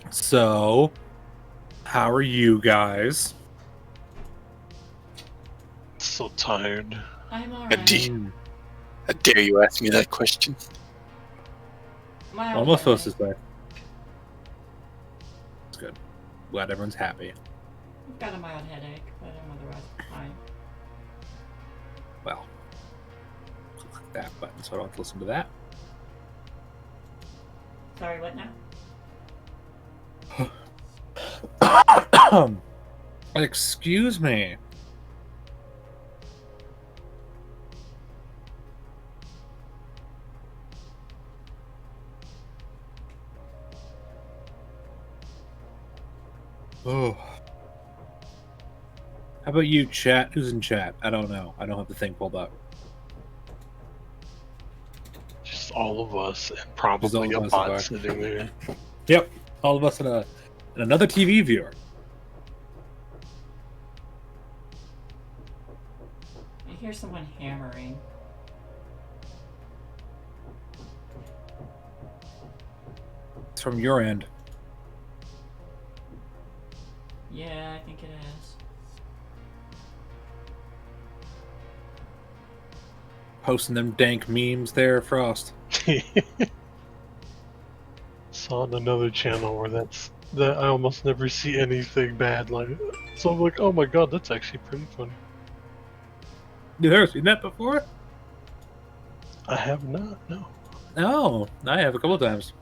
So, how are you guys? So tired. I'm How alright. dare you ask me that question? Mild What am I supposed to headache. say? It's good. Glad everyone's happy. I've got a mild headache, but I'm otherwise fine. Well, click that button so I don't have to listen to that. Sorry, what now? Excuse me. Oh. How about you, chat? Who's in chat? I don't know. I don't have the thing pulled up. Just all of us, and Just probably all a of us, bot Ivar. sitting there. Yep. All of us and another TV viewer. I hear someone hammering. It's from your end. Yeah, I think it is. Posting them dank memes there, Frost. Saw on another channel where that I almost never see anything bad like. So I'm like, oh my god, that's actually pretty funny. You've never seen that before? I have not. No. No, I have a couple of times.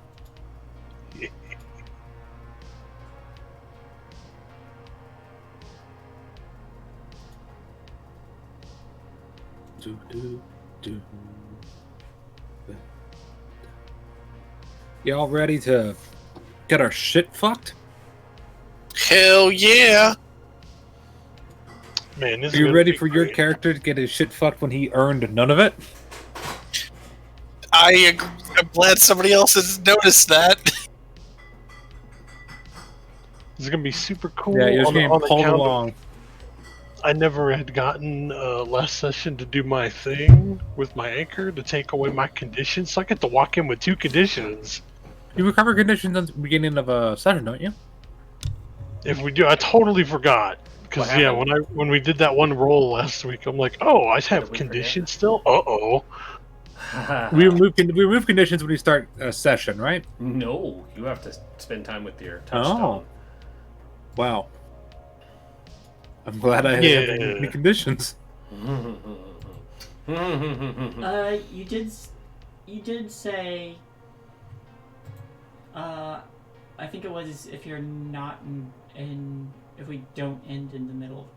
Y'all ready to get our shit fucked? Hell yeah! Man, this Are is you gonna ready be for your great. character to get his shit fucked when he earned none of it? I agree. I'm glad somebody else has noticed that. This is gonna be super cool. Yeah, you're just on getting pulled account of along. I never had gotten last session to do my thing with my anchor to take away my conditions, so I get to walk in with 2 conditions. You recover conditions at the beginning of a session, don't you? If we do, I totally forgot. Because What yeah, happened? when we did that one roll last week, I'm like, oh, I have we conditions still. Uh-oh. We remove conditions when you start a session, right? No, you have to spend time with your touchstone. Oh. Wow. I'm glad I Yeah. have any conditions. You did say. I think it was if you're not if we don't end in the middle of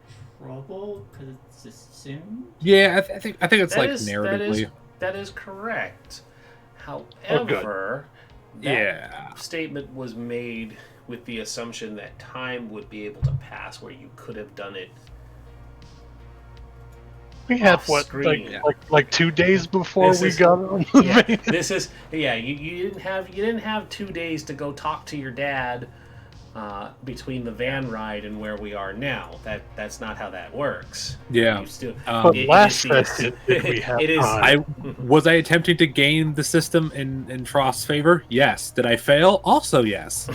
trouble because it's assumed. Yeah, I think it's That like is- narratively. That is correct. good. However, that Yeah. statement was made with the assumption that time would be able to pass where you could have done it. We had Off what, screen. like 2 days before This we is- got on the Yeah, van. this is you didn't have 2 days to go talk to your dad between the van ride and where we are now. That's not how that works. Yeah. You still, But it last is the- session, did we have it is- time? Was I attempting to gain the system in Frost's favor? Yes. Did I fail? Also yes.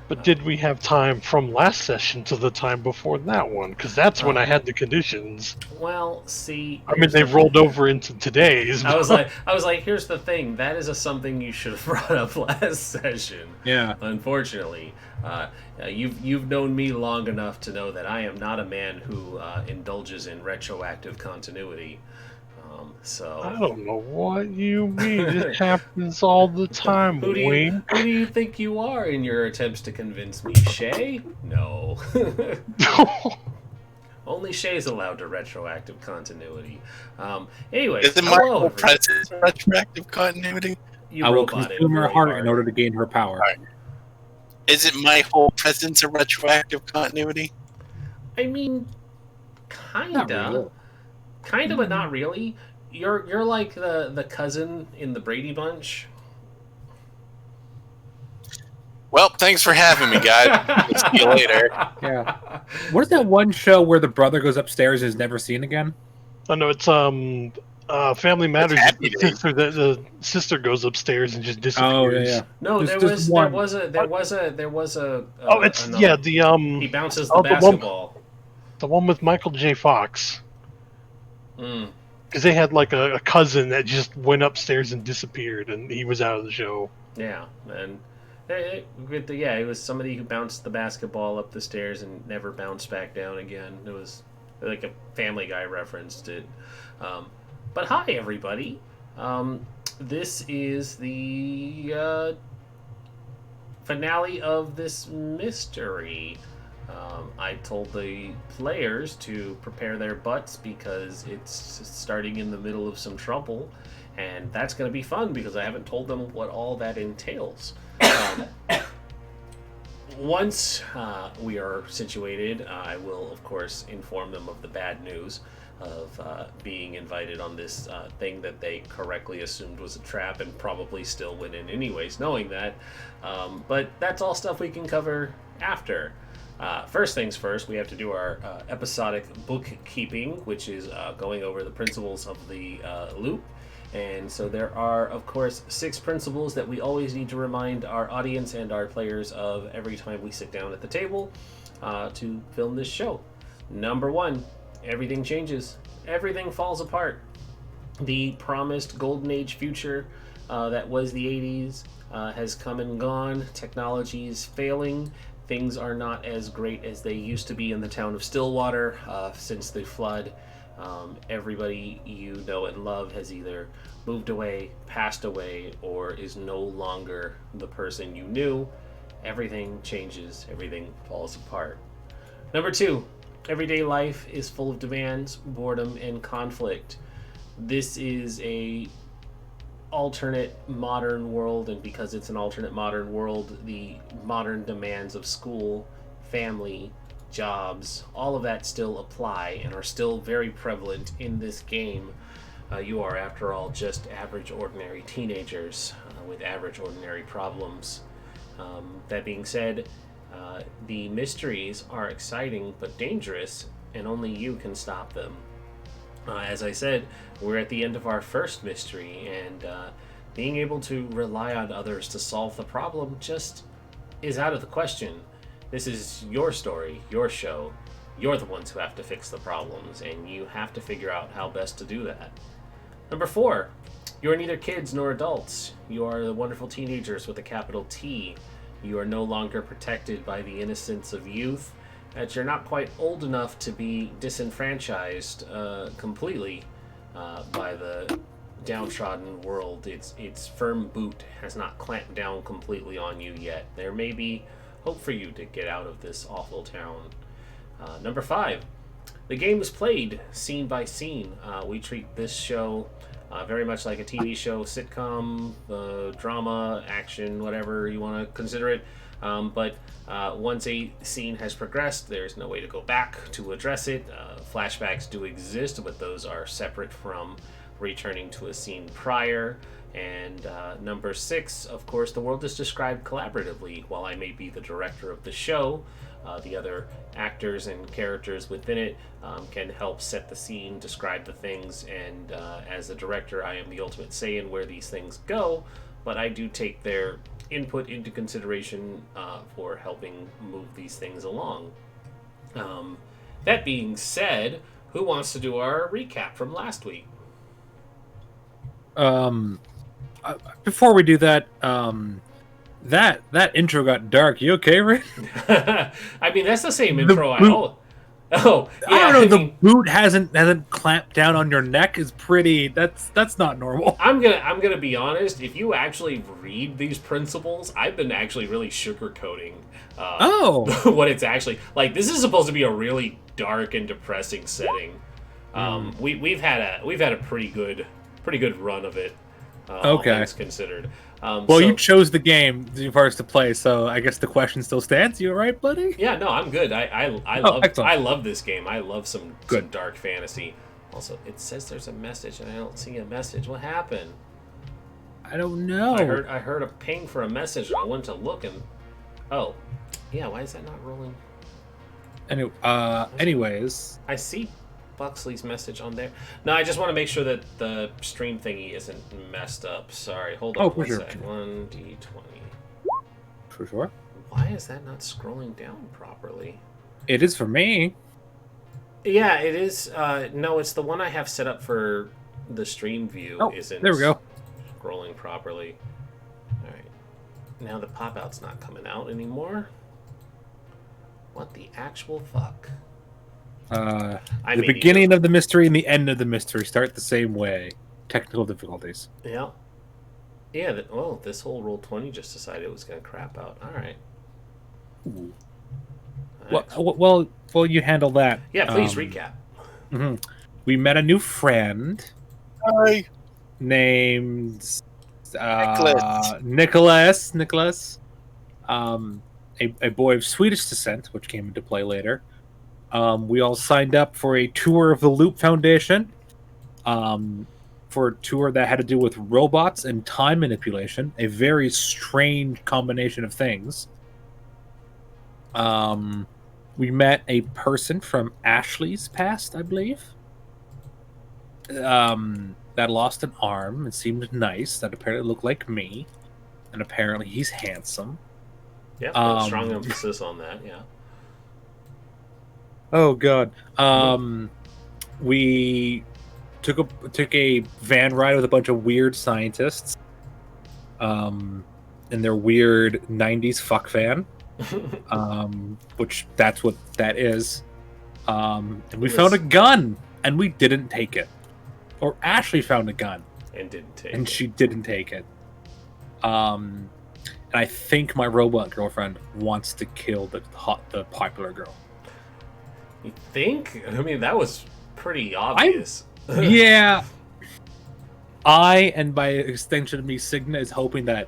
But did we have time from last session to the time before that one? Because that's when I had the conditions. Well, see, I mean, they've rolled over into today's. I was like, here's the thing. That is something you should have brought up last session. Yeah. Unfortunately, you've known me long enough to know that I am not a man who indulges in retroactive continuity. So I don't know what you mean. It happens all the time, who do you think you are in your attempts to convince me, Shay? No. Only Shay's allowed to retroactive continuity. Anyway, Is it my hello, whole everyone. presence retroactive continuity? You I will robot it consume her really heart hard. in order to gain her power. Alright. Is it my whole presence a retroactive continuity? I mean, Not kinda, really. kinda, but not really. You're like the cousin in the Brady Bunch. Well, thanks for having me, guys. We'll see you later. Yeah. What is that one show where the brother goes upstairs and is never seen again? I know it's Family Matters. Happy The Days. sister, the sister goes upstairs and just disappears. Oh yeah. No, There's there just was one. there was a. Oh, it's another. yeah, the He bounces the oh, the one- basketball. the one with Michael J. Fox. Mm. Because they had like a cousin that just went upstairs and disappeared, and he was out of the show. Yeah, and it was somebody who bounced the basketball up the stairs and never bounced back down again. It was like a Family Guy referenced it. But hi, everybody. This is the finale of this mystery. I told the players to prepare their butts because it's starting in the middle of some trouble, and that's going to be fun because I haven't told them what all that entails. Once we are situated, I will, of course, inform them of the bad news of being invited on this thing that they correctly assumed was a trap and probably still went in anyways, knowing that. But that's all stuff we can cover after. First things first, we have to do our episodic bookkeeping, which is going over the principles of the loop. And so there are, of course, 6 principles that we always need to remind our audience and our players of every time we sit down at the table to film this show. Number 1, everything changes. Everything falls apart. The promised golden age future that was the 80s has come and gone. Technology is failing. Things are not as great as they used to be in the town of Stillwater since the flood. Everybody you know and love has either moved away, passed away, or is no longer the person you knew. Everything changes, everything falls apart. Number 2, everyday life is full of demands, boredom, and conflict. This is a alternate modern world, and because it's an alternate modern world, the modern demands of school, family, jobs, all of that still apply and are still very prevalent in this game. You are, after all, just average, ordinary teenagers with average, ordinary problems. That being said, the mysteries are exciting but dangerous, and only you can stop them. As I said, we're at the end of our first mystery, and being able to rely on others to solve the problem just is out of the question. This is your story, your show. You're the ones who have to fix the problems, and you have to figure out how best to do that. Number 4, you're neither kids nor adults. You are the wonderful teenagers with a capital T. You are no longer protected by the innocence of youth, that you're not quite old enough to be disenfranchised completely by the downtrodden world. Its firm boot has not clamped down completely on you yet. There may be hope for you to get out of this awful town. Number 5, the game is played scene by scene. We treat this show very much like a TV show, sitcom, drama, action, whatever you want to consider it. But once a scene has progressed, there's no way to go back to address it. Flashbacks do exist, but those are separate from returning to a scene prior. And number 6, of course, the world is described collaboratively. While I may be the director of the show, the other actors and characters within it can help set the scene, describe the things, and as the director, I am the ultimate say in where these things go, but I do take their input into consideration for helping move these things along. That being said, who wants to do our recap from last week? Before we do that, that intro got dark. You okay, Rick? I mean, that's the same intro I boot. know. Oh, yeah. I don't know. I mean, the boot hasn't clamped down on your neck is pretty. That's not normal. I'm gonna be honest. If you actually read these principles, I've been actually really sugarcoating what it's actually like. This is supposed to be a really dark and depressing setting. We've had a pretty good run of it. All things considered. Well, you chose the game for us to play, so I guess the question still stands. You all right, buddy? Yeah, no, I'm good. I love this game. I love some dark fantasy. Also, it says there's a message, and I don't see a message. What happened? I don't know. I heard a ping for a message, and I went to look, and why is that not rolling? Anyways, I see Buxley's message on there? No, I just want to make sure that the stream thingy isn't messed up. Sorry, hold on one sec. 1d20. For sure. Why is that not scrolling down properly? It is for me. Yeah, it is. No, it's the one I have set up for the stream view. Oh, isn't there we go. Scrolling properly. All right. Now the pop out's not coming out anymore. What the actual fuck? The beginning of the mystery and the end of the mystery start the same way. Technical difficulties. Yeah. Yeah. This whole Roll20 just decided it was going to crap out. All right. Ooh. Well, you handle that. Yeah, please recap. Mm-hmm. We met a new friend. Hi. Named Nicholas. Nicholas. A boy of Swedish descent, which came into play later. We all signed up for a tour of the Loop Foundation. For a tour that had to do with robots and time manipulation. A very strange combination of things. We met a person from Ashley's past, I believe. That lost an arm and seemed nice. That apparently looked like me. And apparently he's handsome. Yeah, strong emphasis on that, yeah. Oh, God. We took a van ride with a bunch of weird scientists. In their weird 90s fuck van. Which that's what that is. And we found a gun, and we didn't take it. Or Ashley found a gun, and didn't take it. And she didn't take it. And I think my robot girlfriend wants to kill the popular girl. You think? I mean, that was pretty obvious. Yeah. And by extension me, Signa, is hoping that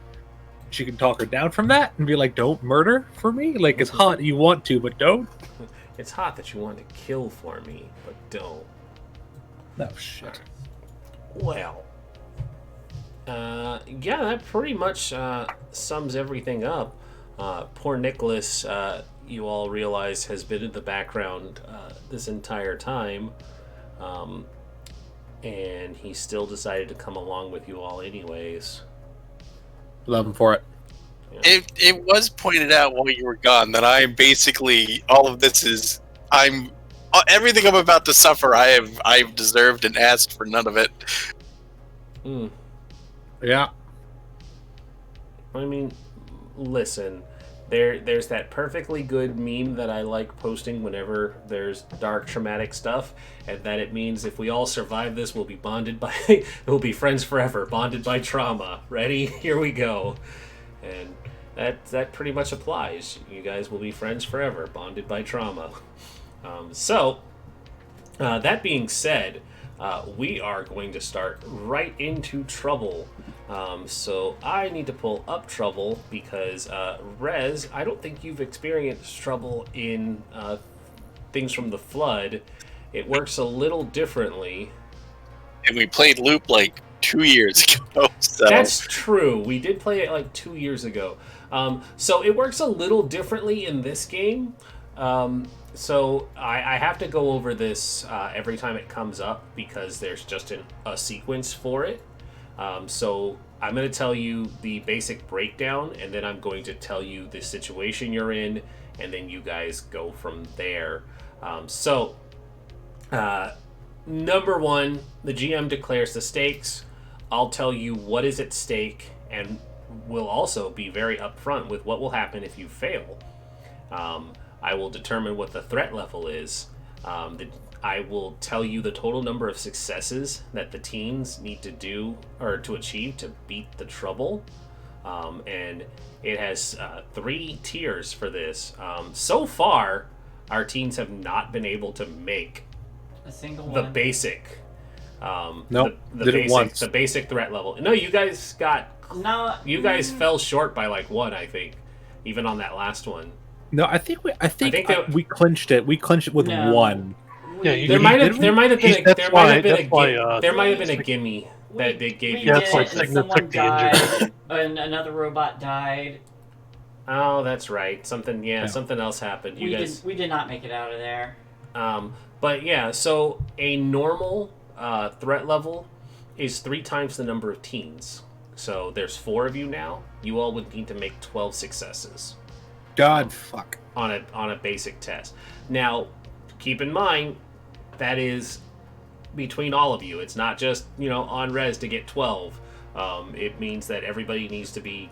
she can talk her down from that and be like, don't murder for me? Like, it's hot, you want to, but don't. It's hot that you want to kill for me, but don't. No shit. Well, yeah, that pretty much sums everything up. Poor Nicholas, you all realize, has been in the background this entire time. And he still decided to come along with you all anyways. Love him for it. Yeah. It was pointed out while you were gone that I'm basically, all of this is, everything I'm about to suffer, I've deserved and asked for none of it. Yeah. I mean, listen, there's that perfectly good meme that I like posting whenever there's dark traumatic stuff, and that it means if we all survive this, we'll be we'll be friends forever, bonded by trauma. Ready? Here we go. And that pretty much applies. You guys will be friends forever, bonded by trauma. So, that being said, we are going to start right into trouble. So I need to pull up trouble because, Rez, I don't think you've experienced trouble in things from the Flood. It works a little differently. And we played Loop like 2 years ago. So. That's true. We did play it like 2 years ago. So it works a little differently in this game. So I have to go over this every time it comes up because there's just a sequence for it. So I'm going to tell you the basic breakdown, and then I'm going to tell you the situation you're in, and then you guys go from there. Number one, the GM declares the stakes. I'll tell you what is at stake, and will also be very upfront with what will happen if you fail. I will determine what the threat level is. I will tell you the total number of successes that the teams need to do or to achieve to beat the trouble. And it has 3 tiers for this. So far, our teams have not been able to make a single the one. Basic. Nope, did it once. The basic threat level. No, you guys got. No, you guys fell short by like 1, I think, even on that last one. No, I think we clinched it. We clinched it with 1. Yeah, there might have been a gimme that they gave you. Did it's like it, and Signa someone took the injury. died, and another robot died. Oh, that's right. Something else happened. You guys. We did not make it out of there. But yeah, so a normal threat level is 3 times the number of teens. So there's 4 of you now. You all would need to make 12 successes God, fuck. on a basic test. Now, keep in mind that is between all of you. It's not just on res to get 12. It means that everybody needs to be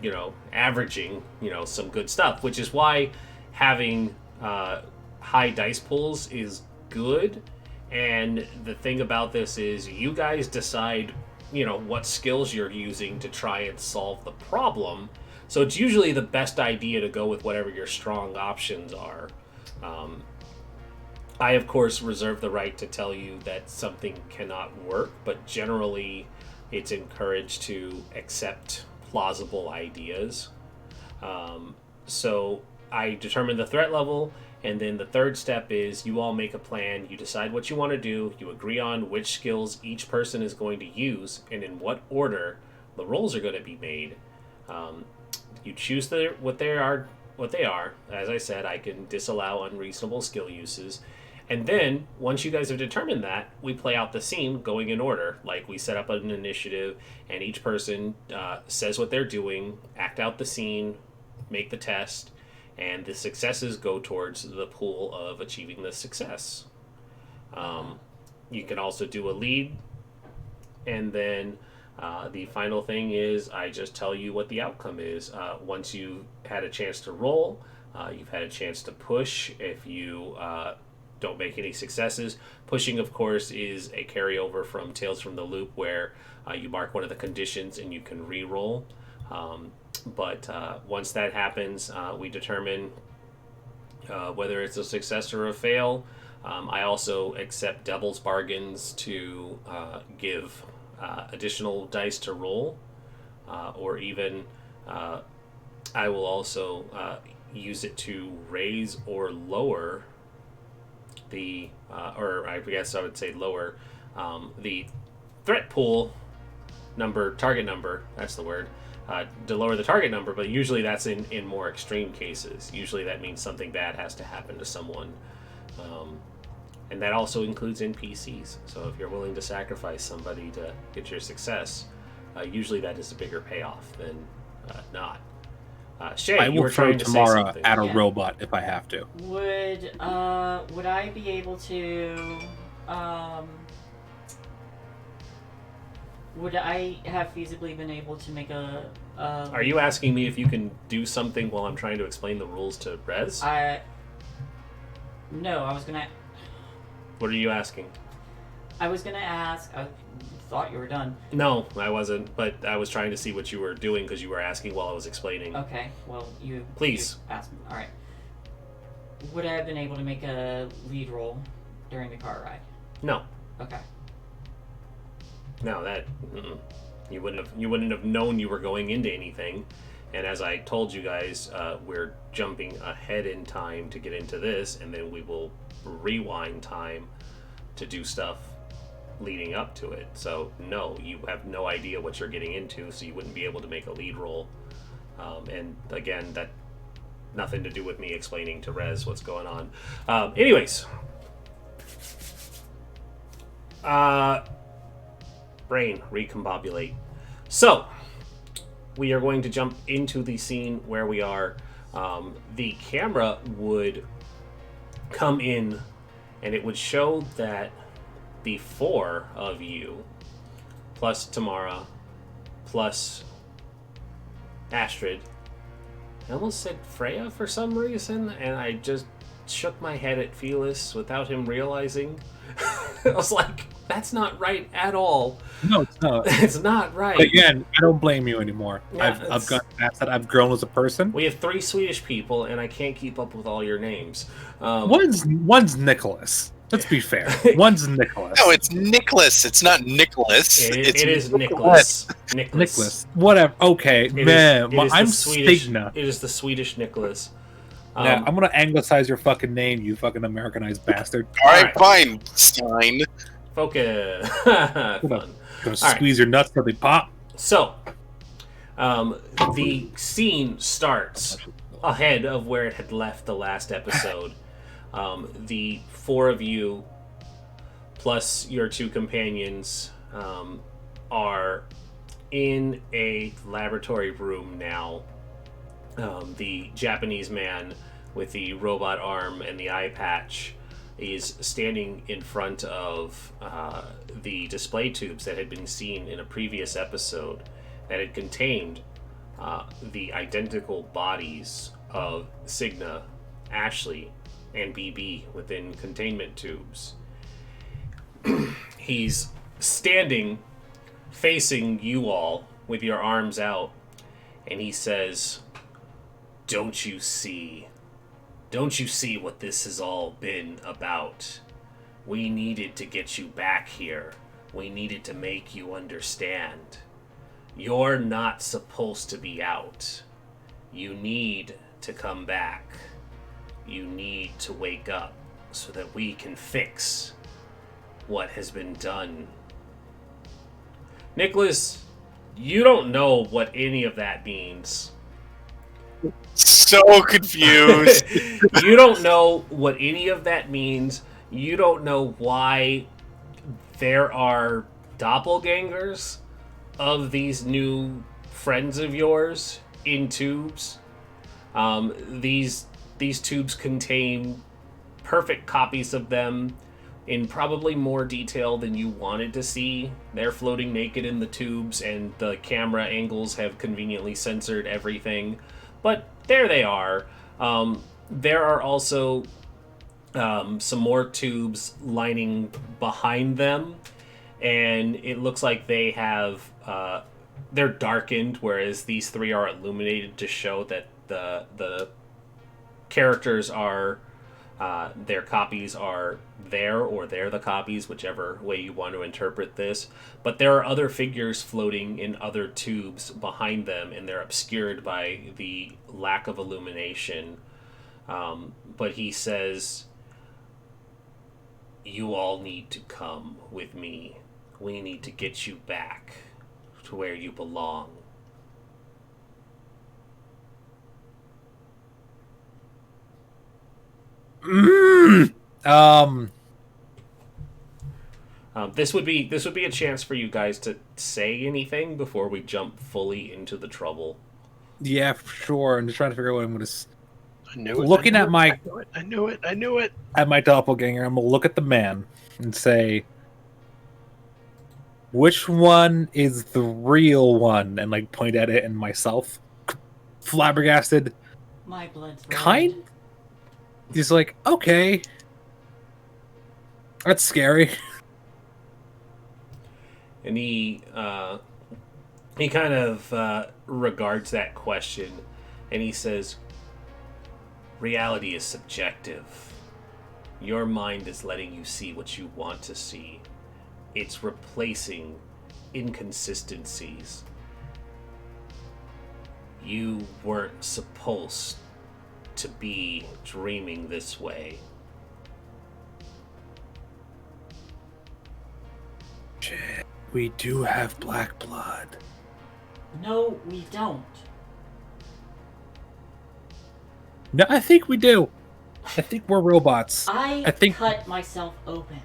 averaging some good stuff, which is why having high dice pools is good. And the thing about this is you guys decide what skills you're using to try and solve the problem. So it's usually the best idea to go with whatever your strong options are. I, of course, reserve the right to tell you that something cannot work, but generally it's encouraged to accept plausible ideas. So I determine the threat level, and then the third step is you all make a plan, you decide what you want to do, you agree on which skills each person is going to use, and in what order the rolls are going to be made. You choose what they are. As I said, I can disallow unreasonable skill uses. And then, once you guys have determined that, we play out the scene going in order. Like, we set up an initiative, and each person says what they're doing, act out the scene, make the test, and the successes go towards the pool of achieving the success. You can also do a lead, and then the final thing is I just tell you what the outcome is. Once you've had a chance to roll, you've had a chance to push. If you don't make any successes, pushing, of course, is a carryover from Tales from the Loop, where you mark one of the conditions and you can re-roll. But once that happens, we determine whether it's a success or a fail. I also accept devil's bargains to give additional dice to roll, or even I will also use it to raise or lower the, or I guess I would say lower the threat pool number, target number, that's the word, to lower the target number, but usually that's in more extreme cases. Usually that means something bad has to happen to someone. And that also includes NPCs. So if you're willing to sacrifice somebody to get your success, usually that is a bigger payoff than not. Shay, I you were will throw trying to say Tamara something. at a Yeah. robot if I have to. Would I be able to would I have feasibly been able to make a Are you asking me if you can do something while I'm trying to explain the rules to Rez? No, I was gonna What are you asking? ask. I thought you were done. No, I wasn't, but I was trying to see what you were doing because you were asking while I was explaining. Okay, well you Please. you asked me. All right. Would I have been able to make a lead roll during the car ride? No. Okay. No, that you wouldn't have known you were going into anything. And as I told you guys, we're jumping ahead in time to get into this, and then we will rewind time to do stuff leading up to it. So no, you have no idea what you're getting into, so you wouldn't be able to make a lead roll. And again, that nothing to do with me explaining to Rez what's going on. Anyways, brain recombobulate. So we are going to jump into the scene where we are. The camera would come in, and it would show that the 4 of you, plus Tamara, plus Astrid, I almost said Freya for some reason, and I just shook my head at Felis without him realizing. I was like, that's not right at all. No, it's not. It's not right. Again, I don't blame you anymore. Yeah, I've got past that. I've grown as a person. We have 3 Swedish people, and I can't keep up with all your names. One's Nicholas. Let's be fair. One's Nicholas. No, it's Nicholas. It's not Nicholas. It is Nicholas. Nicholas. Whatever. Okay, man. I'm Stigna. It is the Swedish Nicholas. Yeah, I'm gonna anglicize your fucking name, you fucking Americanized bastard. All right, fine, Stein. Focus. Fun. Gonna squeeze your nuts till they pop. So, the scene starts ahead of where it had left the last episode. The 4 of you plus your two companions are in a laboratory room now. The Japanese man with the robot arm and the eye patch is standing in front of the display tubes that had been seen in a previous episode that had contained the identical bodies of Cigna, Ashley, and BB within containment tubes. He's standing facing you all with your arms out, and he says, Don't you see what this has all been about? We needed to get you back here. We needed to make you understand. You're not supposed to be out. You need to come back. You need to wake up so that we can fix what has been done. Nicholas, you don't know what any of that means. So confused. You don't know what any of that means. You don't know why there are doppelgangers of these new friends of yours in tubes. These tubes contain perfect copies of them in probably more detail than you wanted to see. They're floating naked in the tubes, and the camera angles have conveniently censored everything. But there they are. There are also some more tubes lining behind them, and it looks like they have they're darkened, whereas these three are illuminated to show that the characters are their copies are there, or they're the copies, whichever way you want to interpret this. But there are other figures floating in other tubes behind them, and they're obscured by the lack of illumination. But he says, you all need to come with me. We need to get you back to where you belong. This would be a chance for you guys to say anything before we jump fully into the trouble. Yeah, for sure. I'm just trying to figure out what I'm going to. I knew it. Looking at my I knew it. at my doppelganger, I'm gonna look at the man and say, which one is the real one? And like point at it and myself, flabbergasted. My blood's red. Kind. He's like, okay, that's scary. And he kind of regards that question, and he says, reality is subjective. Your mind is letting you see what you want to see. It's replacing inconsistencies. You weren't supposed to be dreaming this way. We do have black blood. No, we don't. No, I think we do. I think we're robots. I think cut myself open.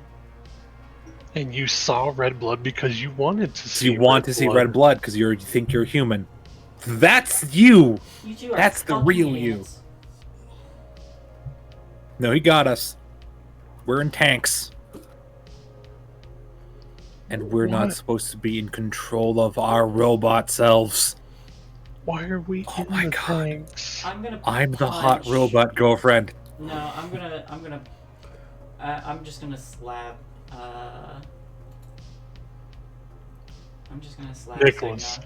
And you saw red blood because you wanted to see. You want to see red blood because you think you're human. That's you. You two are That's the fucking real you. idiots. No, he got us. We're in tanks. And we're not What? supposed to be in control of our robot selves. Why are we Oh in my the God. tanks? I'm the hot punch. robot girlfriend. No, I'm just gonna slap. I'm just gonna slap Nicholas.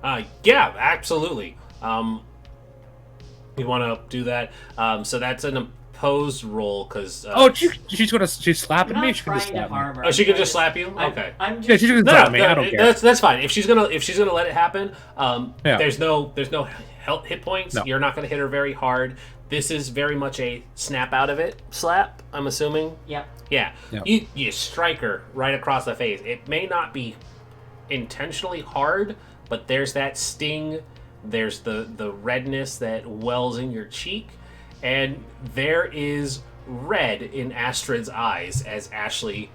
Cigna. Yeah, absolutely. You want to do that? So that's an opposed roll because. She's slapping I'm me. not She's gonna trying to slap me. harm her. Oh, she can just slap you. I'm- Okay. I'm Yeah, just. she's gonna No, slap me. I don't care. That's fine. If she's gonna let it happen, Yeah. there's no hit points. No. You're not gonna hit her very hard. This is very much a snap out of it slap. I'm assuming. Yep. Yeah. Yep. You strike her right across the face. It may not be intentionally hard, but there's that sting. There's the redness that wells in your cheek, and there is red in Astrid's eyes as Ashley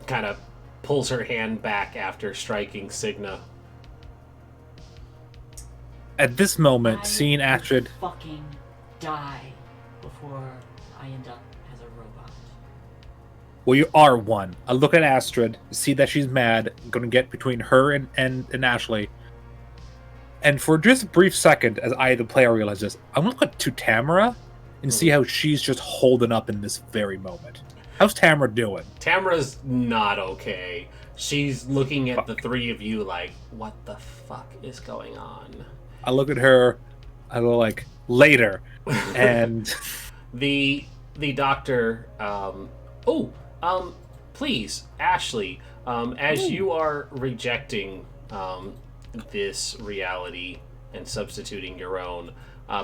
kind of pulls her hand back after striking Signa. At this moment, I seeing will Astrid, fucking die before I end up as a robot. well, you are one. I look at Astrid, see that she's mad, going to get between her and Ashley. And for just a brief second, as I, the player, realize this, I'm going to look to Tamara and see how she's just holding up in this very moment. How's Tamara doing? Tamara's not okay. She's looking at the three of you like, what the fuck is going on? I look at her, I go like, later. And the doctor, please, Ashley, as you are rejecting this reality and substituting your own,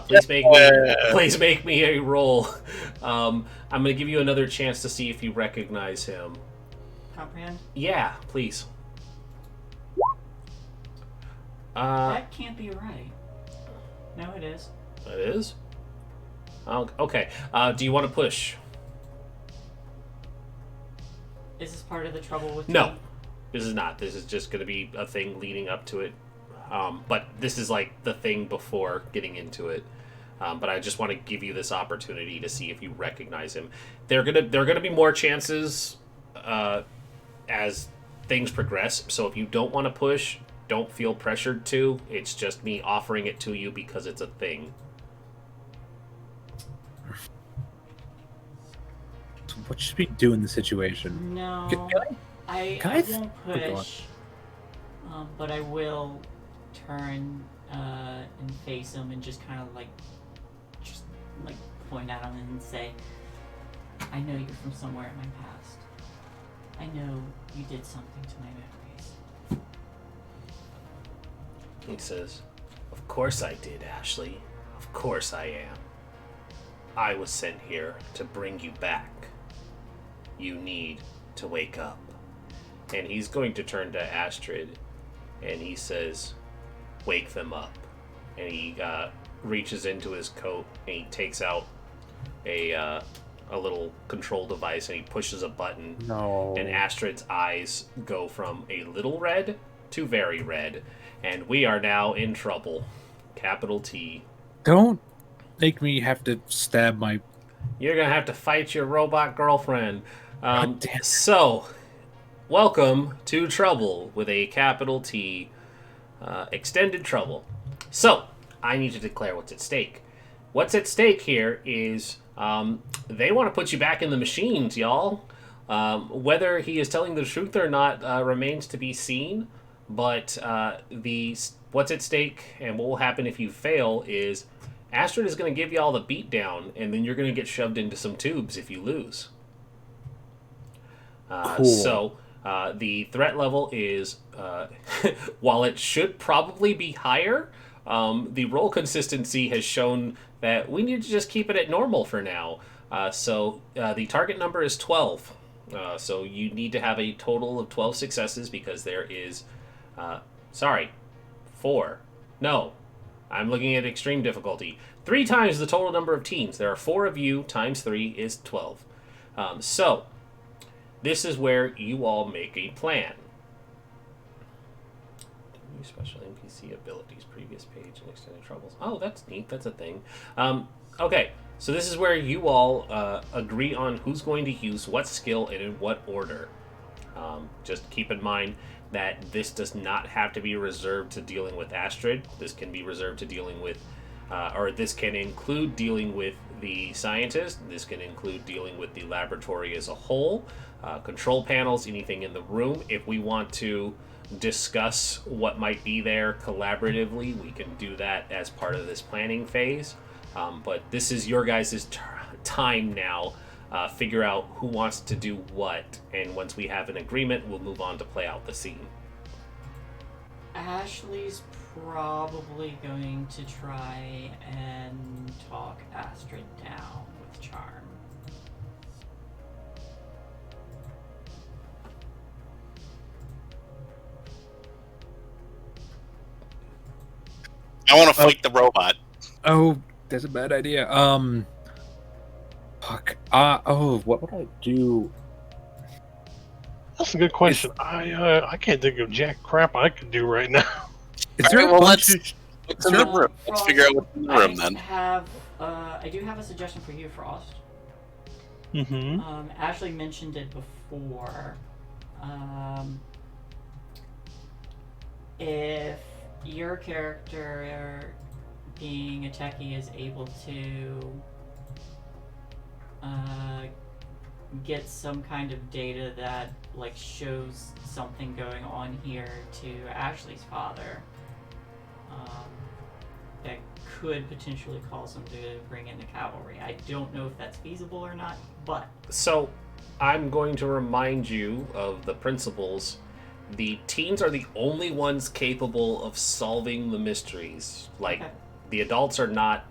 please make me a roll. I'm going to give you another chance to see if you recognize him. Comprehend? Yeah, please. That can't be right. No, it is. It is? Okay. Do you want to push? Is this part of the trouble with No. me? This is not. This is just going to be a thing leading up to it. But this is like the thing before getting into it. But I just want to give you this opportunity to see if you recognize him. There are gonna be more chances as things progress. So if you don't want to push, don't feel pressured to. It's just me offering it to you because it's a thing. what should we do in the situation? No. I can I won't oh, go on. push. But I will turn and face him and just kind of like point at him and say, I know you're from somewhere in my past. I know you did something to my memories. He says, "Of course I did, Ashley. Of course I am. I was sent here to bring you back. You need to wake up." And he's going to turn to Astrid, and he says, "Wake them up." And he reaches into his coat, and he takes out a little control device, and he pushes a button. No. And Astrid's eyes go from a little red to very red. And we are now in trouble. Capital T. Don't make me have to stab my... You're going to have to fight your robot girlfriend. God damn it. So, welcome to Trouble with a capital T. Extended trouble. So, I need to declare what's at stake. What's at stake here is they want to put you back in the machines, y'all. Whether he is telling the truth or not remains to be seen. But what's at stake and what will happen if you fail is Astrid is going to give you all the beatdown, and then you're going to get shoved into some tubes if you lose. Cool. So the threat level is, while it should probably be higher, the roll consistency has shown that we need to just keep it at normal for now. So the target number is 12. So you need to have a total of 12 successes because there is... 4. No, I'm looking at extreme difficulty. 3 times the total number of teams. There are 4 of you, times 3 is 12. So, this is where you all make a plan. New special NPC abilities, previous page, and extended troubles. Oh, that's neat. That's a thing. Okay, so this is where you all agree on who's going to use what skill and in what order. Just keep in mind that this does not have to be reserved to dealing with Astrid. This can be reserved to dealing with, or this can include dealing with the scientist. This can include dealing with the laboratory as a whole, control panels, anything in the room. If we want to discuss what might be there collaboratively, we can do that as part of this planning phase. But this is your guys' time now. Figure out who wants to do what, and once we have an agreement, we'll move on to play out the scene. Ashley's probably going to try and talk Astrid down with charm. I want to fight the robot. Oh, that's a bad idea. Fuck. What would I do? That's a good question. I can't think of jack crap I could do right now. Is there Alright, a well, bunch let's- of... What's in the room? Let's figure out what's in the room then. I do have a suggestion for you, Frost. Mm-hmm. Ashley mentioned it before. If your character, being a techie, is able to get some kind of data that like shows something going on here to Ashley's father, that could potentially cause him to bring in the cavalry. I don't know if that's feasible or not, but So, I'm going to remind you of the principles. The teens are the only ones capable of solving the mysteries. Like, Okay. the adults are not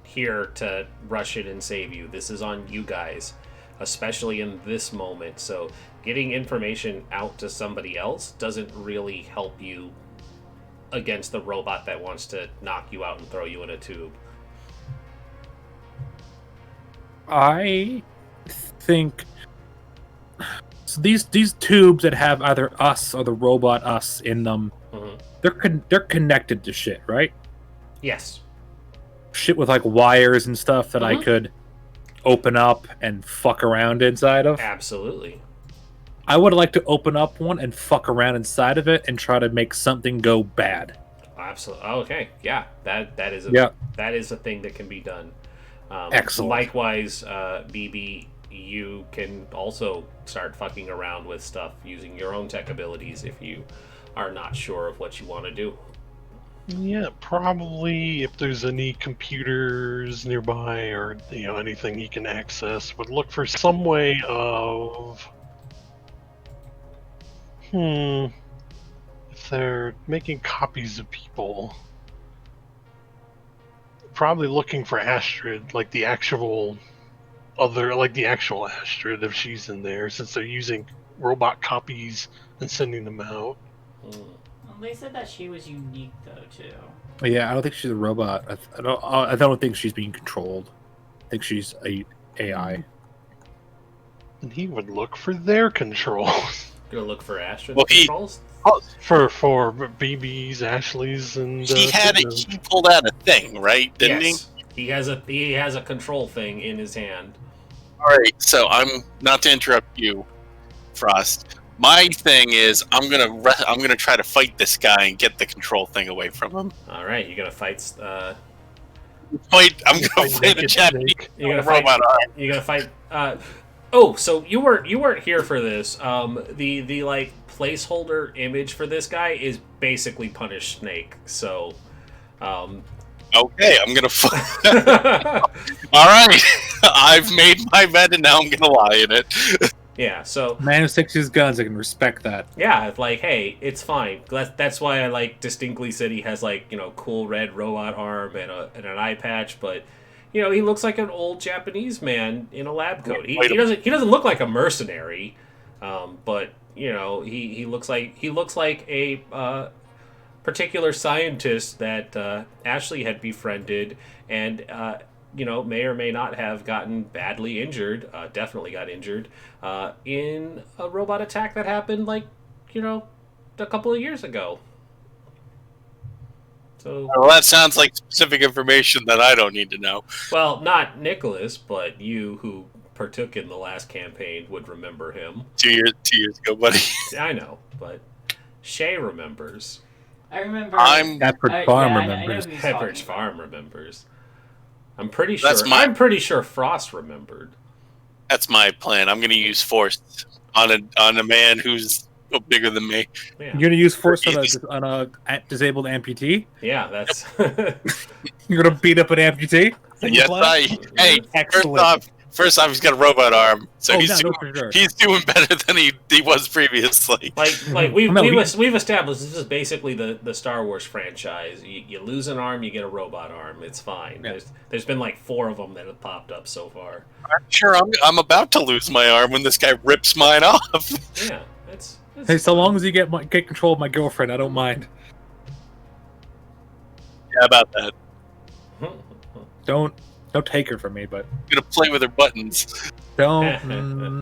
here to rush in and save you. This is on you guys, especially in this moment. So, getting information out to somebody else doesn't really help you against the robot that wants to knock you out and throw you in a tube. I think so these tubes that have either us or the robot us in them, Mhm. they're connected to shit, right? Yes. Shit with like wires and stuff that I Mhm. could open up and fuck around inside of. Absolutely. I would like to open up one and fuck around inside of it and try to make something go bad. Absolutely. Okay. Yeah. That is a Yeah. that is a thing that can be done. Excellent. Likewise, BB, you can also start fucking around with stuff using your own tech abilities if you are not sure of what you want to do. Yeah, probably if there's any computers nearby or anything he can access, would look for some way of if they're making copies of people, probably looking for Astrid, like the actual Astrid if she's in there, since they're using robot copies and sending them out. Hmm. well, they said that she was unique though too. Yeah, I don't think she's a robot. I don't think she's being controlled. I think she's a AI. And he would look for their controls. Go look for Astrid Well, he- controls. for BB's, Ashley's, and Sidney's. He pulled out a thing, right? Didn't Yes. He has a control thing in his hand. he? All right. So I'm not to interrupt you, Frost. My thing is I'm gonna try to fight this guy and get the control thing away from him. All right, you're gonna fight. I'm gonna fight a Naked Japanese Snake. You're gonna fight. robot arm. You're gonna fight. Oh, so you weren't here for this. The like placeholder image for this guy is basically Punish Snake. So, Okay, I'm gonna fight. All right, I've made my bed and now I'm gonna lie in it. yeah. So Man who sticks his guns, I can respect that. yeah, it's like, hey, it's fine. That's why I like distinctly said he has like cool red robot arm and an eye patch, but he looks like an old Japanese man in a lab coat. He doesn't look like a mercenary, but he looks like a particular scientist that Ashley had befriended and may or may not have gotten badly injured, definitely got injured, in a robot attack that happened a couple of years ago. So, Well, that sounds like specific information that I don't need to know. well, not Nicholas, but you who partook in the last campaign would remember him. 2 years ago, buddy. I know, but Shay remembers. I remember. Pepperidge Farm I know remembers. who he's Pepperidge talking Farm remembers. I'm pretty sure. That's my- I'm pretty sure Frost remembered. That's my plan. I'm gonna use force on a man who's bigger than me. Yeah, You're gonna use force on a disabled amputee? yeah, that's. You're gonna beat up an amputee? Yes, hey, Excellent. first off, he's got a robot arm, so he's for sure. doing better than he was previously. like we've No, we've established this is basically the Star Wars franchise. You lose an arm, you get a robot arm. It's fine. Yeah. There's been like 4 of them that have popped up so far. I'm sure I'm about to lose my arm when this guy rips mine off. Yeah, it's Hey, so long as you get control of my girlfriend, I don't mind. Yeah, about that. Don't Don't take her from me, but Gonna play with her buttons. don't.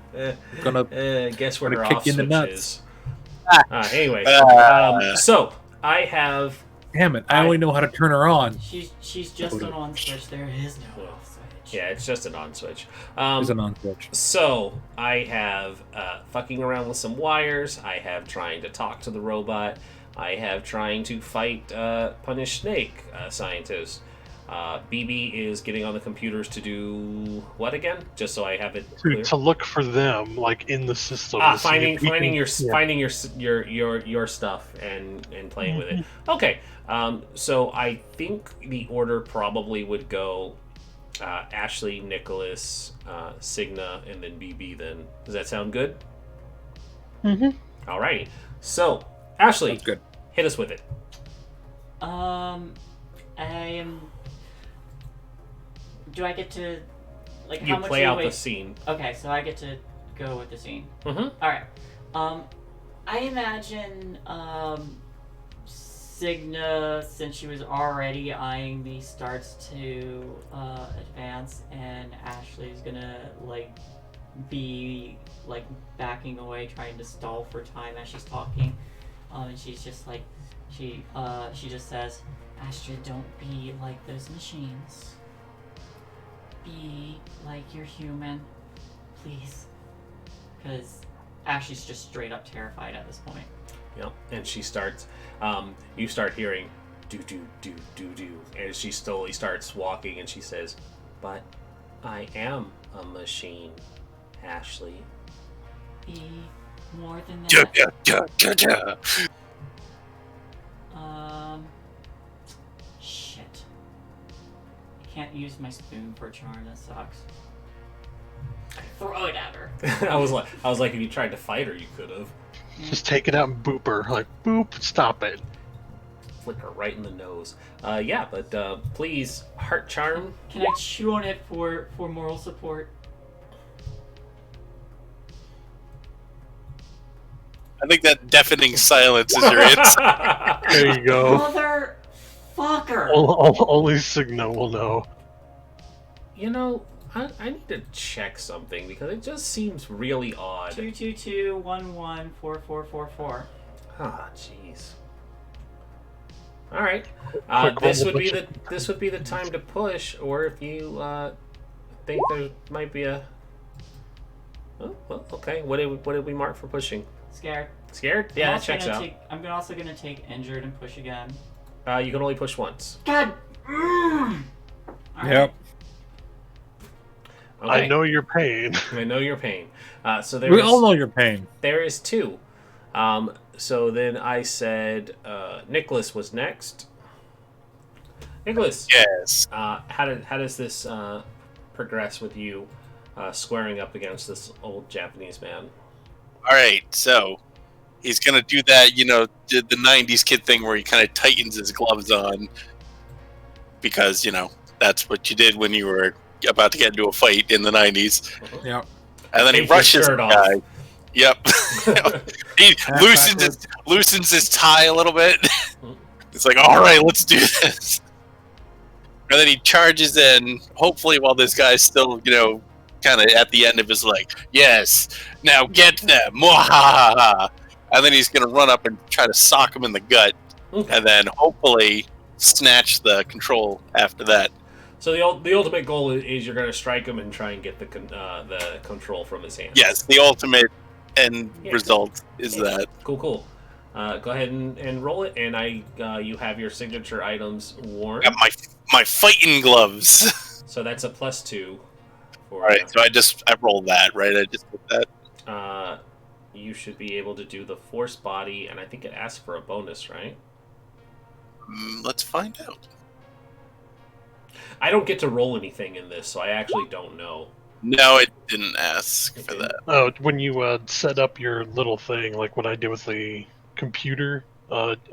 Gonna guess where gonna her kick off you in the switch nuts. is. Anyway, Uh, so I have. Damn it! I only know how to turn her on. She's just an on switch. There is no off switch. Yeah, it's just an on switch. There's an on switch. So I have fucking around with some wires. I have trying to talk to the robot. I have trying to fight Punish Snake scientist. BB is getting on the computers to do what again? Just so I have it clear. To look for them, like in the system. Finding your stuff and playing with it. Okay, so I think the order probably would go Ashley, Nicholas, Signa, and then BB. Then does that sound good? Mm-hmm. Alrighty. So Ashley, That's good. hit us with it. I am. Do I get to, like, You how much play out leeway- the scene. Okay, so I get to go with the scene. Mm-hmm. All right. I imagine Signa, since she was already eyeing me, starts to advance, and Ashley's gonna be backing away, trying to stall for time as she's talking. And she's just like, she just says, "Astrid, don't be like those machines. Be like you're human, please." Because Ashley's just straight up terrified at this point. Yep. And she starts. You start hearing, do do do do do, and she slowly starts walking, and she says, "But I am a machine, Ashley." Be more than Ja, that. ja, ja, ja, ja. Shit. I can't use my spoon for a charm. That sucks. I throw it at her. I was like, if you tried to fight her, you could have. Just take it out and boop her. Like, boop, stop it. Flick her right in the nose. Yeah, but please, heart charm. Can I chew on it for moral support? I think that deafening silence is your answer. There you go. Motherfucker! Only Signa will know. You know, I need to check something because it just seems really odd. 222-11-4444. Ah, jeez. All right. Quick This roll would be butcher. the time to push, or if you think there might be a. Oh, well, okay. What did we mark for pushing? Scared. Scared? Yeah, that checks out. I'm also gonna take injured and push again. You can only push once. God. All right. Yep. Okay. I know your pain. I know your pain. So We all know your pain. there is two. So then I said Nicholas was next. Nicholas, Yes. how does this progress with you squaring up against this old Japanese man? All right. So he's gonna do that. You know, the '90s kid thing where he kind of tightens his gloves on because that's what you did when you were about to get into a fight in the '90s. Yep. And then he Take your rushes the shirt off. guy. Yep. He loosens his tie a little bit. It's like, all right, let's do this. And then he charges in, hopefully while this guy's still, kind of at the end of his leg. Yes, now get them. Mwahaha. And then he's going to run up and try to sock him in the gut. Okay. And then hopefully snatch the control after that. So the ultimate goal is you're going to strike him and try and get the control from his hands. Yes, the ultimate end Yeah. result is that. Cool. Go ahead and roll it, and you have your signature items worn. Got my fighting gloves. So that's a +2. For, All right, so I rolled that, right? I just did that. you should be able to do the force body, and I think it asks for a bonus, right? Let's find out. I don't get to roll anything in this, so I actually don't know. No, it didn't ask for Okay. that. Oh, when you set up your little thing, like what I did with the computer,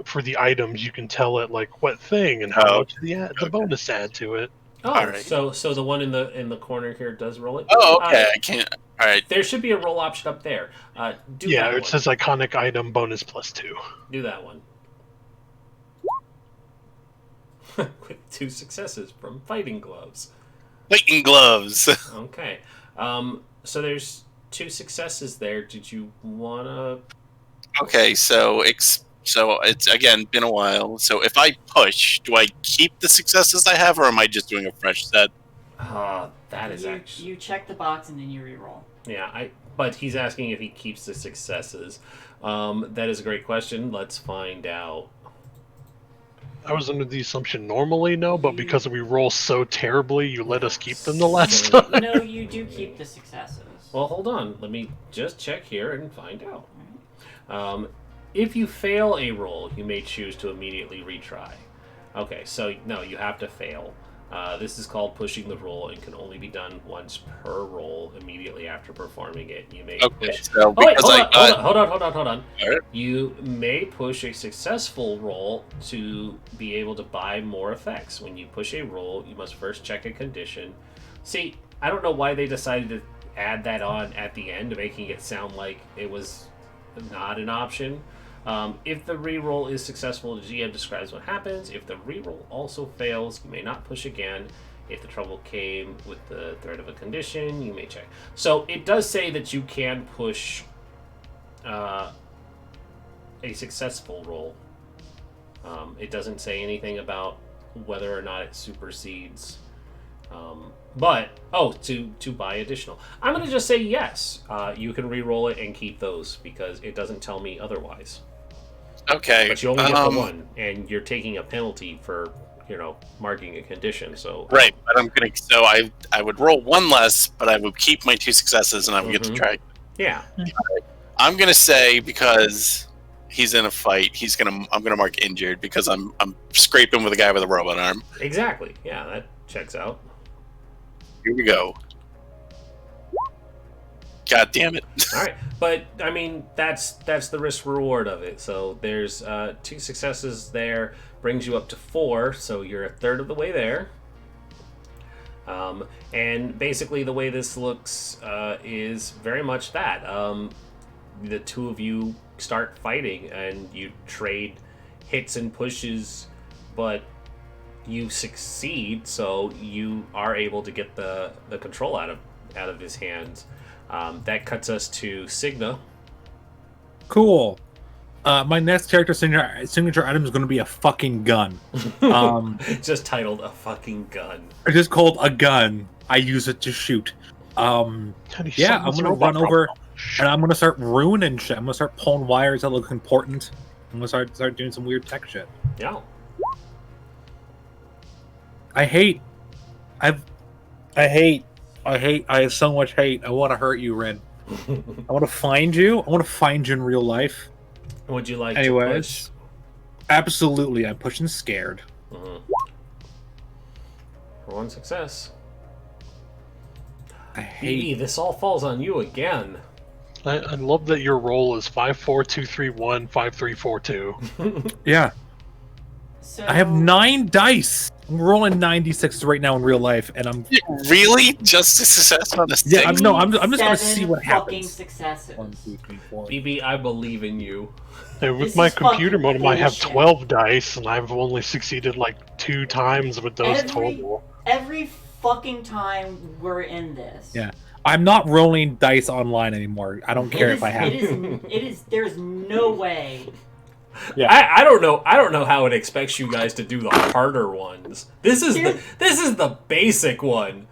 for the items, you can tell it like what thing and how Oh, much the bonus add to it. Oh, All right. so the one in the corner here does roll it. Oh, okay. I can't. All right. There should be a roll option up there. Do Yeah, that it one. says iconic item bonus +2. Do that one. With 2 successes from fighting gloves. Fighting gloves. Okay. So there's 2 successes there. Did you wanna? Okay, so it's again been a while. So if I push, do I keep the successes I have, or am I just doing a fresh set? That is actually. You check the box and then you reroll. Yeah, but he's asking if he keeps the successes. That is a great question. Let's find out. I was under the assumption normally no, but because we roll so terribly, you let us keep them the last time. No, you do keep the successes. Well, hold on. Let me just check here and find out. If you fail a roll, you may choose to immediately retry. Okay, so no, you have to fail. This is called pushing the roll and can only be done once per roll immediately after performing it. You may push. So Oh, wait, because hold on. All right. You may push a successful roll to be able to buy more effects. When you push a roll, you must first check a condition. See, I don't know why they decided to add that on at the end, making it sound like it was not an option. If the reroll is successful, the GM describes what happens. If the reroll also fails, you may not push again. If the trouble came with the threat of a condition, you may check. So it does say that you can push a successful roll. It doesn't say anything about whether or not it supersedes. To buy additional. I'm going to just say yes. You can re-roll it and keep those because it doesn't tell me otherwise. Okay. But you only get the one, and you're taking a penalty for, marking a condition. So right, but I'm gonna. So I would roll one less, but I would keep my 2 successes, and I would get to try. Yeah. I'm gonna say because he's in a fight, I'm gonna mark injured because I'm scraping with a guy with a robot arm. Exactly. Yeah, that checks out. Here we go. God damn it. All right, but I mean that's the risk reward of it. So there's 2 successes there, brings you up to 4, so you're a third of the way there. And basically the way this looks is very much that. The 2 of you start fighting and you trade hits and pushes, but you succeed, so you are able to get the control out of his hands. That cuts us to Signa. Cool. My next character signature item is going to be a fucking gun. Just titled a fucking gun. It's just called a gun. I use it to shoot. I'm going to run over and I'm going to start ruining shit. I'm going to start pulling wires that look important. I'm going to start doing some weird tech shit. Yeah. I have so much hate. I want to hurt you, Ren. I want to find you. I want to find you in real life. Would you like to push? Absolutely. I'm pushing scared. For 1 success. I hate this all falls on you again. I love that your roll is 5-4-2-3-1 5-3-4-2. Yeah. So I have 9 dice. I'm rolling 96 right now in real life, and I'm Really just a success on this thing? I'm just gonna see what fucking happens. successes. 1, 2, 3, 4. BB, I believe in you. Hey, with This my is computer fucking modem, I have bullshit. 12 dice, and I've only succeeded like 2 times with those total. Every fucking time we're in this. Yeah. I'm not rolling dice online anymore. I don't care if I have. It is. There's no way. Yeah. I don't know how it expects you guys to do the harder ones. This is the basic one.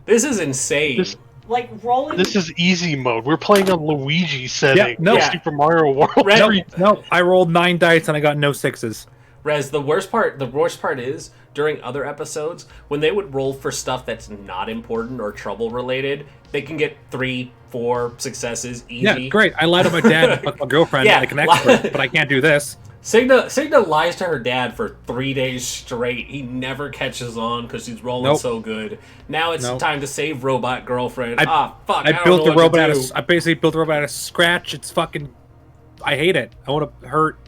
This is insane. Like rolling. This is easy mode. We're playing on Luigi setting. Yeah. Super Mario World. No, I rolled 9 dice and I got no 6s. Rez, the worst part is during other episodes when they would roll for stuff that's not important or trouble related, they can get 3-4 successes easy. Yeah, great. I lied to my dad and fucked my girlfriend like an expert, but I can't do this. Signa lies to her dad for 3 days straight. He never catches on because he's rolling so good. Now it's time to save robot girlfriend. Fuck! I built the robot. I basically built the robot out of scratch. It's fucking. I hate it. I want to hurt.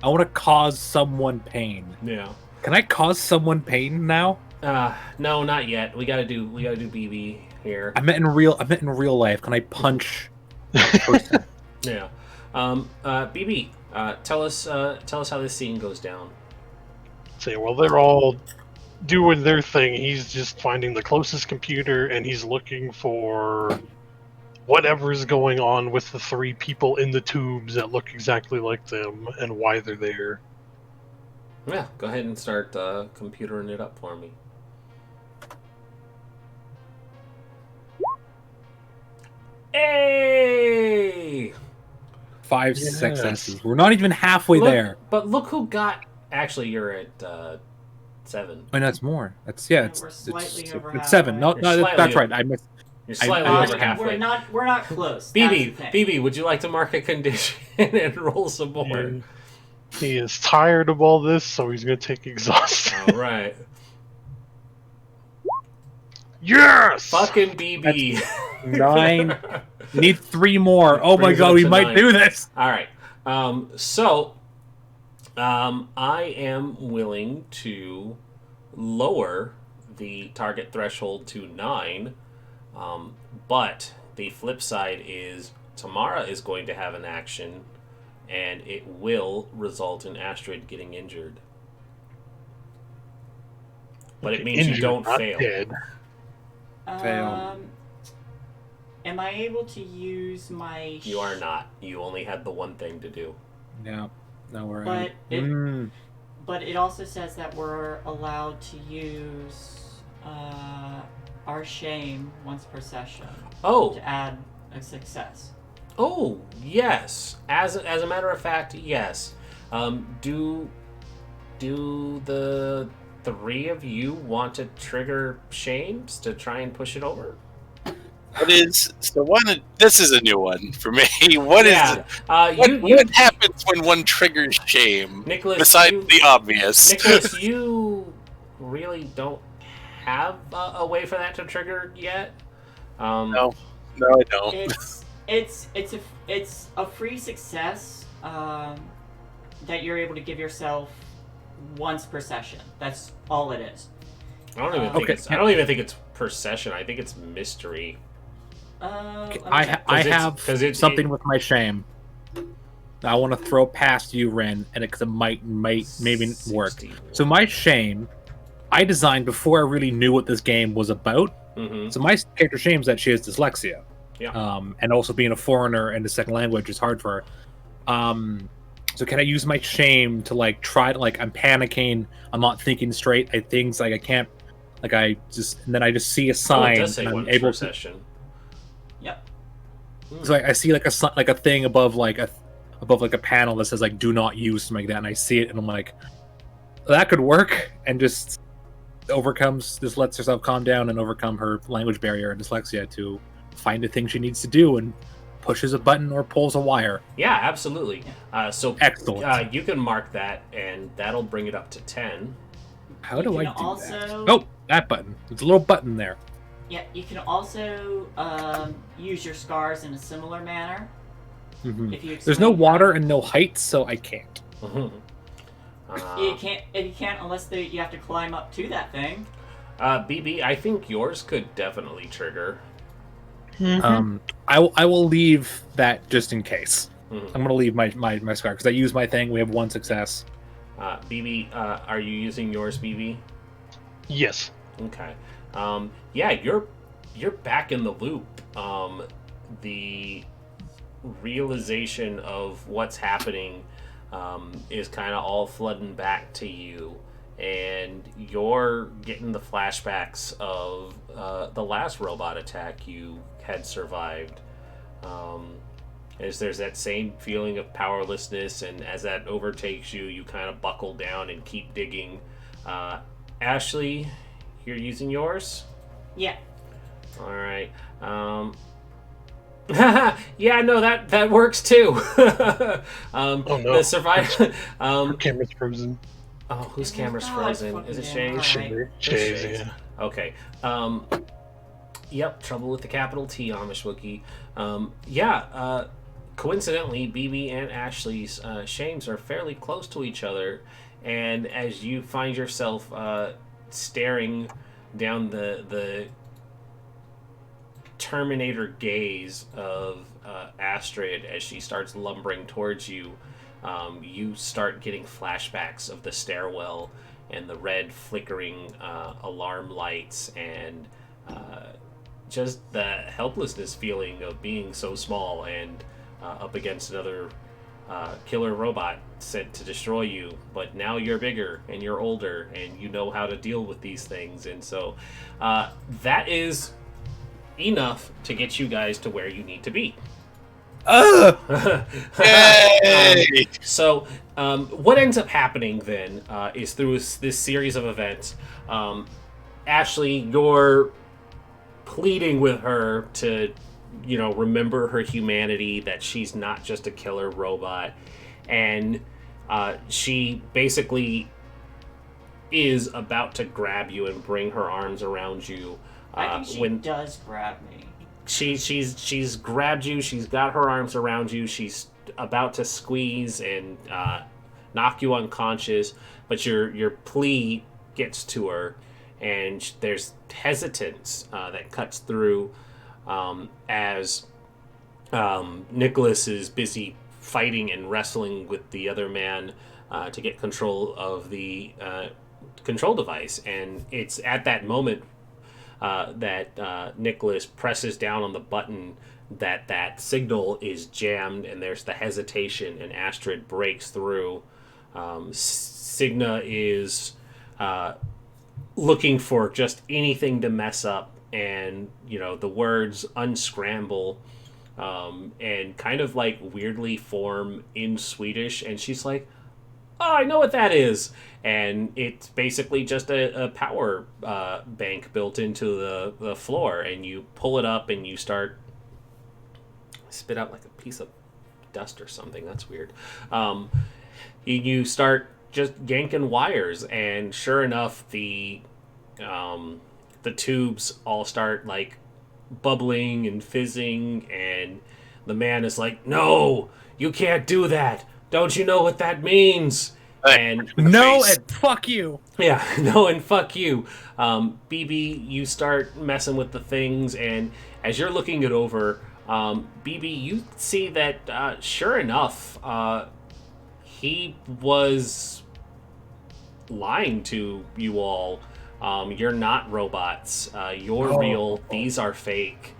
I want to cause someone pain. Yeah. Can I cause someone pain now? No, not yet. We gotta do BB here. I meant in real life. Can I punch? Yeah. BB, tell us how this scene goes down. Say, well, they're all doing their thing. He's just finding the closest computer, and he's looking for whatever's going on with the 3 people in the tubes that look exactly like them and why they're there. Yeah, go ahead and start computering it up for me. Hey! 5 Yes. successes. We're not even halfway there. But look who got. Actually, you're at 7. Oh, no, it's more. That's yeah. We're slightly over it's 7. No, You're no, slightly that's over- right. I missed. You're slightly I over halfway. We're not close. That's the thing. BB, would you like to mark a condition and roll some more? And he is tired of all this, so he's going to take exhaust. All right. Yes! Fucking BB. 9. We need 3 more. Oh my Brings it god, up we to might 9. do this. All right. I am willing to lower the target threshold to 9, but the flip side is Tamara is going to have an action, and it will result in Astrid getting injured. But it means you Injured, don't not fail. dead. Fail. Am I able to use my? You are not. You only had the one thing to do. No, no, we're But out. it, but it also says that we're allowed to use our shame once per session Oh, to add a success. oh, yes. As a matter of fact, yes. Do the 3 of you want to trigger shames to try and push it over? This is a new one for me. What happens when one triggers shame? Nicholas, Besides the obvious. Nicholas, you really don't have a way for that to trigger yet. No, I don't. It's a free success that you're able to give yourself once per session. That's all it is. I don't even think it's per session. I think it's mystery. I have 'cause it's- something with my shame. I want to throw past you, Ren, and it might maybe work. 61. So my shame, I designed before I really knew what this game was about. Mhm. So my character shame is that she has dyslexia. Yeah. And also being a foreigner and a second language is hard for her. So can I use my shame to like try to like I'm panicking, I'm not thinking straight, I can't like I just and then I just see a Oh, sign it does say and I'm one able per to session. Yep. so I see like a thing above like a panel that says like do not use something like that, and I see it and I'm like that could work, and just lets herself calm down and overcome her language barrier and dyslexia to find the thing she needs to do and pushes a button or pulls a wire. Yeah, absolutely. So Excellent. you can mark that, and that'll bring it up to 10. How do You I can do also- that? Oh, that button. There's a little button there. Yeah, you can also use your scars in a similar manner. Mhm. If you There's no explain water and no height, so I can't. You can't unless you have to climb up to that thing. BB, I think yours could definitely trigger. I will leave that just in case. Mhm. I'm gonna leave my scar because I use my thing. We have 1 success. BB, are you using yours, BB? Yes. Okay. Yeah, you're back in the loop. The realization of what's happening is kind of all flooding back to you, and you're getting the flashbacks of the last robot attack you had survived. As there's that same feeling of powerlessness, and as that overtakes you, you kind of buckle down and keep digging. Ashley, you're using yours? Yeah. All right. Yeah, no, that works too. Oh no. The survival. Her camera's frozen. Oh, whose camera's Oh, frozen? fucking Is it damn Shay's? right. Chase, Shay's. yeah. Okay. Yep, trouble with the capital T, Amish Wookie. Coincidentally, BB and Ashley's shames are fairly close to each other, and as you find yourself staring down the Terminator gaze of Astrid as she starts lumbering towards you, you start getting flashbacks of the stairwell and the red flickering alarm lights, and just the helplessness feeling of being so small and up against another killer robot sent to destroy you, but now you're bigger and you're older and you know how to deal with these things. And so that is enough to get you guys to where you need to be. Yay! So what ends up happening then is through this series of events, Ashley, you're pleading with her to, remember her humanity, that she's not just a killer robot, and she basically is about to grab you and bring her arms around you. I think she does grab me. She's grabbed you. She's got her arms around you. She's about to squeeze and knock you unconscious, but your plea gets to her, and there's hesitance that cuts through as Nicholas is busy fighting and wrestling with the other man to get control of the control device. And it's at that moment that Nicholas presses down on the button that signal is jammed, and there's the hesitation, and Astrid breaks through. Signa is looking for just anything to mess up, and the words unscramble and kind of like weirdly form in Swedish, and she's like, "Oh, I know what that is." And it's basically just a power bank built into the floor, and you pull it up and you start spit out like a piece of dust or something. That's weird. You start just yanking wires, and sure enough, the tubes all start like bubbling and fizzing, and the man is like, "No, you can't do that. Don't you know what that means?" And no, and fuck you. Yeah, no, and fuck you. BB, you start messing with the things, and as you're looking it over, BB, you see that sure enough, he was lying to you all. You're not robots. You're real. These are fake.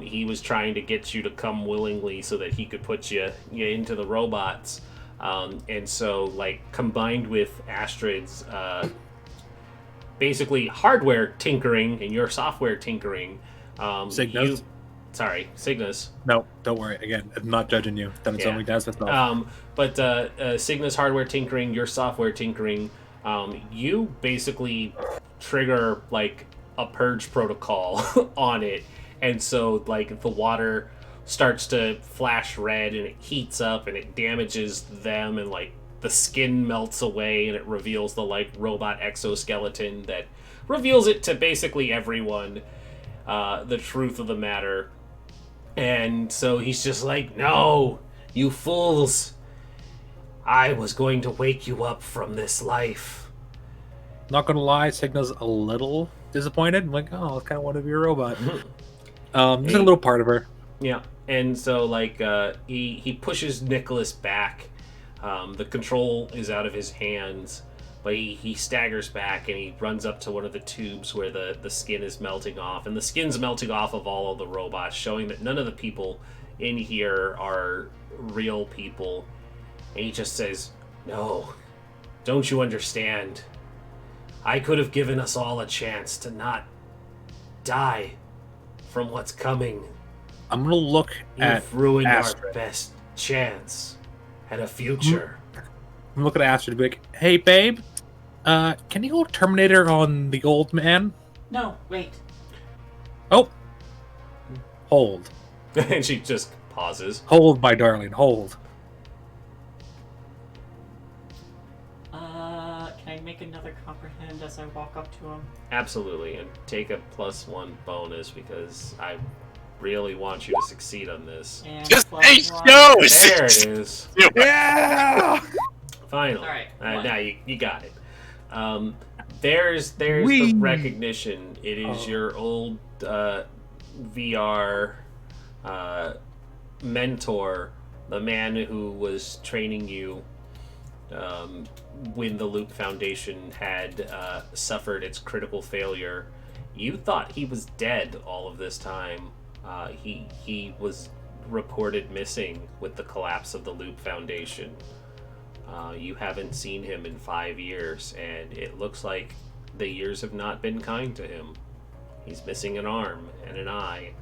He was trying to get you to come willingly so that he could put you into the robots. And so, like, combined with Astrid's basically hardware tinkering and your software tinkering, Cygnus? Cygnus. No, don't worry. Again, I'm not judging you. Done its own weakness myself. But Cygnus hardware tinkering, your software tinkering, you basically trigger like a purge protocol on it, and so like the water starts to flash red and it heats up and it damages them, and like the skin melts away and it reveals the like robot exoskeleton that reveals it to basically everyone, the truth of the matter. And so he's just like, "No, you fools. I was going to wake you up from this life." Not gonna lie, Cygna's a little disappointed. I'm like, oh, I kind of want to be a robot. Just a little part of her. Yeah, and so like he pushes Nicholas back. The control is out of his hands, but he staggers back and he runs up to one of the tubes where the skin is melting off, and the skin's melting off of all of the robots, showing that none of the people in here are real people. And he just says, "No, don't you understand? I could have given us all a chance to not die from what's coming. I'm gonna look at You've ruined Astrid. our best chance at a future." I'm looking at Astrid and be like, "Hey, babe, can you go Terminator on the old man?" No, wait. Oh, hold, And she just pauses. hold, my darling, hold. Can I make another comprehend as I walk up to him? Absolutely, and take a +1 bonus because I really want you to succeed on this. And Just plus hey, one. no! There it is. Yeah. Finally. All right, Now you got it. There's the Whee! recognition. It is your old VR mentor, the man who was training you when the Loop Foundation had suffered its critical failure, you thought he was dead all of this time. He was reported missing with the collapse of the Loop Foundation. You haven't seen him in 5 years, and it looks like the years have not been kind to him. He's missing an arm and an eye.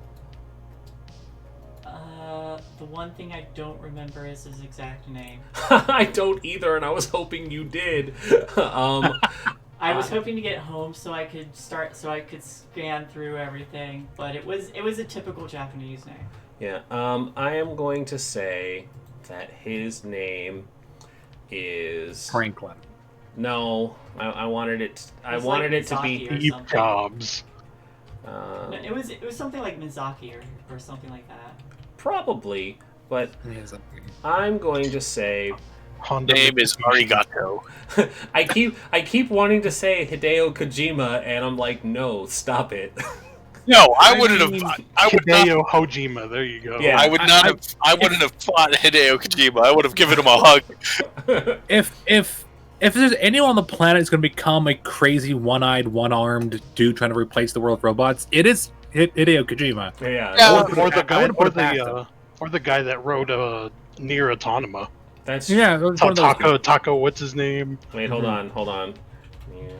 The one thing I don't remember is his exact name. I don't either, and I was hoping you did. I was hoping to get home so I could scan through everything, but it was a typical Japanese name. Yeah, I am going to say that his name is Franklin. No, I wanted it. I It's wanted like it to be. Mizaki or Steve something. Jobs. No, it was something like Mizaki or something like that. Probably, but Yes, I'm going to say Honda Name is Arigato. I keep wanting to say Hideo Kojima, and I'm like, no, stop it. No, I I wouldn't mean, have. I would not. Hideo Kojima. There you go. Yeah. I would not have. I wouldn't have fought Hideo Kojima. I would have given him a hug. If there's anyone on the planet who's going to become a crazy one-eyed, one-armed dude trying to replace the world with robots, it is Hideo Kojima. Yeah, Yeah. Or the guy that wrote Near Autonoma. that's Yeah, it was one of those guys. Taco, what's his name? Wait, hold on. Yeah.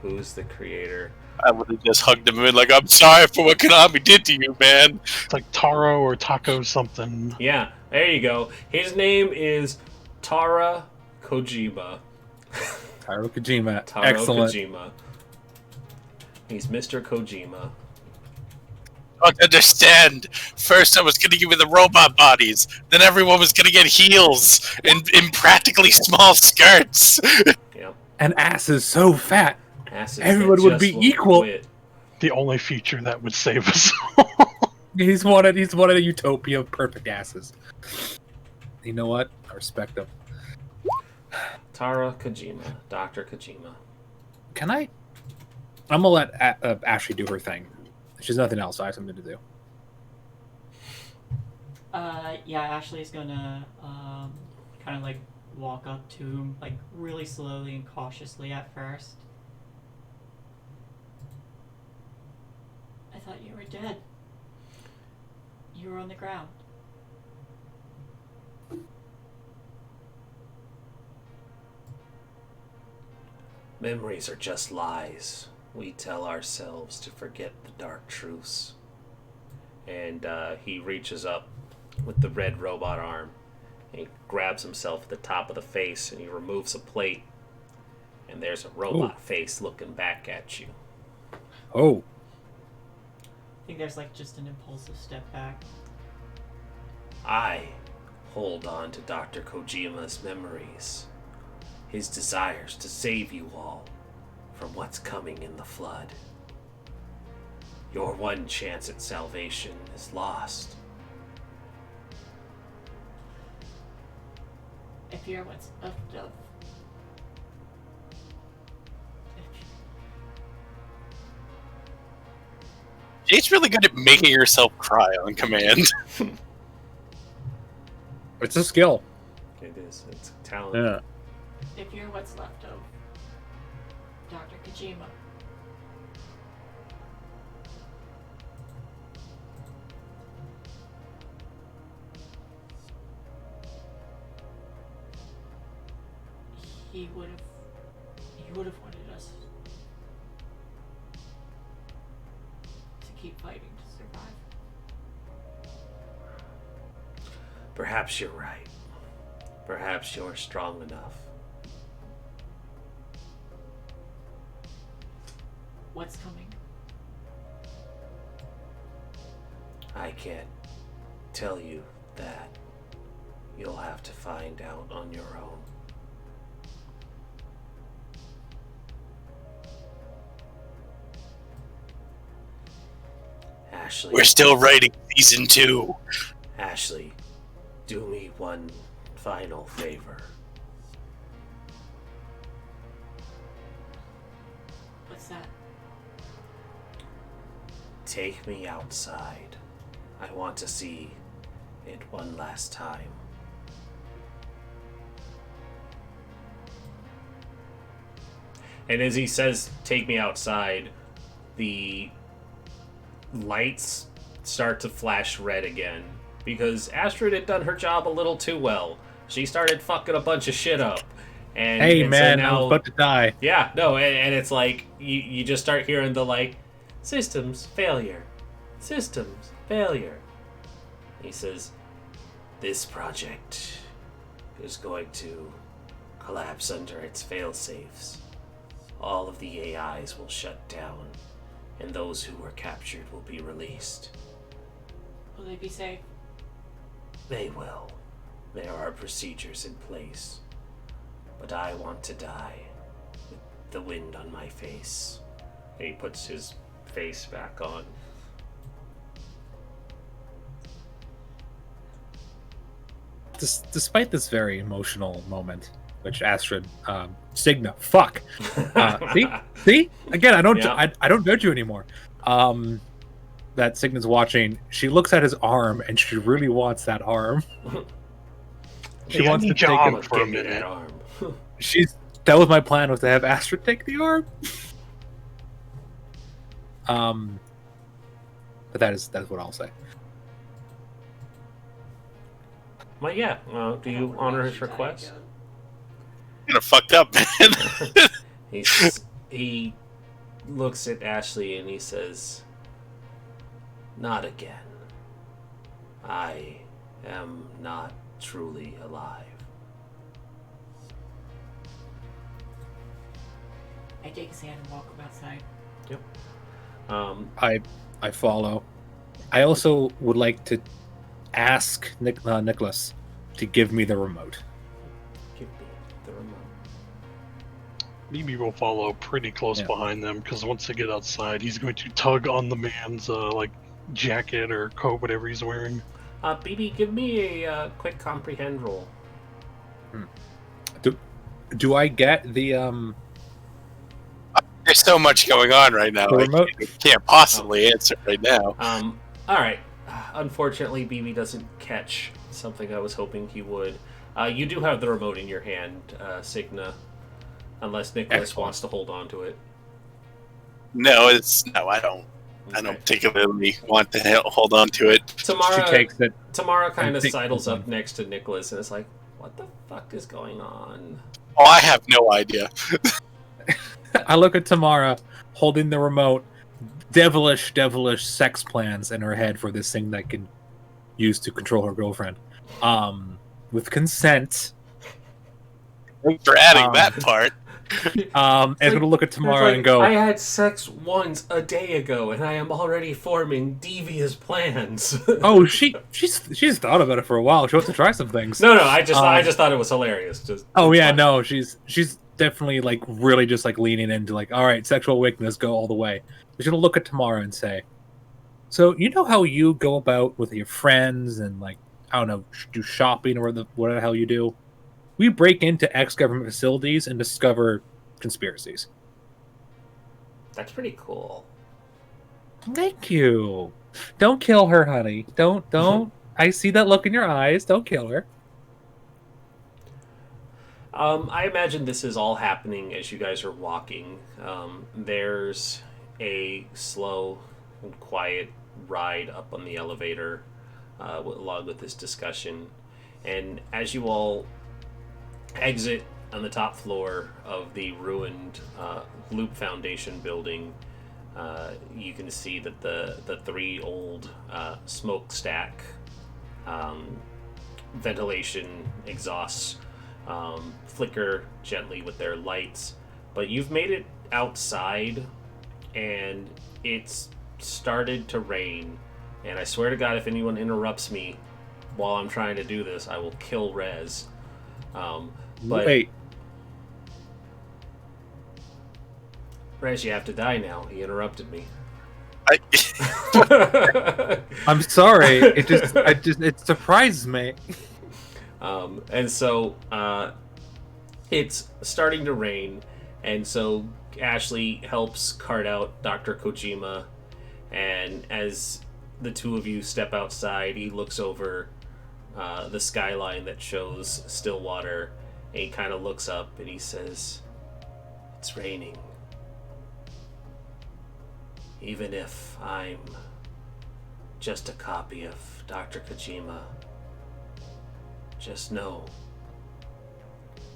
Who's the creator? I would have just hugged him and been like, "I'm sorry for what Konami did to you, man." It's like Taro or Taco something. Yeah, there you go. His name is Tara Kojima. Taro Kojima. Taro Excellent. Kojima. He's Mr. Kojima. Don't understand. First, I was going to give you the robot bodies. Then everyone was going to get heels and in practically small skirts. Yep. And ass is so fat. Asses Everyone that would just be won't equal. quit. The only feature that would save us. He's one of the utopia of perfect asses. You know what? I respect him. Tara Kojima. Dr. Kojima. Can I? I'm gonna let Ashley do her thing. She's nothing else. So I have something to do. Yeah, Ashley's gonna kind of like walk up to him, like really slowly and cautiously at first. I thought you were dead. You were on the ground. Memories are just lies. We tell ourselves to forget the dark truths. And he reaches up with the red robot arm. And he grabs himself at the top of the face and he removes a plate. And there's a robot face looking back at you. Oh, I think there's like just an impulsive step back. I hold on to Dr. Kojima's memories. His desires to save you all from what's coming in the flood. Your one chance at salvation is lost. If you're what's left of. Jade's really good at making herself cry on command. it's a skill. It is. It's a talent. Yeah. If you're what's left of Dr. Kojima. He would have wanted us to keep fighting to survive. Perhaps you're right. Perhaps you're strong enough. What's coming? I can't tell you that. You'll have to find out on your own. Ashley. We're still writing season 2. Ashley, do me one final favor. What's that? Take me outside. I want to see it one last time. And as he says, "Take me outside," the lights start to flash red again because Astrid had done her job a little too well. She started fucking a bunch of shit up. Hey, and man, so I now, was about to die. yeah, no, and it's like you just start hearing the like, systems failure, systems failure. He says, "This project is going to collapse under its fail-safes. All of the AIs will shut down, and those who were captured will be released." Will they be safe? They will. There are procedures in place. But I want to die with the wind on my face. And he puts his face back on. Despite this very emotional moment, which Astrid, Signa, fuck, see, again, I don't, Yeah. I don't judge you anymore. That Signa's watching. She looks at his arm, and she really wants that arm. She Yeah, wants to need your take arm it. for a Give me that minute. arm. That was my plan, was to have Astrid take the arm. But that's what I'll say. Well, yeah. Do you honor his request? Kind of fucked up, man. He looks at Ashley and he says, "Not again. I am not truly alive." I take his hand and walk him outside. I follow. I also would like to ask Nicholas to give me the remote. Give me the remote. Mimi will follow pretty close Yeah. behind them because once they get outside, he's going to tug on the man's jacket or coat, whatever he's wearing. BB, give me a quick comprehend roll. Do I get the There's so much going on right now. The I remote? can't possibly answer right now. All right. Unfortunately, BB doesn't catch something I was hoping he would. You do have the remote in your hand, Signa, unless Nicholas Excellent. wants to hold on to it. No, I don't. I Okay. don't particularly want to hold on to it. Tamara, she takes it? Tamara kind of think- sidles up next to Nicholas and is like, "What the fuck is going on?" Oh, I have no idea. I look at Tamara holding the remote, devilish sex plans in her head for this thing that can use to control her girlfriend. With consent. Thanks for adding Um, that part. And gonna look at Tamara It's and go, I had sex once a day ago, and I am already forming devious plans. "Oh, she's thought about it for a while. She wants to try some things." No, I just thought it was hilarious. Just Oh it's yeah, fine. no, she's definitely like really just like leaning into like, all right, sexual awakeness, go all the way. She's gonna look at Tamara and say, "So you know how you go about with your friends and like, I don't know, do shopping or what the hell you do? We break into ex-government facilities and discover conspiracies." That's pretty cool. Thank you. Don't kill her, honey. Don't. I see that look in your eyes. Don't kill her. I imagine this is all happening as you guys are walking. There's a slow and quiet ride up on the elevator along with this discussion. And as you all exit on the top floor of the ruined Loop Foundation building, you can see that the three old smokestack ventilation exhausts flicker gently with their lights. But you've made it outside, and it's started to rain. And I swear to God, if anyone interrupts me while I'm trying to do this, I will kill Rez. But Wait, Rez, you have to die now. He interrupted me. I'm sorry. It surprises me. And so it's starting to rain, and so Ashley helps cart out Dr. Kojima, and as the two of you step outside, he looks over the skyline that shows Stillwater, and he kind of looks up and he says, It's raining. Even if I'm just a copy of Dr. Kojima, just know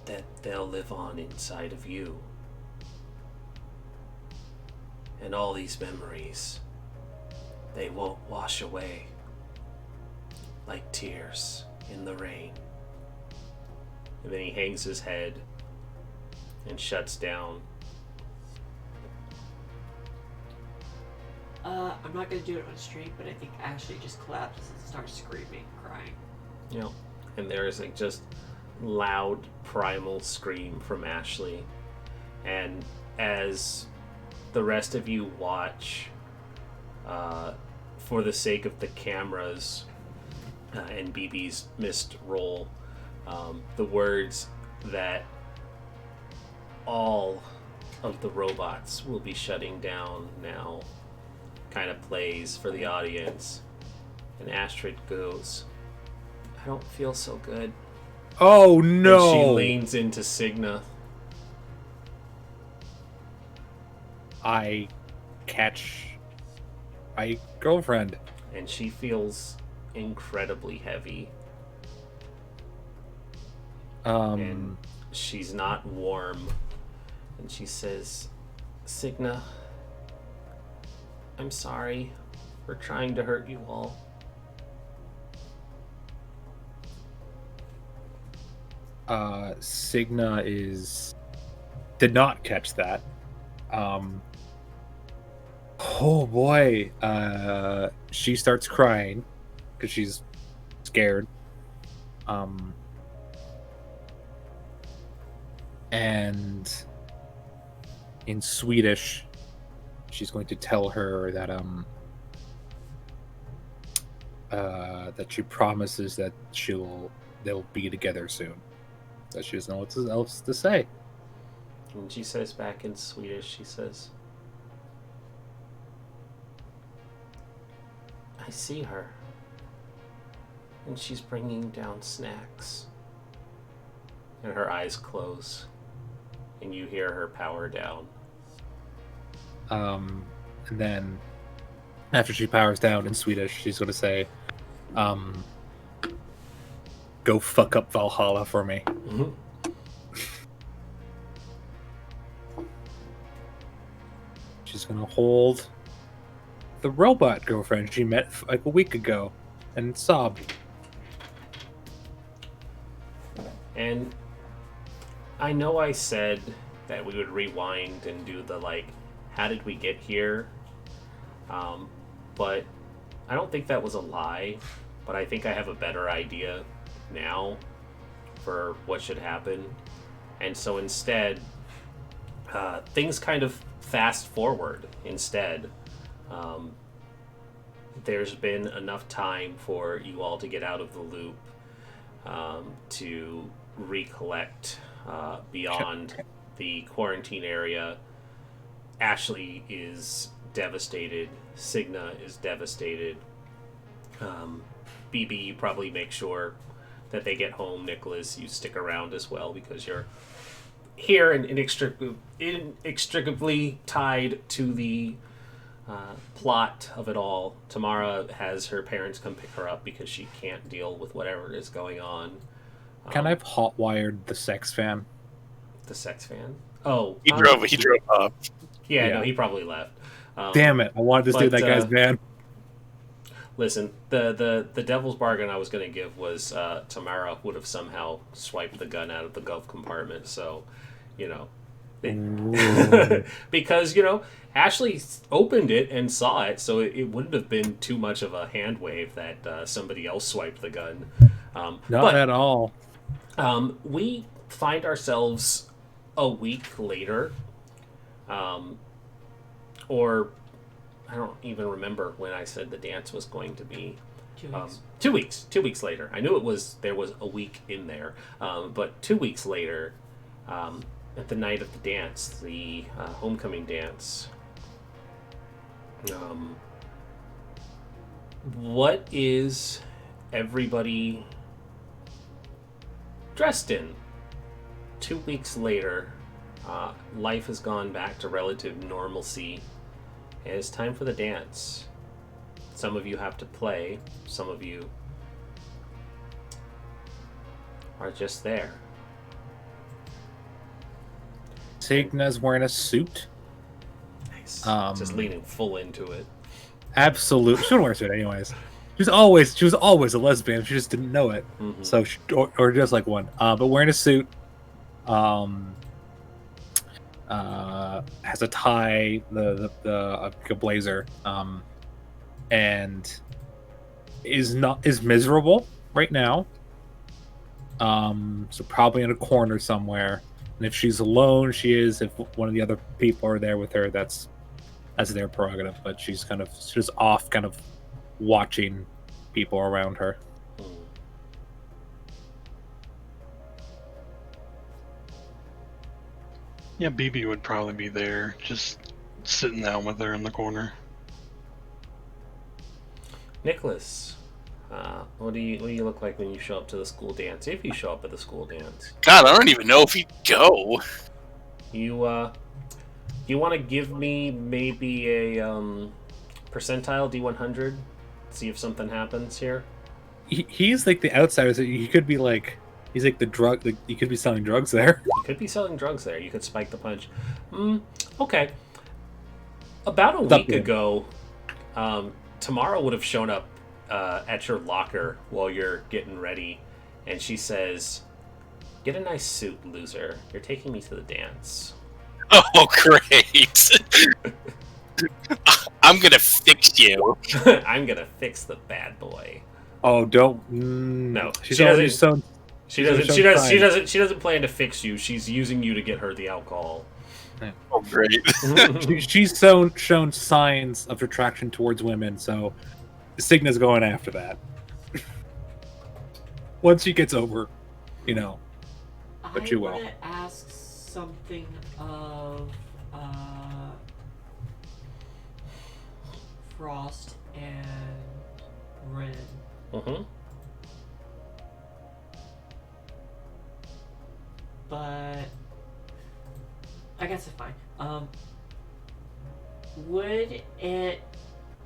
that they'll live on inside of you. And all these memories, they won't wash away like tears in the rain. And then he hangs his head and shuts down. I'm not gonna do it on stream, but I think Ashley just collapses and starts screaming, crying. You know, and there is like just loud primal scream from Ashley. And as the rest of you watch, for the sake of the cameras and BB's missed roll, the words that all of the robots will be shutting down now kind of plays for the audience. And Astrid goes, I don't feel so good. Oh no! And she leans into Signa. I catch my girlfriend. And she feels incredibly heavy. And she's not warm. And she says, Signa, I'm sorry for trying to hurt you all. Signa did not catch that. Oh boy. She starts crying because she's scared. And in Swedish, she's going to tell her that that she promises that they'll be together soon. That she doesn't know what else to say. And she says back in Swedish, she says, I see her. And she's bringing down snacks. And her eyes close. And you hear her power down. And then after she powers down in Swedish, she's going to say, go fuck up Valhalla for me. Mm-hmm. She's going to hold the robot girlfriend she met like a week ago and sob. And I know I said that we would rewind and do the how did we get here? But I don't think that was a lie, but I think I have a better idea now for what should happen. And so instead, things kind of fast forward instead. There's been enough time for you all to get out of the loop, to recollect beyond the quarantine area. Ashley is devastated. Signa is devastated. BB, you probably make sure that they get home. Nicholas, you stick around as well because you're here and inextricably tied to the plot of it all. Tamara has her parents come pick her up because she can't deal with whatever is going on. Can I have hotwired the sex fan? The sex fan? Oh, He drove up. Yeah, Yeah. no, he probably left. Damn it! I wanted to steal but, that guy's van. Listen, the devil's bargain I was going to give was Tamara would have somehow swiped the gun out of the glove compartment. So, because Ashley opened it and saw it, so it wouldn't have been too much of a hand wave that somebody else swiped the gun. Not at all. We find ourselves a week later, or I don't even remember when I said the dance was going to be. 2 weeks. 2 weeks. 2 weeks later. I knew there was a week in there, but 2 weeks later, at the night of the dance, the homecoming dance. What is everybody dressed in? 2 weeks later, Life has gone back to relative normalcy. And it's time for the dance. Some of you have to play. Some of you are just there. Signa's wearing a suit. Nice. Just leaning full into it. Absolutely. She wouldn't wear a suit anyways. She was always a lesbian. She just didn't know it. Mm-hmm. So, or just like one. But wearing a suit. Has a tie, a blazer, and is miserable right now. So probably in a corner somewhere. And if she's alone, she is. If one of the other people are there with her, that's their prerogative. But she's just off, kind of watching people around her. Yeah, BB would probably be there, just sitting down with her in the corner. Nicholas, what do you look like when you show up to the school dance? If you show up at the school dance, God, I don't even know if he'd go. you want to give me maybe a percentile D100? See if something happens here. He's like the outsider. So he could be like. He's like the drug. He could be selling drugs there. You could be selling drugs there. You could spike the punch. Okay. About a week ago, Tamara would have shown up at your locker while you're getting ready, and she says, "Get a nice suit, loser. You're taking me to the dance." Oh, great! I'm gonna fix you. I'm gonna fix the bad boy. Oh, don't. No, she's already so. She doesn't plan to fix you. She's using you to get her the alcohol. Oh, great. She's shown signs of attraction towards women, so Signa's going after that. Once she gets over, but you will. I want to ask something of Frost and Rin. Mm-hmm. But I guess it's fine. Would it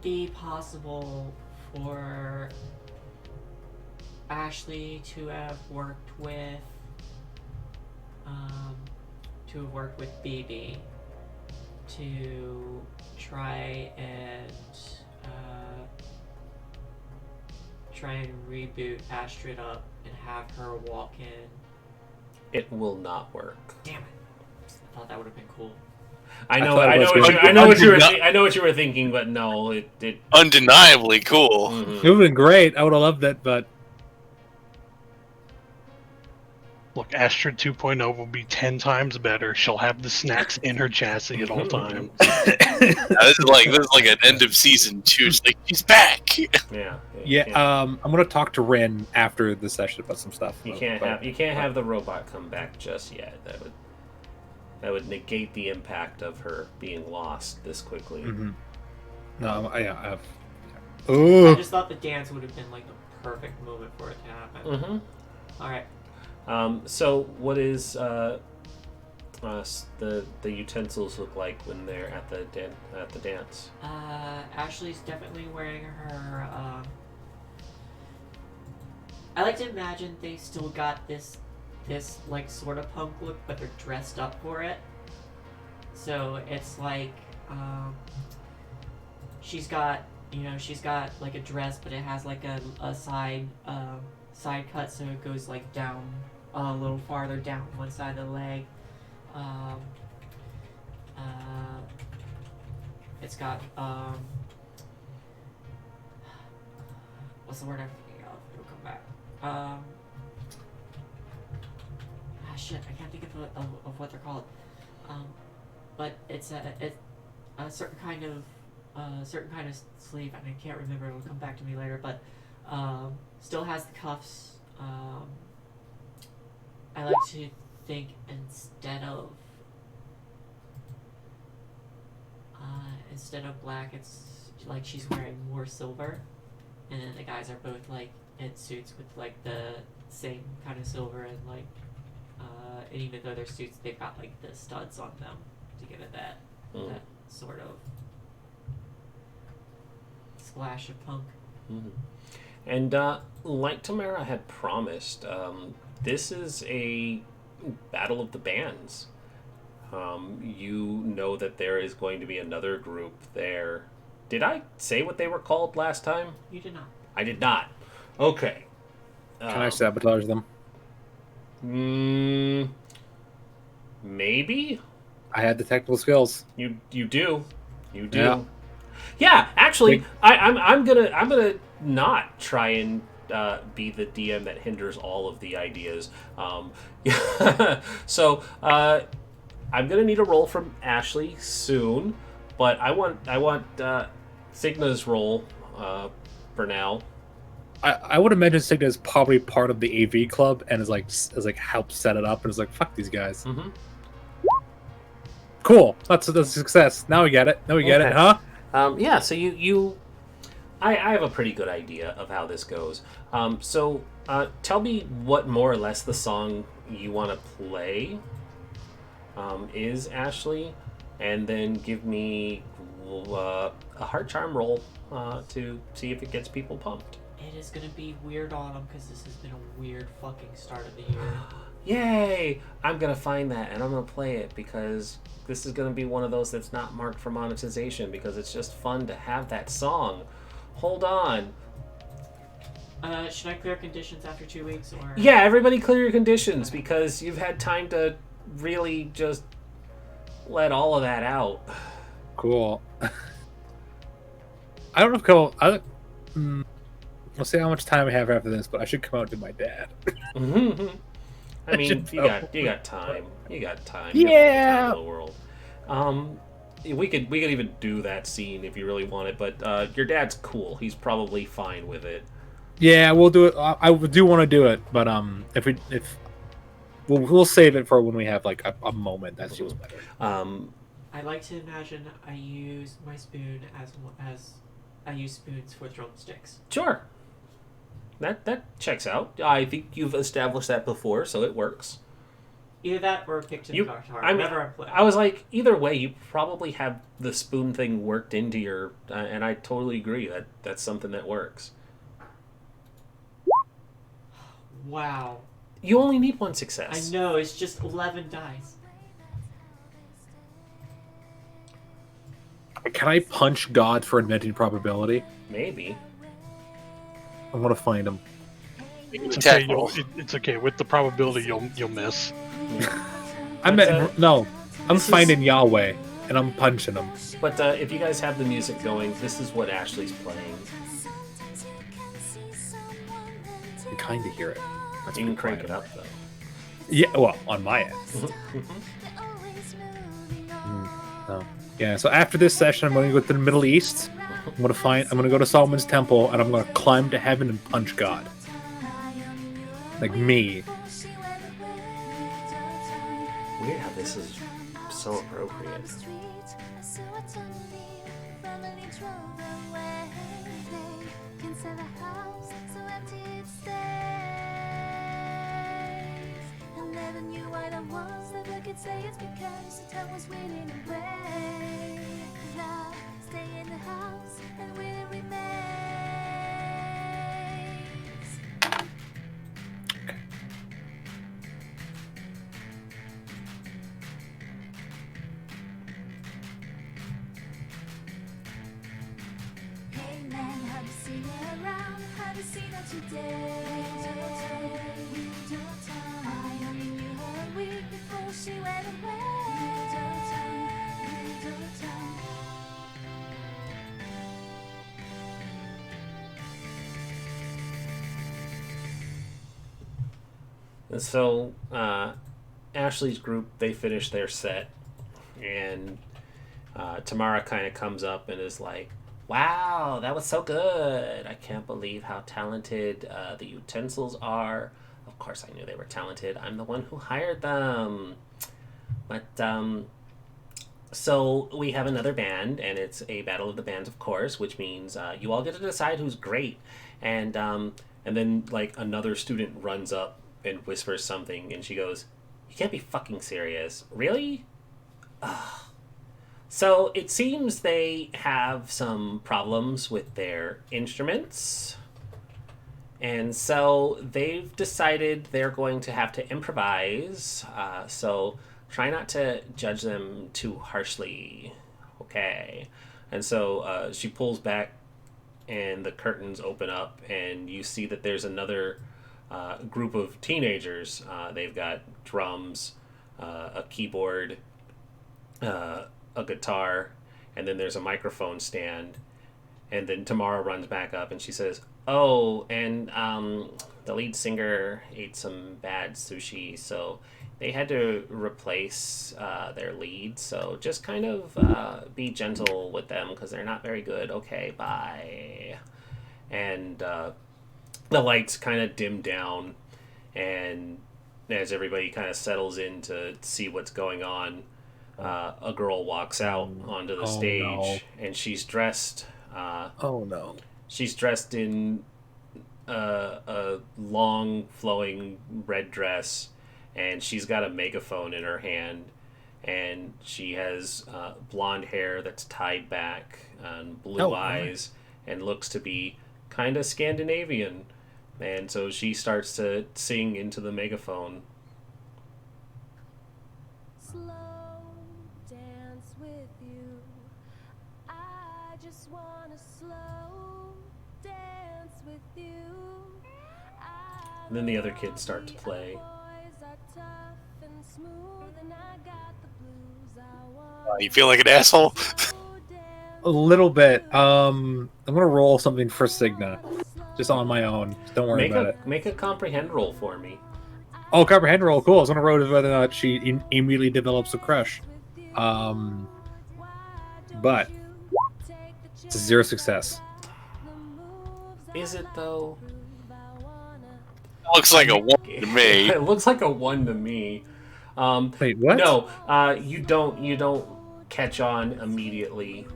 be possible for Ashley to have worked with BB to try and reboot Astrid up and have her walk in? It will not work. Damn it! I thought that would have been cool. I know what you were thinking, but no, it undeniably cool. Mm-hmm. It would have been great. I would have loved it, but Look, Astrid 2.0 will be 10 times better. She'll have the snacks in her chassis at all times. This is like an end of season 2. It's like, she's back. Yeah. I'm gonna talk to Rin after the session about some stuff. You can't have the robot come back just yet. That would negate the impact of her being lost this quickly. Mm-hmm. No, I just thought the dance would have been like the perfect moment for it to happen. Mm-hmm. All right. So what is the utensils look like when they're at the dance? Ashley's definitely wearing her. I like to imagine they still got this like sort of punk look, but they're dressed up for it. So it's like she's got like a dress, but it has like a side cut, so it goes like down a little farther down one side of the leg. It's got what's the word I'm thinking of? It'll come back. Shit, I can't think of what they're called. But it's a certain kind of sleeve, and I can't remember. It'll come back to me later. But still has the cuffs. I like to think instead of black, it's like she's wearing more silver, and then the guys are both like in suits with like the same kind of silver and like and even though they're suits, they've got like the studs on them to give it that sort of splash of punk. Mm-hmm. And like Tamara had promised, this is a battle of the bands. You know that there is going to be another group there. Did I say what they were called last time? You did not. I did not. Okay. Can I sabotage them? Maybe? I had the technical skills. You do. You do. Yeah. Yeah, actually, I'm gonna not try and be the DM that hinders all of the ideas. So I'm gonna need a roll from Ashley soon, but I want Signa's roll for now. I would imagine Signa is probably part of the AV club and is like helped set it up and is like, fuck these guys. Mm-hmm. Cool. That's a success. Now we get it. Now we get it, huh? Yeah, so I have a pretty good idea of how this goes. So tell me what more or less the song you want to play is, Ashley, and then give me a heart charm roll to see if it gets people pumped. It is gonna be Weird Autumn because this has been a weird fucking start of the year. Yay! I'm gonna find that and I'm gonna play it because this is gonna be one of those that's not marked for monetization because it's just fun to have that song. Hold on. Should I clear conditions after 2 weeks or? Yeah, everybody clear your conditions because you've had time to really just let all of that out. Cool. I don't know if we'll see how much time we have after this, but I should come out to my dad. I mean, you got time. You got time. Yeah. You have all the time in the world. We could even do that scene if you really want it, but your dad's cool. He's probably fine with it. Yeah, we'll do it. I do want to do it, but we'll save it for when we have like a moment that feels better. I like to imagine I use my spoon as I use spoons for drumsticks. Sure. That checks out. I think you've established that before, so it works. Either that or picked in guitar. I was like, either way, you probably have the spoon thing worked into your, and I totally agree that that's something that works. Wow. You only need one success. I know, it's just 11 dice. Can I punch God for inventing probability? Maybe. I want to find him. It's Attack okay. roll. It's okay. With the probability, you'll miss. I'm finding Yahweh and I'm punching him. But if you guys have the music going, this is what Ashley's playing. I kind of hear it. That's You can pretty crank it quiet. up though. Yeah, well, on my end. No. Yeah. So after this session, I'm going to go to the Middle East. I'm going to go to Solomon's Temple, and I'm going to climb to heaven and punch God. Like me. Weird how this is so appropriate. Say it's because the time was winning away. Love, stay in the house and will remain. Hey man, have you seen her around? Have you seen her today? I only knew her a week before she went away. And so Ashley's group, they finish their set, and Tamara kind of comes up and is like, wow, that was so good. I can't believe how talented the utensils are. Of course I knew they were talented. I'm the one who hired them. But so we have another band, and it's a battle of the bands, of course, which means you all get to decide who's great. And then like another student runs up and whispers something, and she goes, You can't be fucking serious. Really? Ugh. So it seems they have some problems with their instruments. And so they've decided they're going to have to improvise. So try not to judge them too harshly. Okay. And so she pulls back, and the curtains open up, and you see that there's another group of teenagers. They've got drums, a keyboard, a guitar, and then there's a microphone stand. And then Tamara runs back up, and she says, "Oh, and the lead singer ate some bad sushi, so they had to replace their lead. So just kind of be gentle with them because they're not very good. Okay, bye." And the lights kind of dim down, and as everybody kind of settles in to see what's going on, a girl walks out onto the stage, no. and she's dressed. Oh no. She's dressed in a long, flowing red dress, and she's got a megaphone in her hand, and she has blonde hair that's tied back and blue eyes, and looks to be kind of Scandinavian. And so she starts to sing into the megaphone. Slow dance with you. I just wanna slow dance with you. And then the other kids start to play. You feel like an asshole? A little bit. I'm gonna roll something for Signa, just on my own. Don't worry about it. Make a comprehend roll for me. Oh, comprehend roll. Cool. I was gonna roll whether or not she immediately develops a crush. But it's a 0 success. Is it though? Looks like a 1 to me. It looks like a 1 to me. Wait, what? No, you don't catch on immediately,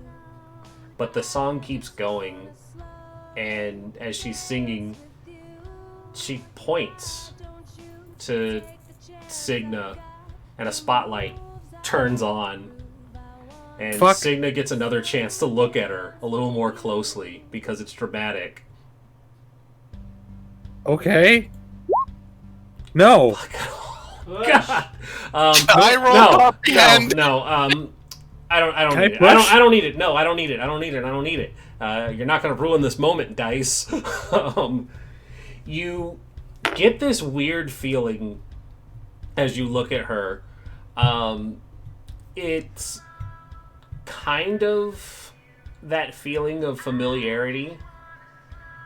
but the song keeps going, and as she's singing, she points to Signa, and a spotlight turns on, and Signa gets another chance to look at her a little more closely because it's dramatic. Okay. No. God. I roll comprehend. No. I don't need it. I don't need it. No, I don't need it. I don't need it. I don't need it. You're not going to ruin this moment, Dice. You get this weird feeling as you look at her. It's kind of that feeling of familiarity.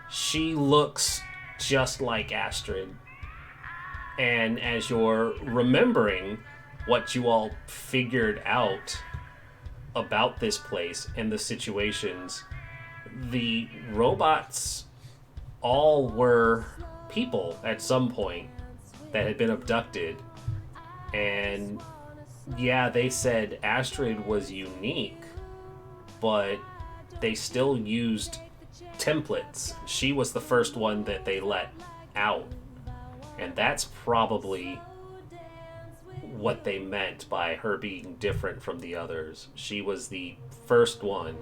She looks just like Astrid. And as you're remembering what you all figured out about this place and the situations, the robots all were people at some point that had been abducted. And yeah, they said Astrid was unique, but they still used templates. She was the first one that they let out. And that's probably what they meant by her being different from the others. She was the first one.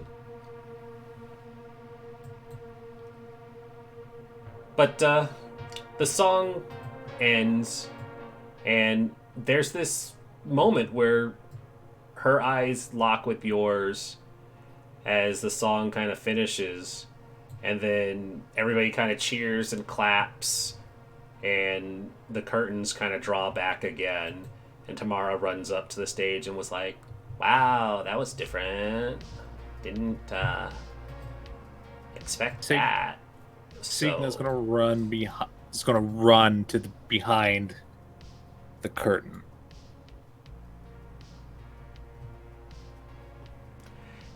But the song ends, and there's this moment where her eyes lock with yours as the song kind of finishes, and then everybody kind of cheers and claps, and the curtains kind of draw back again, and Tamara runs up to the stage and was like, "Wow, that was different. Didn't expect that." Signa's gonna run behind. It's gonna run to the behind the curtain.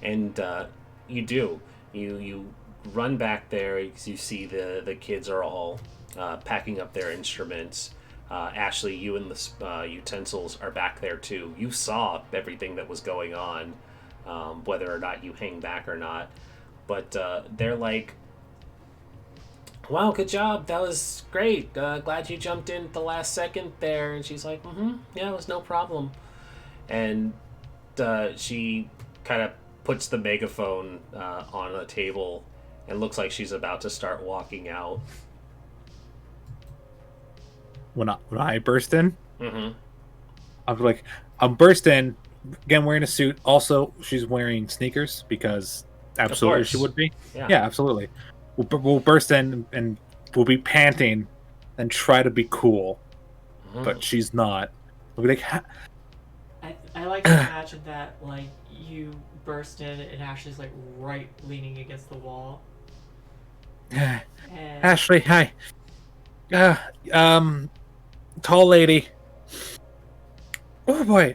And you do. You run back there. You see the kids are all packing up their instruments. Ashley, you and the utensils are back there too. You saw everything that was going on, whether or not you hang back or not. But they're like, wow, good job. That was great. Glad you jumped in at the last second there. And she's like, yeah, it was no problem. And she kind of puts the megaphone on a table and looks like she's about to start walking out. When I burst in, Mm-hmm. I'm like, I'm burst in, again wearing a suit. Also, she's wearing sneakers because absolutely she would be. Yeah, absolutely. We'll burst in and we'll be panting and try to be cool, but she's not. We'll be like, I like to imagine that, like, you burst in and Ashley's, like, right leaning against the wall. And... Ashley, hi. Tall lady. Oh boy.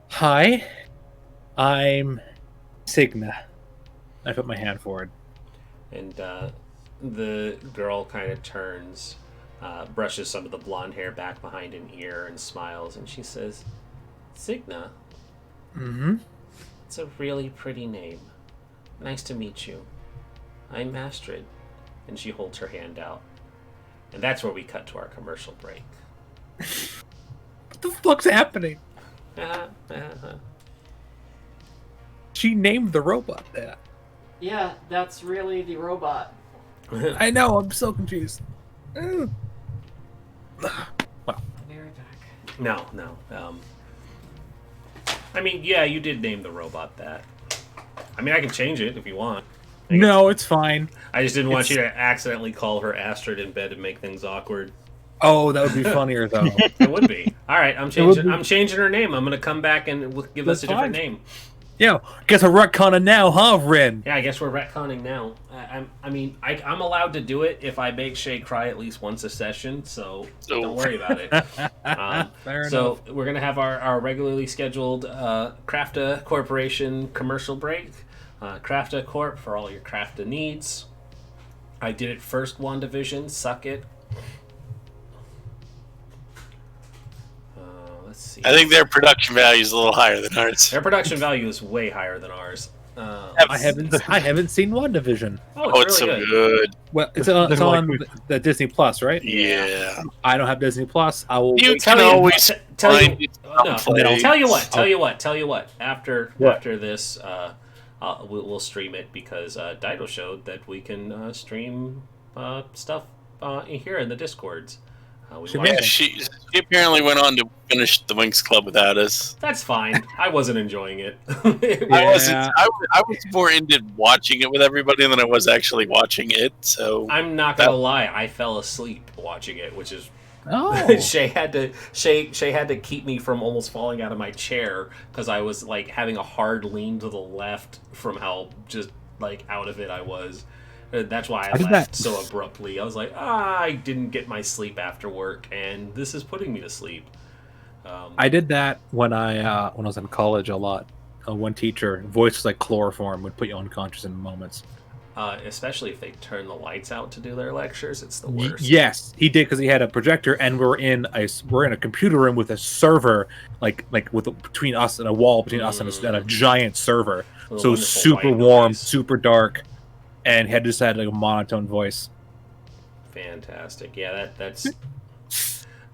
Hi. I'm Signa. I put my hand forward. And the girl kind of turns, brushes some of the blonde hair back behind an ear and smiles, and she says, Signa? Mm-hmm. It's a really pretty name. Nice to meet you. I'm Astrid. And she holds her hand out. And that's where we cut to our commercial break. What the fuck's happening? She named the robot that. Yeah, that's really the robot. I know, I'm so confused. Well. I'll be right back. No. I mean, yeah, you did name the robot that. I mean, I can change it if you want. No, it's fine. I just didn't want you to accidentally call her Astrid in bed and make things awkward. Oh, that would be funnier though. It would be. All right, I'm changing her name. I'm gonna come back and we'll give us a different name. Yeah, guess we're retconning now, huh, Rin? Yeah, I guess we're retconning now. I'm allowed to do it if I make Shay cry at least once a session, so don't worry about it. Fair so enough. we're gonna have our regularly scheduled Crafta Corporation commercial break. Crafta Corp for all your Crafta needs. I did it first, WandaVision. Suck it. Let's see. I think their production value is a little higher than ours. Their production value is way higher than ours. I haven't seen WandaVision. Oh, it's really so good. Well, it's on the Disney Plus, right? Yeah. I don't have Disney Plus. I will. You can always tell find you. it No, someplace. tell you what. After this, we'll stream it because Dido showed that we can stream stuff here in the Discords. Yeah, she apparently went on to finish the Winx Club without us. That's fine. I wasn't enjoying it. I wasn't. I was more into watching it with everybody than I was actually watching it. So I'm not gonna lie. I fell asleep watching it, which is Oh. Shay had to keep me from almost falling out of my chair because I was like having a hard lean to the left from how just like out of it I was. That's why I left so abruptly. I was like, I didn't get my sleep after work, and this is putting me to sleep. I did that when I was in college a lot. One teacher, voice like chloroform, would put you unconscious in moments. Especially if they turn the lights out to do their lectures, it's the worst. Yes, he did because he had a projector, and we're in a computer room with a server, between us and a wall between us and a giant server. So super warm, super dark. And he just had like a monotone voice. Fantastic. Yeah, that's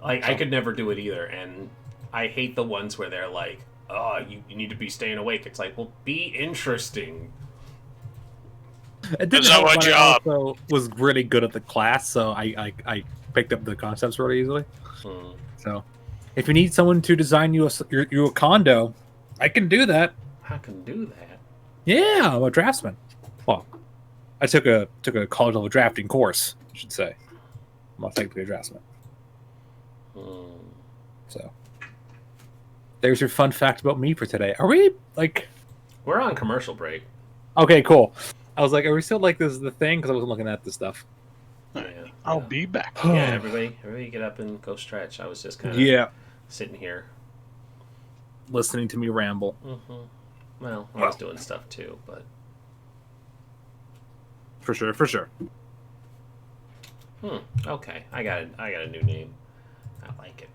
like I could never do it either, and I hate the ones where they're like, "Oh, you need to be staying awake." It's like, well, be interesting. It didn't help, but I also was really good at the class, so I picked up the concepts really easily. So, if you need someone to design you a condo, I can do that. I can do that. Yeah, I'm a draftsman. Well, I took a college level drafting course, I should say. I'm not technically a draftsman. So, there's your fun fact about me for today. Are we We're on commercial break. Okay, cool. I was like, are we still like this is the thing? Because I wasn't looking at this stuff. Yeah, I'll be back. Yeah, everybody get up and go stretch. I was just kind of sitting here, listening to me ramble. Well, I was doing stuff too, but for sure. Okay, I got a new name. I like it.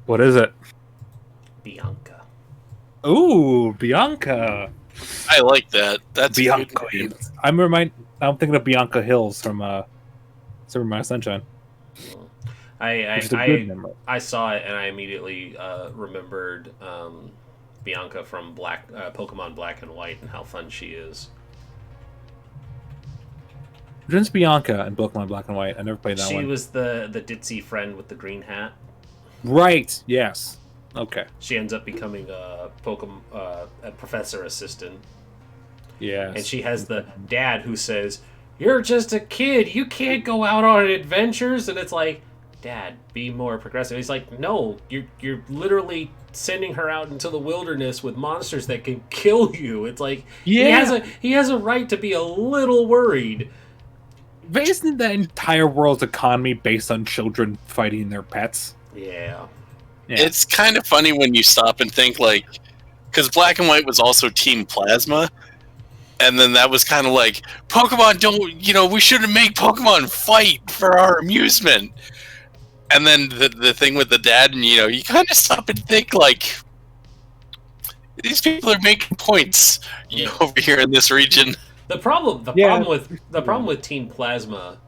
What is it? Bianca. Ooh, Bianca. I like that. That's a good Bianca name. Hills. I'm thinking of Bianca Hills from Super Mario Sunshine, which is a good memory. I saw it and I immediately remembered Bianca from Pokemon Black and White and how fun she is. Which one's Bianca in Pokemon Black and White? I never played that She one. was the ditzy friend with the green hat. Right. Yes. Okay. She ends up becoming a professor assistant. Yes. And she has the dad who says, "You're just a kid. You can't go out on adventures." And it's like, "Dad, be more progressive." He's like, "No, you're literally sending her out into the wilderness with monsters that can kill you." It's like he has a right to be a little worried. But isn't the entire world's economy based on children fighting their pets? Yeah. It's kind of funny when you stop and think, like, because Black and White was also Team Plasma, and then that was kind of like, Pokemon we shouldn't make Pokemon fight for our amusement. And then the thing with the dad, and you kind of stop and think, like, these people are making points over here in this region. The problem with Team Plasma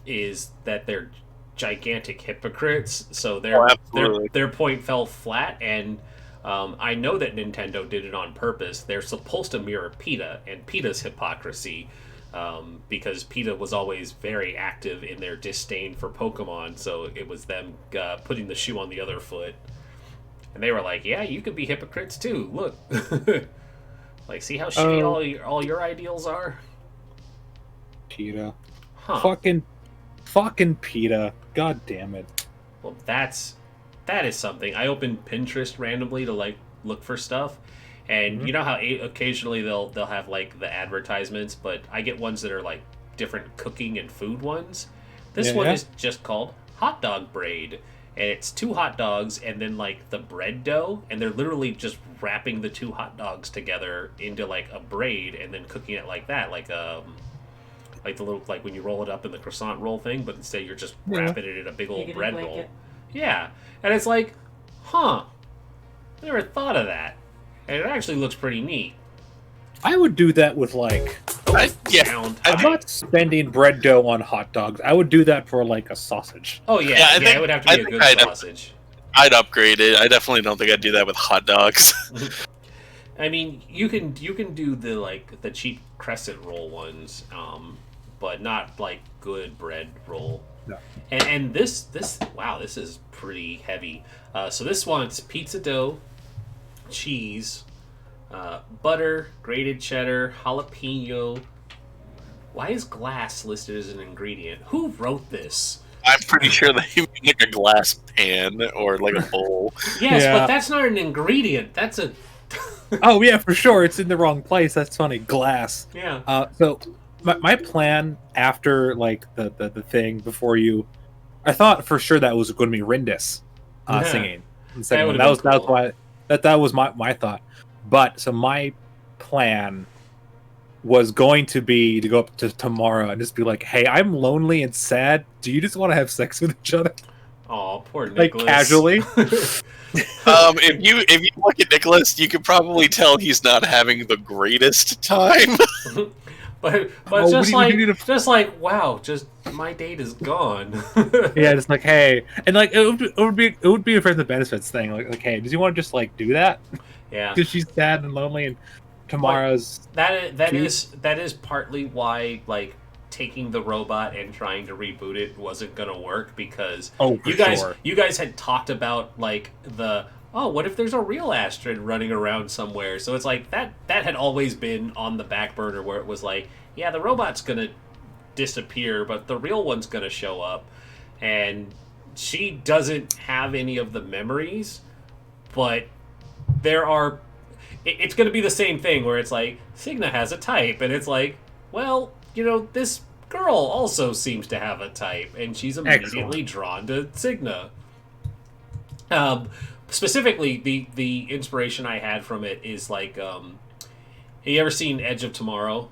is that they're gigantic hypocrites. So their point fell flat, and I know that Nintendo did it on purpose. They're supposed to mirror PETA and PETA's hypocrisy, because PETA was always very active in their disdain for Pokemon. So it was them putting the shoe on the other foot, and they were like, "Yeah, you could be hypocrites too. Look." Like, see how shitty all your ideals are? PETA. Huh. Fucking PETA. God damn it. Well, that is something. I opened Pinterest randomly to, like, look for stuff. And you know how occasionally they'll have, like, the advertisements, but I get ones that are, like, different cooking and food ones. This one is just called Hot Dog Braid. And it's 2 hot dogs and then, like, the bread dough, and they're literally just wrapping the 2 hot dogs together into, like, a braid and then cooking it like that, like the little, like, when you roll it up in the croissant roll thing, but instead you're just wrapping it in a big old bread roll. Yeah, and it's like, I never thought of that, and it actually looks pretty neat. I would do that with, like... I'm not spending bread dough on hot dogs. I would do that for, like, a sausage. Oh, yeah, it would have to be a good sausage. I'd upgrade it. I definitely don't think I'd do that with hot dogs. I mean, you can do the cheap crescent roll ones, but not, like, good bread roll. No. And this wow, this is pretty heavy. So this wants pizza dough, cheese, butter, grated cheddar, jalapeno. Why is glass listed as an ingredient? Who wrote this? I'm pretty sure they mean like a glass pan or like a bowl. Yes, but that's not an ingredient. That's a... Oh, yeah, for sure. It's in the wrong place. That's funny. Glass. Yeah. So my plan after, like, the thing before you... I thought for sure that was going to be Rindis singing. That was my thought. But, so my plan was going to be to go up to Tamara and just be like, "Hey, I'm lonely and sad. Do you just want to have sex with each other?" Oh, poor Nicholas. Like, casually. If you look at Nicholas, you could probably tell he's not having the greatest time. but just like wow, just my date is gone. Yeah, just like, hey, and like it would be a friends with benefits thing. Like, hey, does he want to just like do that? Yeah, because she's sad and lonely, and Tamara's that is partly why, like, taking the robot and trying to reboot it wasn't gonna work, because you guys had talked about, like, what if there's a real Astrid running around somewhere? So it's like that had always been on the back burner, where it was like, yeah, the robot's gonna disappear, but the real one's gonna show up, and she doesn't have any of the memories, but it's going to be the same thing where it's like, Signa has a type, and it's like, well, this girl also seems to have a type, and she's immediately drawn to Signa. Specifically, the inspiration I had from it is like, have you ever seen Edge of Tomorrow?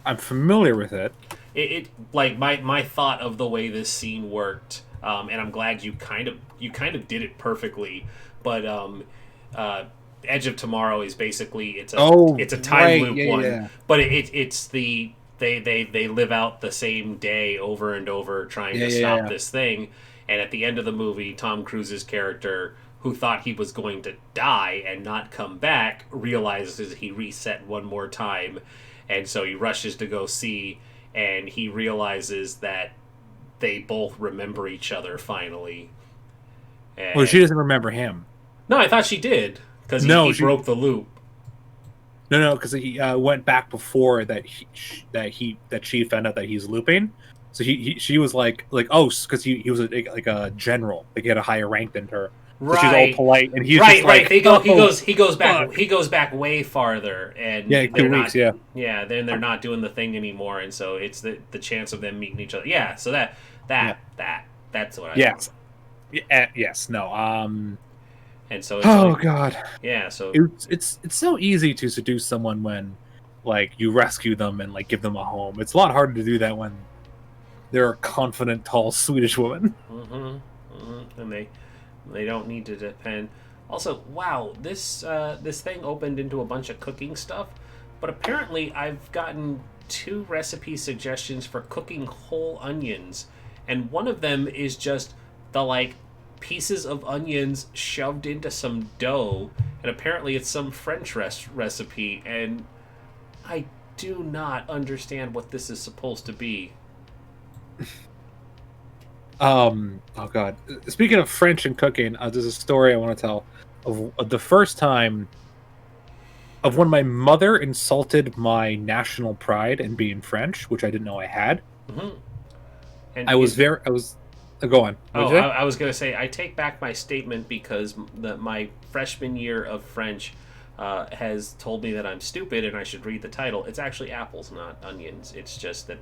I'm familiar with it. It like my thought of the way this scene worked, and I'm glad you kind of did it perfectly, but Edge of Tomorrow is basically it's a time right, loop yeah, one, yeah. but it's the they live out the same day over and over trying to stop this thing, and at the end of the movie, Tom Cruise's character, who thought he was going to die and not come back, realizes he reset one more time, and so he rushes to go see, and he realizes that they both remember each other finally. And Well, she doesn't remember him. no, I thought she did because he broke the loop. No, because he went back before that. She found out that he's looping. So she was like oh, because he was like a general, like he had a higher rank than her. So she's all polite, and he's just like, he goes back way farther, and 2 weeks, then they're not doing the thing anymore, and so it's the chance of them meeting each other. Yeah, so that's what I yes, yes, no, and so it's god, yeah, so it's so easy to seduce someone when like you rescue them and like give them a home. It's a lot harder to do that when they're a confident, tall Swedish woman. And they don't need to depend. Also, wow, this thing opened into a bunch of cooking stuff, but apparently I've gotten 2 recipe suggestions for cooking whole onions, and one of them is just the like pieces of onions shoved into some dough, and apparently it's some French recipe, and I do not understand what this is supposed to be. Oh god. Speaking of French and cooking, there's a story I want to tell of the first time of when my mother insulted my national pride in being French, which I didn't know I had. And I was go on. I was going to say, I take back my statement because my freshman year of French has told me that I'm stupid and I should read the title. It's actually apples, not onions. It's just that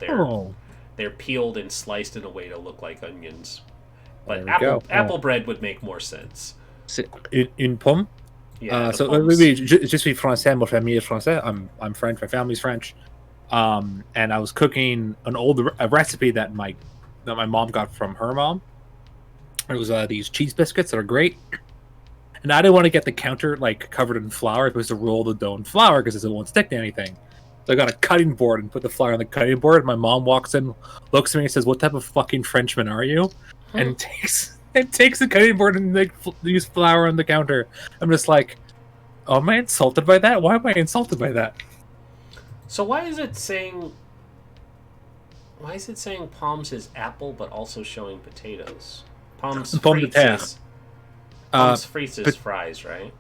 they're peeled and sliced in a way to look like onions. But apple bread would make more sense. Une pomme? Yeah. So je suis français, ma famille est français. I'm French, my family's French. And I was cooking a recipe that my mom got from her mom. It was these cheese biscuits that are great. And I didn't want to get the counter like covered in flour. I was supposed to roll the dough in flour because it won't stick to anything. So I got a cutting board and put the flour on the cutting board. My mom walks in, looks at me and says, "What type of fucking Frenchman are you?" And takes the cutting board and like use flour on the counter. I'm just like, oh, am I insulted by that? Why am I insulted by that? So why is it saying pommes is apple but also showing potatoes? Pommes frites is fries, right?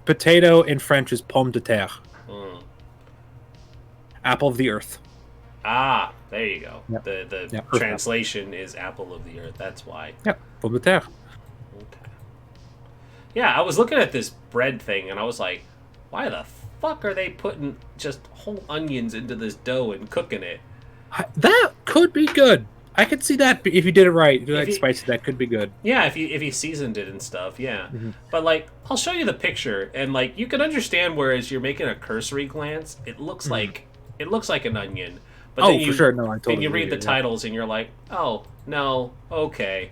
Potato in French is pomme de terre. Apple of the earth. Ah, there you go. Yep. The translation is apple of the earth. That's why. Yeah, pomme de terre. Okay. Yeah, I was looking at this bread thing and I was like, why the fuck are they putting just whole onions into this dough and cooking it? That could be good. I could see that if you did it right. If you like spicy, that could be good. Yeah, if you seasoned it and stuff, yeah. But like, I'll show you the picture, and like, you can understand. Whereas you're making a cursory glance, it looks like an onion. But then for sure. No, I totally. Then you read the titles, and you're like, oh no, okay.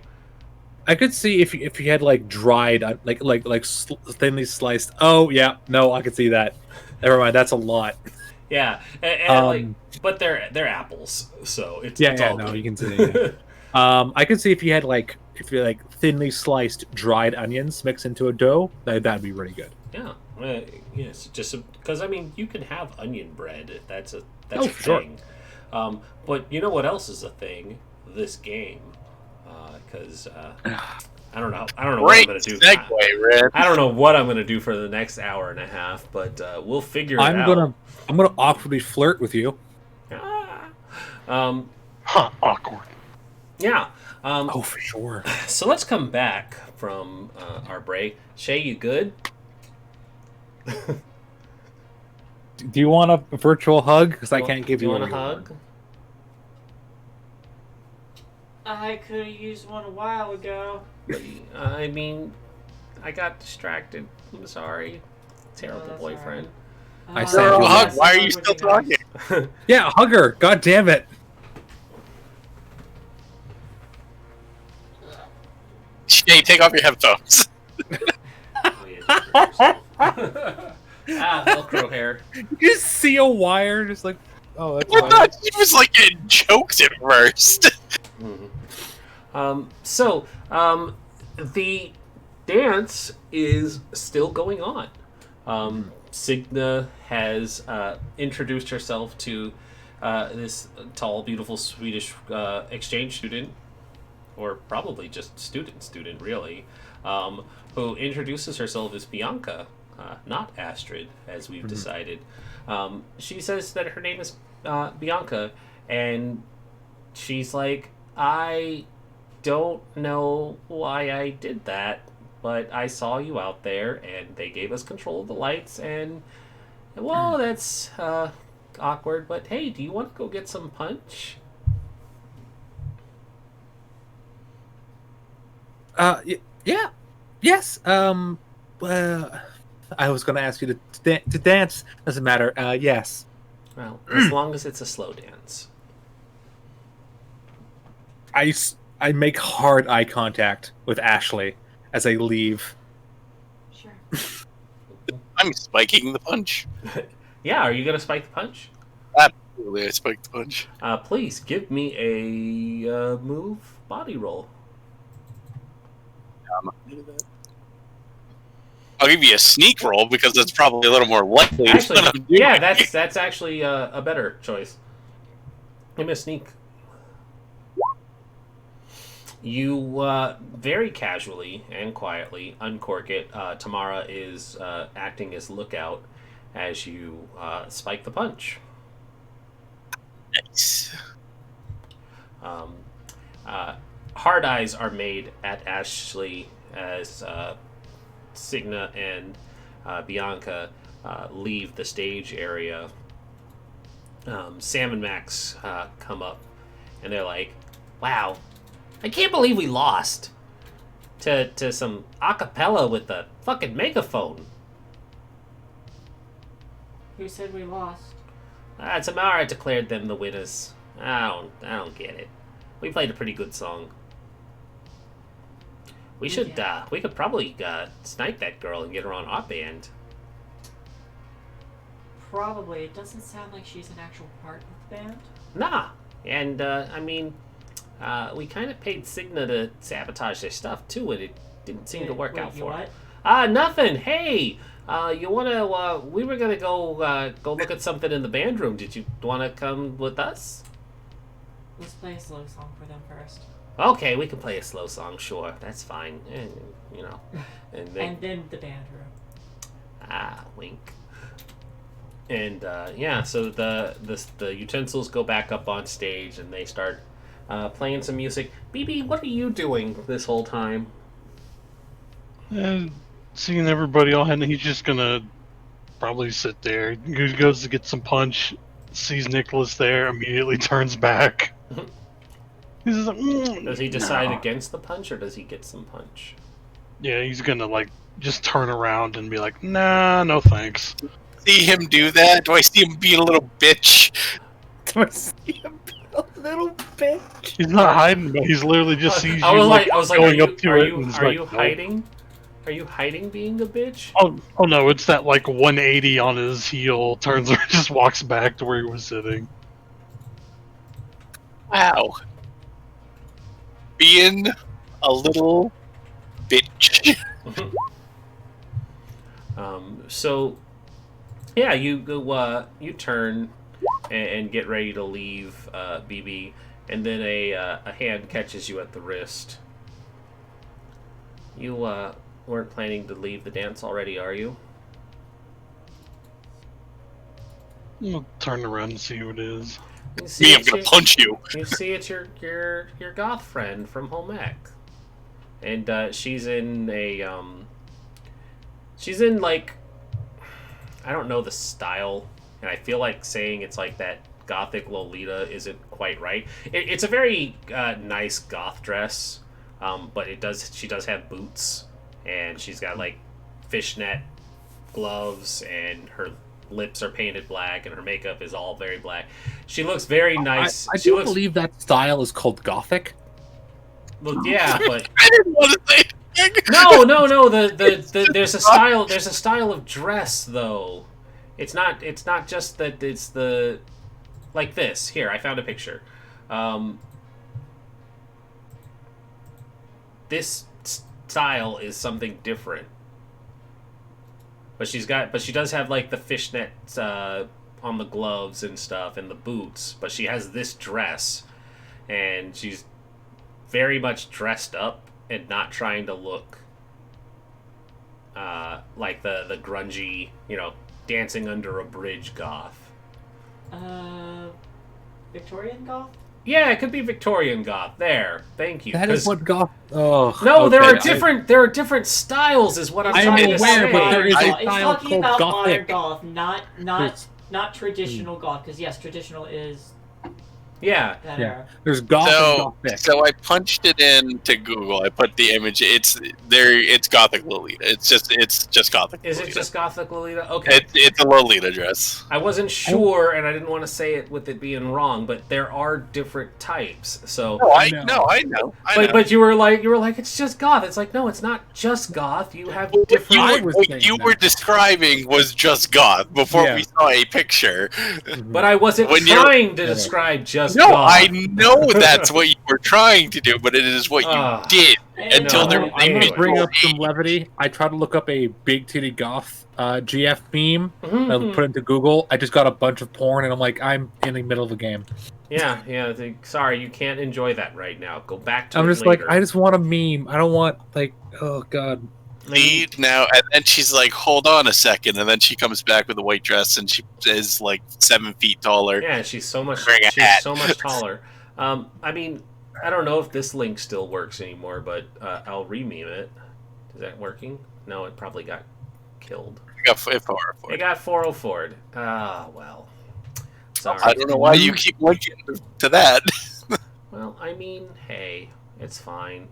I could see if you had like dried, like thinly sliced. Oh yeah, no, I could see that. Never mind, that's a lot. Yeah, and like, but they're apples, so it's all good. No, you can see. Yeah. I could see if you thinly sliced dried onions mixed into a dough, that'd be really good. Yeah, yes, just because I mean you can have onion bread if that's a thing. Sure. But you know what else is a thing? This game, because I don't know what I'm gonna do. Segue, I don't know what I'm gonna do for the next hour and a half, but we'll figure it out. I'm gonna awkwardly flirt with you. Awkward. Yeah. For sure. So let's come back from our break. Shay, you good? Do you want a virtual hug? Because I can't give you a hug. I could have used one a while ago. I mean, I got distracted. I'm sorry. Terrible boyfriend. I said a hug. Why are you still talking? Yeah, hug her. God damn it. Hey, take off your headphones. Oh, yeah, Velcro hair. You just see a wire, just like, oh, that's I fine. thought he was like getting choked at first. So, the dance is still going on. Signa has introduced herself to this tall, beautiful Swedish exchange student, or probably just student, really, who introduces herself as Bianca, not Astrid, as we've decided. She says that her name is Bianca, and she's like, I don't know why I did that, but I saw you out there, and they gave us control of the lights, and, well, that's awkward, but hey, do you want to go get some punch? Yeah. Yes. I was going to ask you to dance. Doesn't matter. Yes. Well, as long as it's a slow dance. I make hard eye contact with Ashley as I leave. Sure. I'm spiking the punch. Yeah, are you going to spike the punch? Absolutely, I spiked the punch. Please give me a move body roll. I'm not gonna do that. I'll give you a sneak roll because that's probably a little more likely. Actually, than I'm doing. yeah, that's actually a better choice. Give me a sneak. You very casually and quietly uncork it. Tamara is acting as lookout as you spike the punch. Nice. Hard eyes are made at Ashley as Signa and Bianca leave the stage area. Sam and Max come up, and they're like, wow, I can't believe we lost to some acapella with the fucking megaphone. Who said we lost? Tamara declared them the winners. I don't get it. We played a pretty good song. We should we could probably snipe that girl and get her on our band. Probably. It doesn't sound like she's an actual part of the band. Nah, and I mean, we kind of paid Signa to sabotage their stuff too, and it didn't seem to work out for her. Nothing. Hey, you wanna? We were gonna go look at something in the band room. Did you wanna come with us? Let's play a slow song for them first. Okay, we can play a slow song. Sure, that's fine. And, you know, and then the band room. Wink. And yeah, so the utensils go back up on stage, and they start playing some music. BB, what are you doing this whole time? Seeing everybody all heading, he's just gonna probably sit there. He goes to get some punch, sees Nicholas there, immediately turns back. He's just like, Does he decide against the punch, or does he get some punch? Yeah, he's gonna like just turn around and be like, nah, no thanks. See him do that? Do I see him being a little bitch? Do I see him a little bitch? He's not hiding, but he's literally just sees you I was like, going up to are it. you, and he's are like, you "No." hiding? Are you hiding being a bitch? Oh no, it's that like 180 on his heel, turns around, just walks back to where he was sitting. Wow. Being a little bitch. So, yeah, you go, you turn and get ready to leave, BB, and then a hand catches you at the wrist. You weren't planning to leave the dance already, are you? I'll turn around and see who it is. Me, I'm gonna punch you. You see, it's your goth friend from home ec, and she's in a she's in like, I don't know the style, and I feel like saying it's like that gothic Lolita isn't quite right. It's a very nice goth dress, but she does have boots, and she's got like fishnet gloves, and her lips are painted black, and her makeup is all very black. She looks very nice. I do believe that style is called Gothic. Well, yeah, but I didn't want to say. No. There's a style. There's a style of dress though. It's not just that. It's the like this. Here, I found a picture. This style is something different. But she does have like the fishnet on the gloves and stuff and the boots. But she has this dress, and she's very much dressed up and not trying to look like the grungy, dancing under a bridge goth. Victorian goth? Yeah, it could be Victorian goth. There, thank you. That is what goth. Oh, No, okay. there are different styles, is what I'm trying to aware, say. but there is a It's style talking called about modern gothic. goth, not traditional goth. Because yes, traditional is Yeah. that Yeah. era. There's goth and gothic. So I punched it into Google. I put the image. It's there. It's Gothic Lolita. It's just Gothic. Is Lolita. it just Gothic Lolita? Okay. It's a Lolita dress. I wasn't sure, and I didn't want to say it with it being wrong, but there are different types. So, I know. know. I know. but you were like it's just goth. It's like, no, it's not just goth. You have different. I was What saying you that. were describing was just goth before Yeah. we saw a picture. But I wasn't When you're- trying to describe just No, goth. I know that's what you were trying to do, but it is what you did until no, there I'm was I'm gonna gonna bring up visual some levity. I tried to look up a big titty goth GF meme. Mhm. I put it into Google. I just got a bunch of porn, and I'm like, I'm in the middle of a game. Yeah. Sorry, you can't enjoy that right now. Go back to I'm it just like, later. I just want a meme. I don't want oh god. lead now, and then she's like, "Hold on a second," and then she comes back with a white dress, and she is like 7 feet taller. Yeah, she's so much Wearing a hat. taller. I mean, I don't know if this link still works anymore, but I'll rememe it. Is that working? No, it probably got killed. It got 404'd. Ah, well. Sorry. I don't know why you keep linking to that. Well, I mean, hey, it's fine.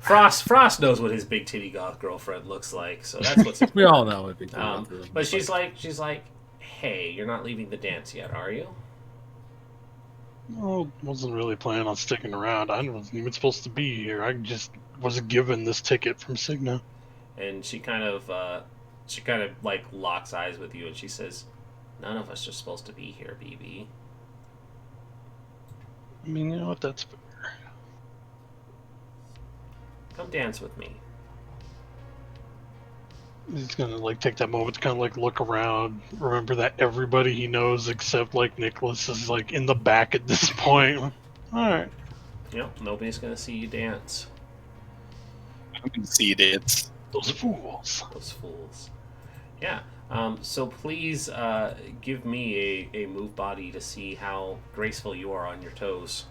Frost knows what his big titty goth girlfriend looks like, so that's what's important. We all know it'd be But she's like, hey, you're not leaving the dance yet, are you? Well, wasn't really planning on sticking around. I wasn't even supposed to be here. I just was given this ticket from Cigna. And she kind of like locks eyes with you, and she says, "None of us are supposed to be here, BB." I mean, you know what? That's fair. Come dance with me. He's gonna take that moment to kind of look around, remember that everybody he knows except Nicholas is in the back at this point. All right. Yep, nobody's gonna see you dance. I can see it. Those fools. Those fools. Yeah. So please give me a move body to see how graceful you are on your toes.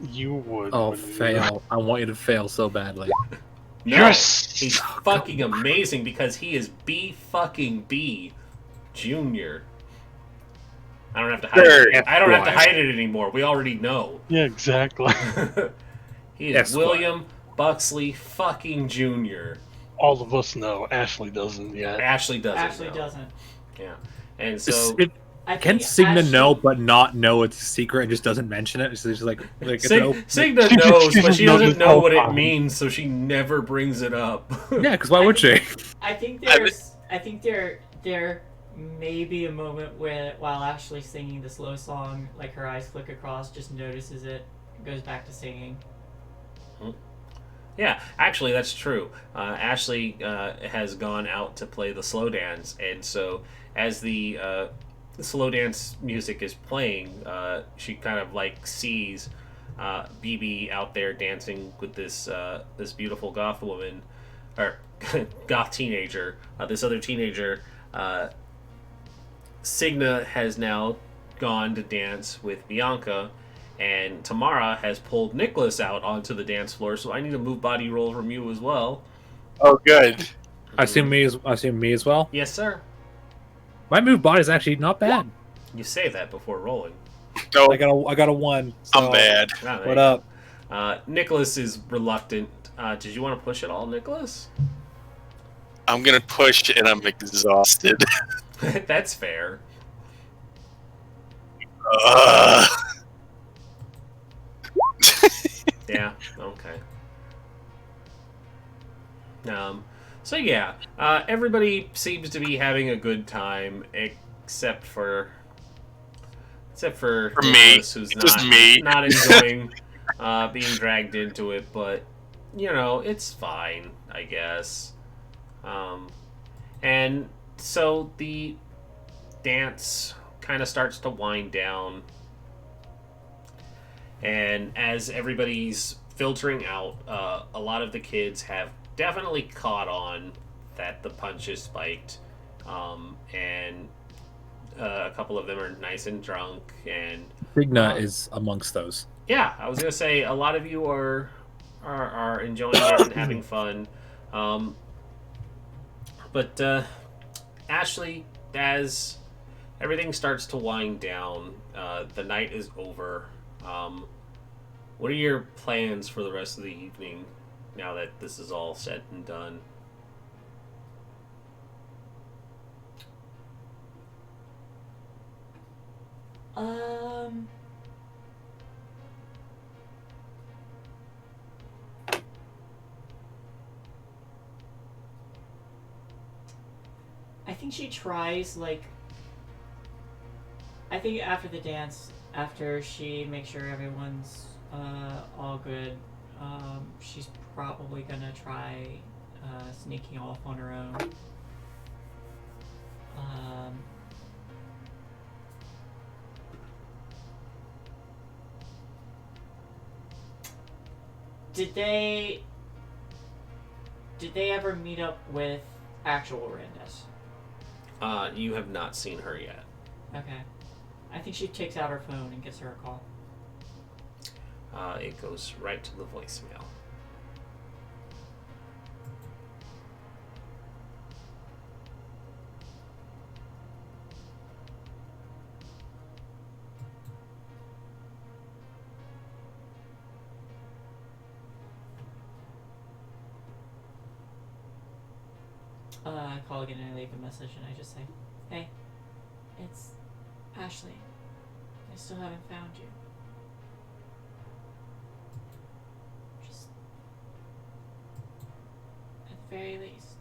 You would. Oh, wouldn't you? fail! I want you to fail so badly. No, Yes! he's fucking amazing because he is B Junior. I don't have to hide it. I don't have to hide it anymore. We already know. Yeah, exactly. He is Esquire. William Buxley fucking Jr. All of us know. Ashley doesn't yet. Ashley doesn't. Actually know. doesn't. Yeah, and so Can Cigna know but not know it's a secret and just doesn't mention it? It's just it's an open- Cigna She knows, just but she knows doesn't this know whole what it time. means, so she never brings it up. Yeah, because why would she? I think there may be a moment where while Ashley's singing the slow song, her eyes flick across, just notices it, goes back to singing. Yeah, actually, that's true. Ashley has gone out to play the slow dance, and so as the slow dance music is playing, she kind of sees BB out there dancing with this beautiful goth woman, or goth teenager. This other teenager, Cigna has now gone to dance with Bianca. And Tamara has pulled Nicholas out onto the dance floor, so I need a move body roll from you as well. Oh, good. I assume me as well. Yes, sir. My move body is actually not bad. You say that before rolling. No, I got a 1. So I'm bad. Ah, there What you up? go. Nicholas is reluctant. Did you want to push it all, Nicholas? I'm gonna push, and I'm exhausted. That's fair. Ugh. Yeah. Okay. So yeah, everybody seems to be having a good time except for For me. Nicholas, who's Just me. not enjoying being dragged into it. But you know, it's fine, I guess. And so the dance kind of starts to wind down, and as everybody's filtering out, a lot of the kids have definitely caught on that the punch is spiked, and a couple of them are nice and drunk, and Bigna is amongst those. yeah, I was gonna say a lot of you are enjoying it and having fun, but Ashley, as everything starts to wind down, the night is over. What are your plans for the rest of the evening now that this is all said and done? I think she tries, like, I think after the dance, after she makes sure everyone's all good, she's probably gonna try sneaking off on her own. Did they ever meet up with actual Randus? You have not seen her yet. Okay. I think she takes out her phone and gives her a call. It goes right to the voicemail. I call again and I leave a message and I just say, "Hey, it's Ashley. I still haven't found you. Just, at the very least,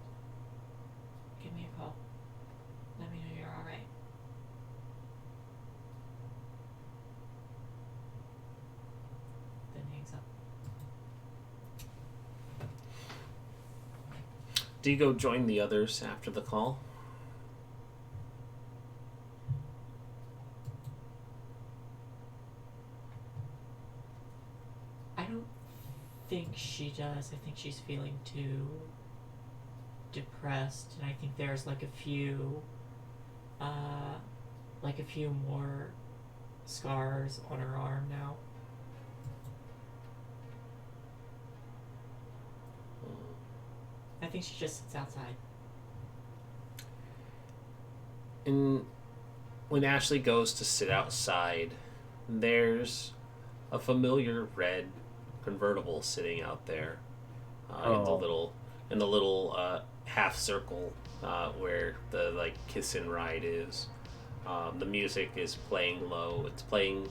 give me a call. Let me know you're alright." Then hangs up. Do you go join the others after the call? I don't think she does. I think she's feeling too depressed, and I think there's like a few more scars on her arm now. I think she just sits outside. And when Ashley goes to sit outside, there's a familiar red convertible sitting out there in the little half circle where the like kiss and ride is. The music is playing low. It's playing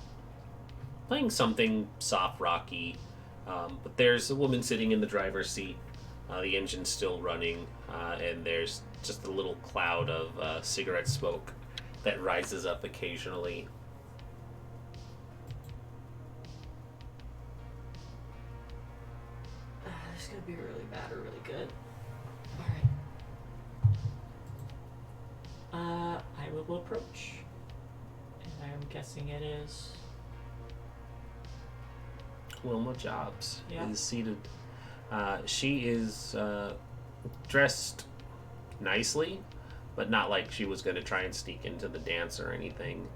something soft rocky, but there's a woman sitting in the driver's seat. The engine's still running, and there's just a little cloud of cigarette smoke that rises up occasionally. This is gonna be really bad or really good. Alright. I will approach. And I'm guessing it is... Wilma Jobs Yeah. is seated. She is dressed nicely, but not like she was going to try and sneak into the dance or anything.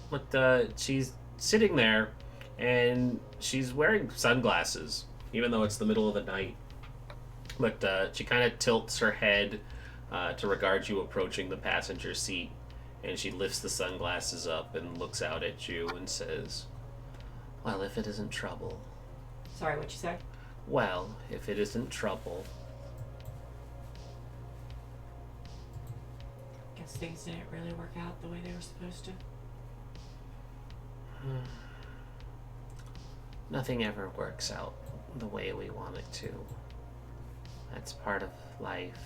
But she's sitting there, and she's wearing sunglasses, even though it's the middle of the night. But she kind of tilts her head to regard you approaching the passenger seat, and she lifts the sunglasses up and looks out at you and says, "Well, if it isn't trouble." Sorry, what you said? Well, if it isn't trouble. Guess things didn't really work out the way they were supposed to. Nothing ever works out the way we want it to. That's part of life.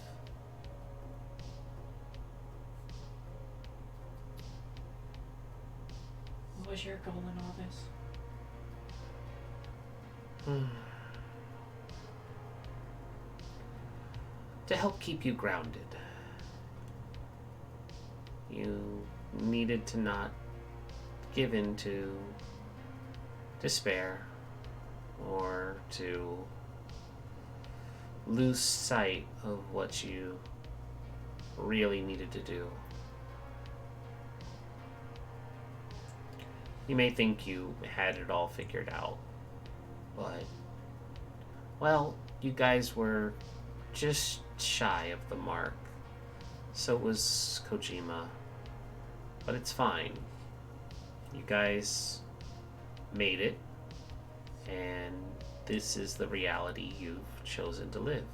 What was your goal in all this? To help keep you grounded. You needed to not give in to despair or to lose sight of what you really needed to do. You may think you had it all figured out, but, well, you guys were just shy of the mark. So was Kojima. But it's fine. You guys made it, and this is the reality you've chosen to live.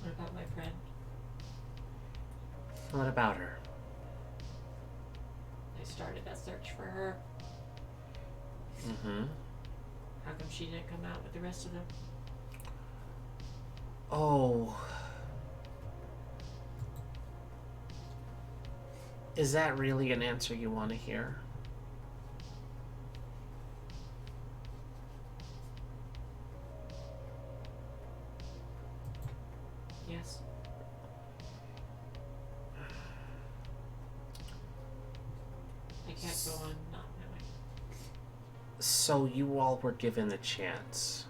What about my friend? What about her? I started that search for her. Mm-hmm. How come she didn't come out with the rest of them? Oh. Is that really an answer you want to hear? Yes. I can't go on not knowing. So you all were given a chance.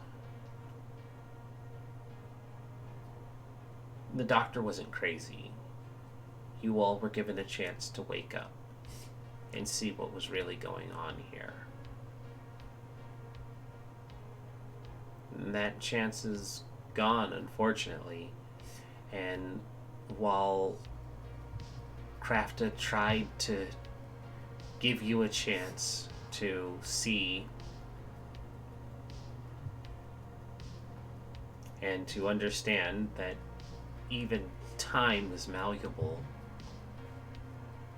The doctor wasn't crazy. You all were given a chance to wake up and see what was really going on here. And that chance is gone, unfortunately. And while Krafta tried to give you a chance to see and to understand that even time is malleable,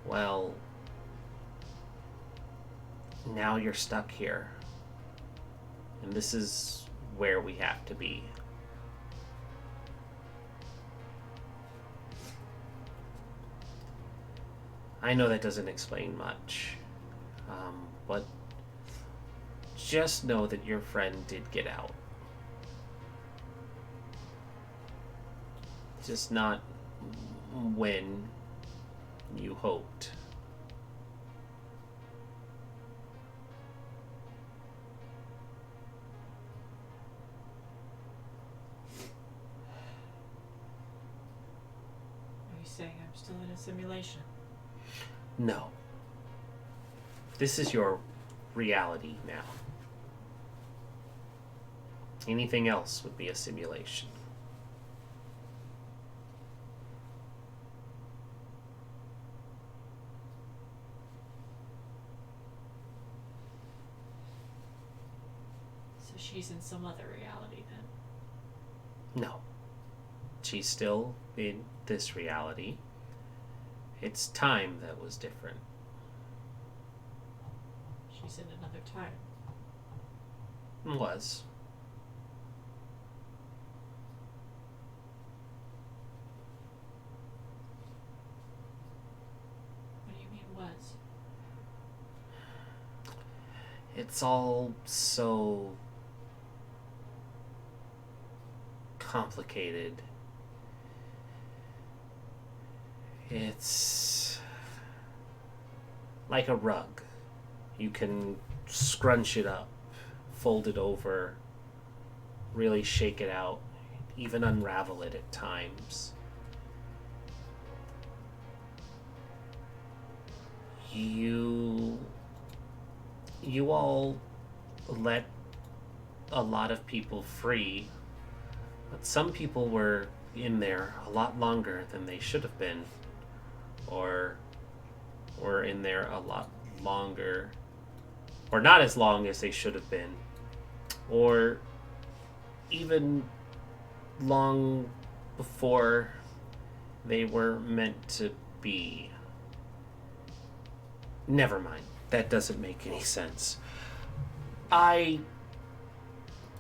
well, now you're stuck here. And this is where we have to be. I know that doesn't explain much, but just know that your friend did get out. Just not when you hoped. Are you saying I'm still in a simulation? No. This is your reality now. Anything else would be a simulation. So she's in some other reality then? No. She's still in this reality. It's time that was different. She's in another time. Was. What do you mean was? It's all so complicated. It's like a rug. You can scrunch it up, fold it over, really shake it out, even unravel it at times. You all let a lot of people free, but some people were in there a lot longer than they should have been, or were in there a lot longer, or not as long as they should have been, or even long before they were meant to be. Never mind. That doesn't make any sense. I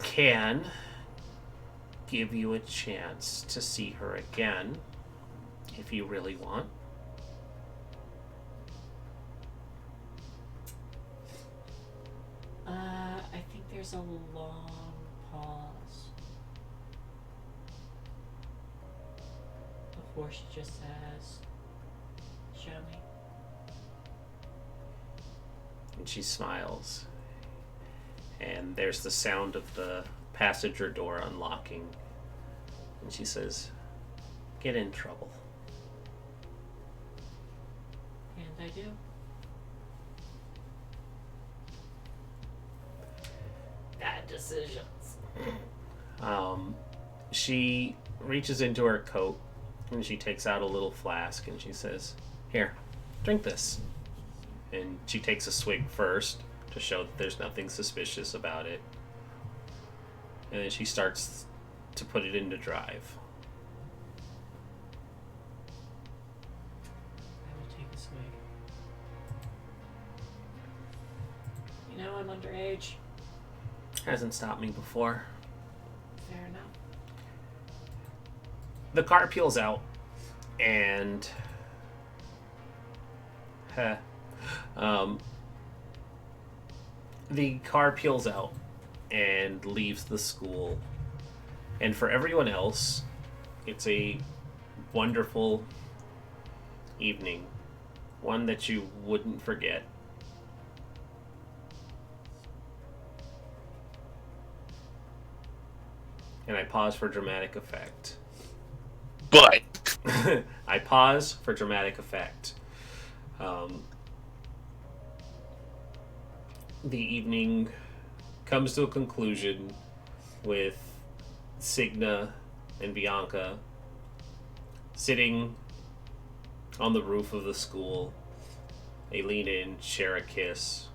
can give you a chance to see her again if you really want. I think there's a long pause before she just says, "Show me." And she smiles. And there's the sound of the passenger door unlocking. And she says, "Get in trouble." And I do. Bad decisions. She reaches into her coat and she takes out a little flask and she says, "Here, drink this." And she takes a swig first to show that there's nothing suspicious about it. And then she starts to put it into drive. I will take a swig. You know, I'm underage. Hasn't stopped me before. Fair enough. The car peels out and the car peels out and leaves the school. And for everyone else, it's a wonderful evening, one that you wouldn't forget. And I pause for dramatic effect. But I pause for dramatic effect. The evening comes to a conclusion with Signa and Bianca sitting on the roof of the school. They lean in, share a kiss.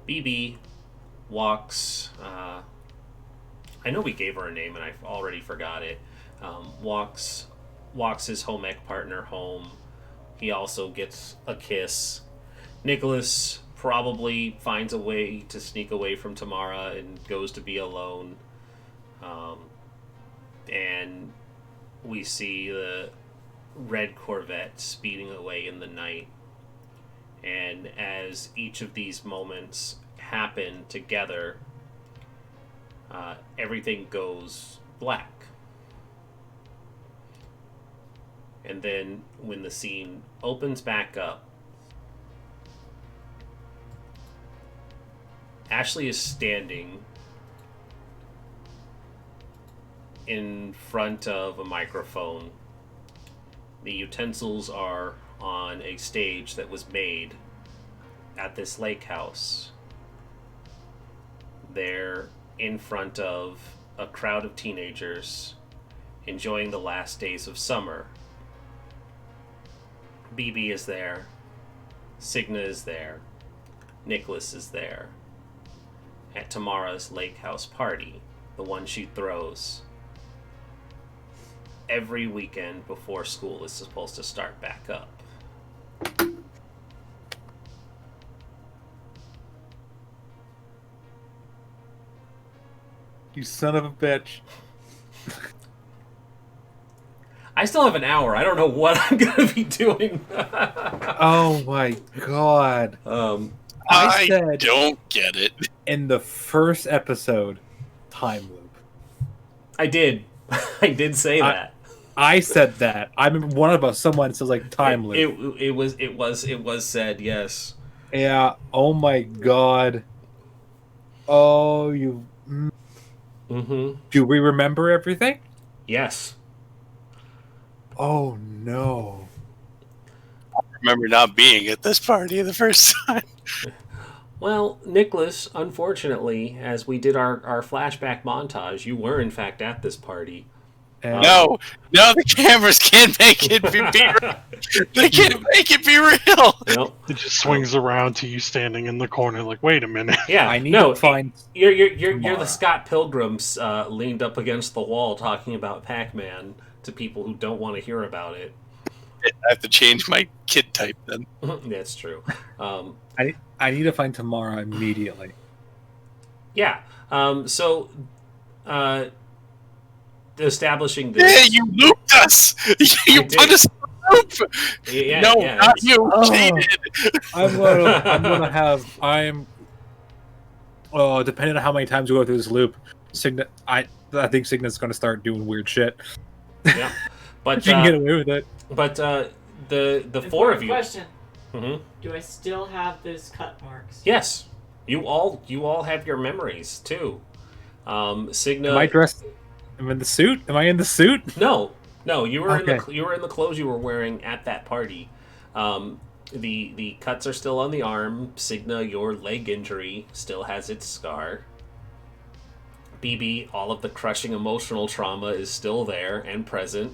BB walks... I know we gave her a name and I already forgot it. Walks his home ec partner home. He also gets a kiss. Nicholas probably finds a way to sneak away from Tamara and goes to be alone. And we see the red Corvette speeding away in the night. And as each of these moments happen together, everything goes black. And then when the scene opens back up, Ashley is standing in front of a microphone. The utensils are on a stage that was made at this lake house. They're in front of a crowd of teenagers enjoying the last days of summer. BB is there. Signa is there. Nicholas is there. At Tamara's lake house party, the one she throws every weekend before school is supposed to start back up. You son of a bitch. I still have an hour. I don't know what I'm going to be doing. Oh my god. I said don't get it. in the first episode, time loop. I did. I did say that. I said that. I remember one of us, someone says like time loop. It was said, yes. Yeah. Oh my god. Oh, you. Mm-hmm. Do we remember everything? Yes. Oh no. I remember not being at this party the first time. Well, Nicholas, unfortunately, as we did our flashback montage, you were in fact at this party. And No, the cameras can't make it be real. They can't make it be real. Nope. It just swings around to you standing in the corner, like, wait a minute. Yeah, I need no, to find. You're Tamara. the Scott Pilgrims leaned up against the wall talking about Pac-Man to people who don't want to hear about it. I have to change my kid type then. That's true. I need to find Tamara immediately. Yeah. So, establishing Yeah, this. you looped us. You did. put us in a loop. Yeah, No, yeah, not it's- you. Oh. Cheated. Depending on how many times we go through this loop, I think Cygnet's gonna start doing weird shit. Yeah. But She can get away with it. But the four Important of you. Question: Mhm. Do I still have those cut marks? Yes, you all have your memories too. Signa. Am I dressed? Am I in the suit? Am I in the suit? No, you were in Okay. you were in the clothes you were wearing at that party. The cuts are still on the arm. Signa, your leg injury still has its scar. BB, all of the crushing emotional trauma is still there and present.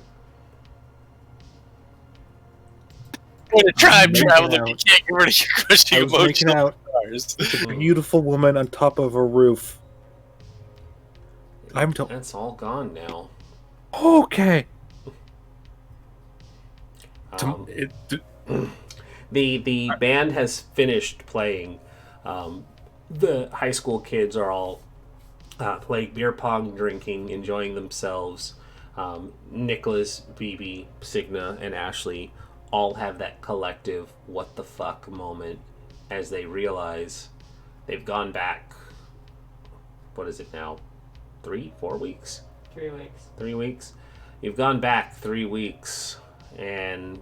What a time making travel if you out. can't get rid of your I crushing was making emotional out scars. with a beautiful woman on top of a roof. That's all gone now. Okay. Um, the band has finished playing. The high school kids are all playing beer pong, drinking, enjoying themselves. Nicholas, BB, Signa, and Ashley all have that collective what the fuck moment as they realize they've gone back. What is it now? 3-4 weeks? 3 weeks. 3 weeks? You've gone back 3 weeks and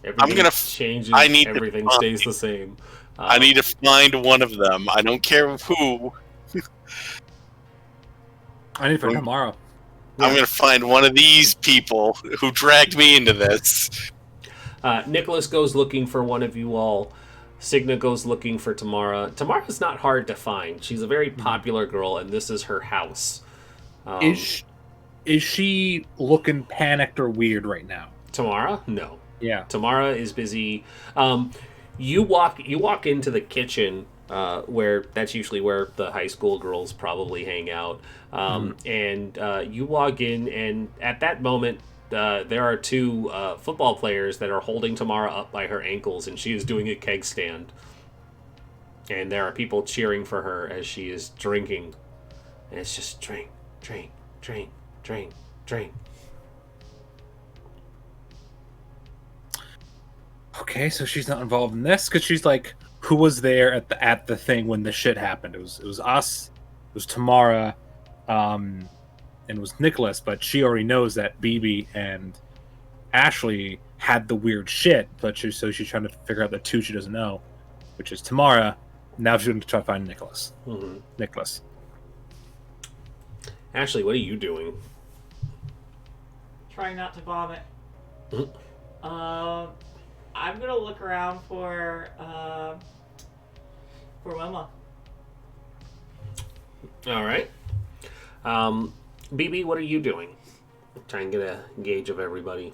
everything changes. I need to everything find- stays the same. I need to find one of them. I don't care who. I need for tomorrow. I'm going to find one of these people who dragged me into this. Nicholas goes looking for one of you all. Signa goes looking for Tamara. Tamara's not hard to find. She's a very popular girl, and this is her house. Is she looking panicked or weird right now? Tamara? No. Yeah. Tamara is busy. You walk into the kitchen, where that's usually where the high school girls probably hang out. And you log in, and at that moment, there are two football players that are holding Tamara up by her ankles, and she is doing a keg stand. And there are people cheering for her as she is drinking. And it's just drink, drink, drink, drink, drink. Okay, so she's not involved in this because she's like, who was there at the thing when the shit happened? It was us, it was Tamara, and it was Nicholas. But she already knows that BB and Ashley had the weird shit. But she's trying to figure out the two she doesn't know, which is Tamara. Now she's going to try to find Nicholas. Mm-hmm. Nicholas. Ashley, what are you doing? Trying not to vomit. Mhm. I'm gonna look around for Wilma. All right. BB, what are you doing? Try and get a gauge of everybody.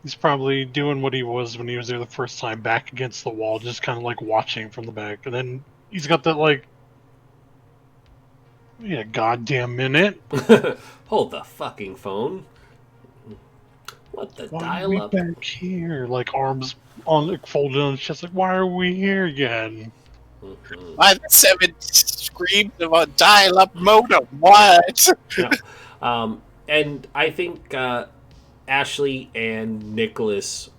He's probably doing what he was when he was there the first time, back against the wall, just kind of like watching from the back. And then he's got that like, wait a goddamn minute. Hold the fucking phone. What the Why are we dial up? back here? Like arms on, like, folded on his chest. Like, why are we here again? Mhm. Why the 7 screams about dial-up modem? What? Yeah. And I think Ashley and Nicholas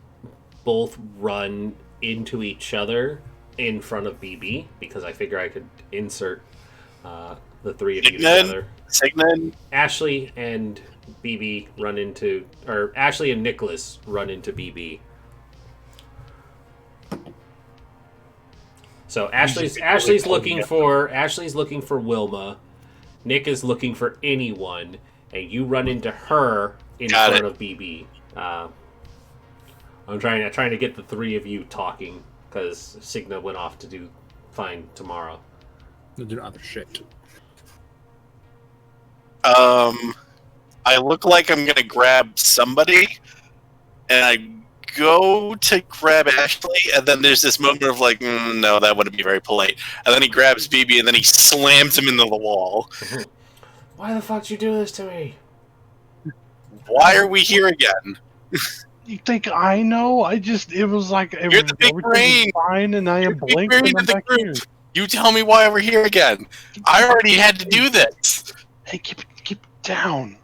both run into each other in front of BB because I figure I could insert the three of you together. Signan? Ashley and BB run into, or Ashley and Nicholas run into BB. So Ashley's looking for Wilma. Nick is looking for anyone, and you run into her in front of BB. I'm trying to get the three of you talking because Signa went off to find tomorrow. They're doing other shit. I look like I'm gonna grab somebody, and I go to grab Ashley, and then there's this moment of like, no, that wouldn't be very polite. And then he grabs BB, and then he slams him into the wall. Why the fuck did you do this to me? Why are we here again? You think I know? It was like You're the big brain. fine, and I am You're the big blinked, brain and I'm of the back group. here. You tell me why we're here again. I already had to do this. Hey, keep it down.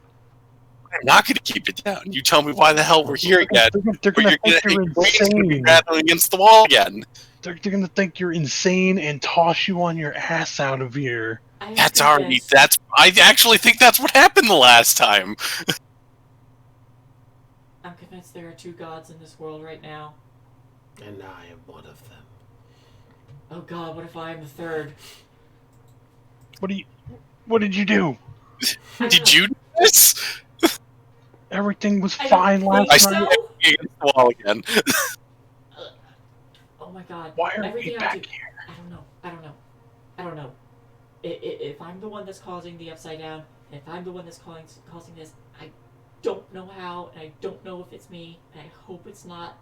I'm not going to keep it down. You tell me why the hell we're here again. They're Or gonna you're think you're gonna be insane. rattling against the wall again. They're gonna think you're insane and toss you on your ass out of here. I'm That's already. convinced- I actually think that's what happened the last time. I'm convinced there are 2 gods in this world right now. And I am one of them. Oh god, what if I am the 3rd? What did you do? Did you do this? Everything was I fine don't last think time. so. Against the wall again. Oh my god. Why are Everything we I back do- here? I don't know. If I'm the one that's causing the upside down, if I'm the one that's causing this, I don't know how, and I don't know if it's me, and I hope it's not.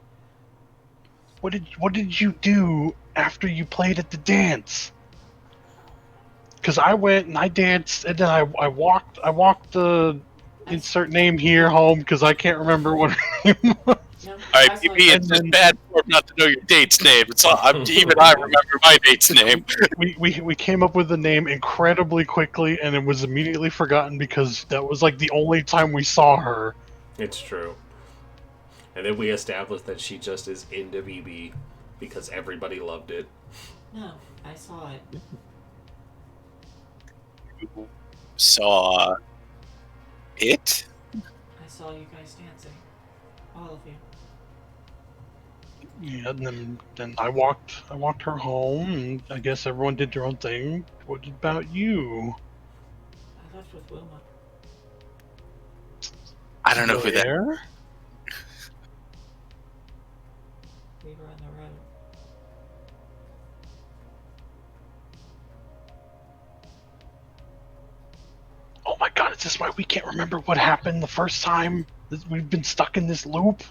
What did you do after you played at the dance? Because I went and I danced, and then I walked the insert name here home because I can't remember what her name was. No, Alright, I saw PP, you- it's just bad form not to know your date's name. It's all, even I remember my date's name. We came up with the name incredibly quickly, and it was immediately forgotten because that was like the only time we saw her. It's true. And then we established that she just is into BB because everybody loved it. No, I saw it. You saw it? I saw you guys dancing. All of you. Yeah, and then I walked her home, and I guess everyone did their own thing. What about you? I left with Wilma. I don't know who that. Where? We were on the road. Oh my god, is this why we can't remember what happened the first time? We've been stuck in this loop?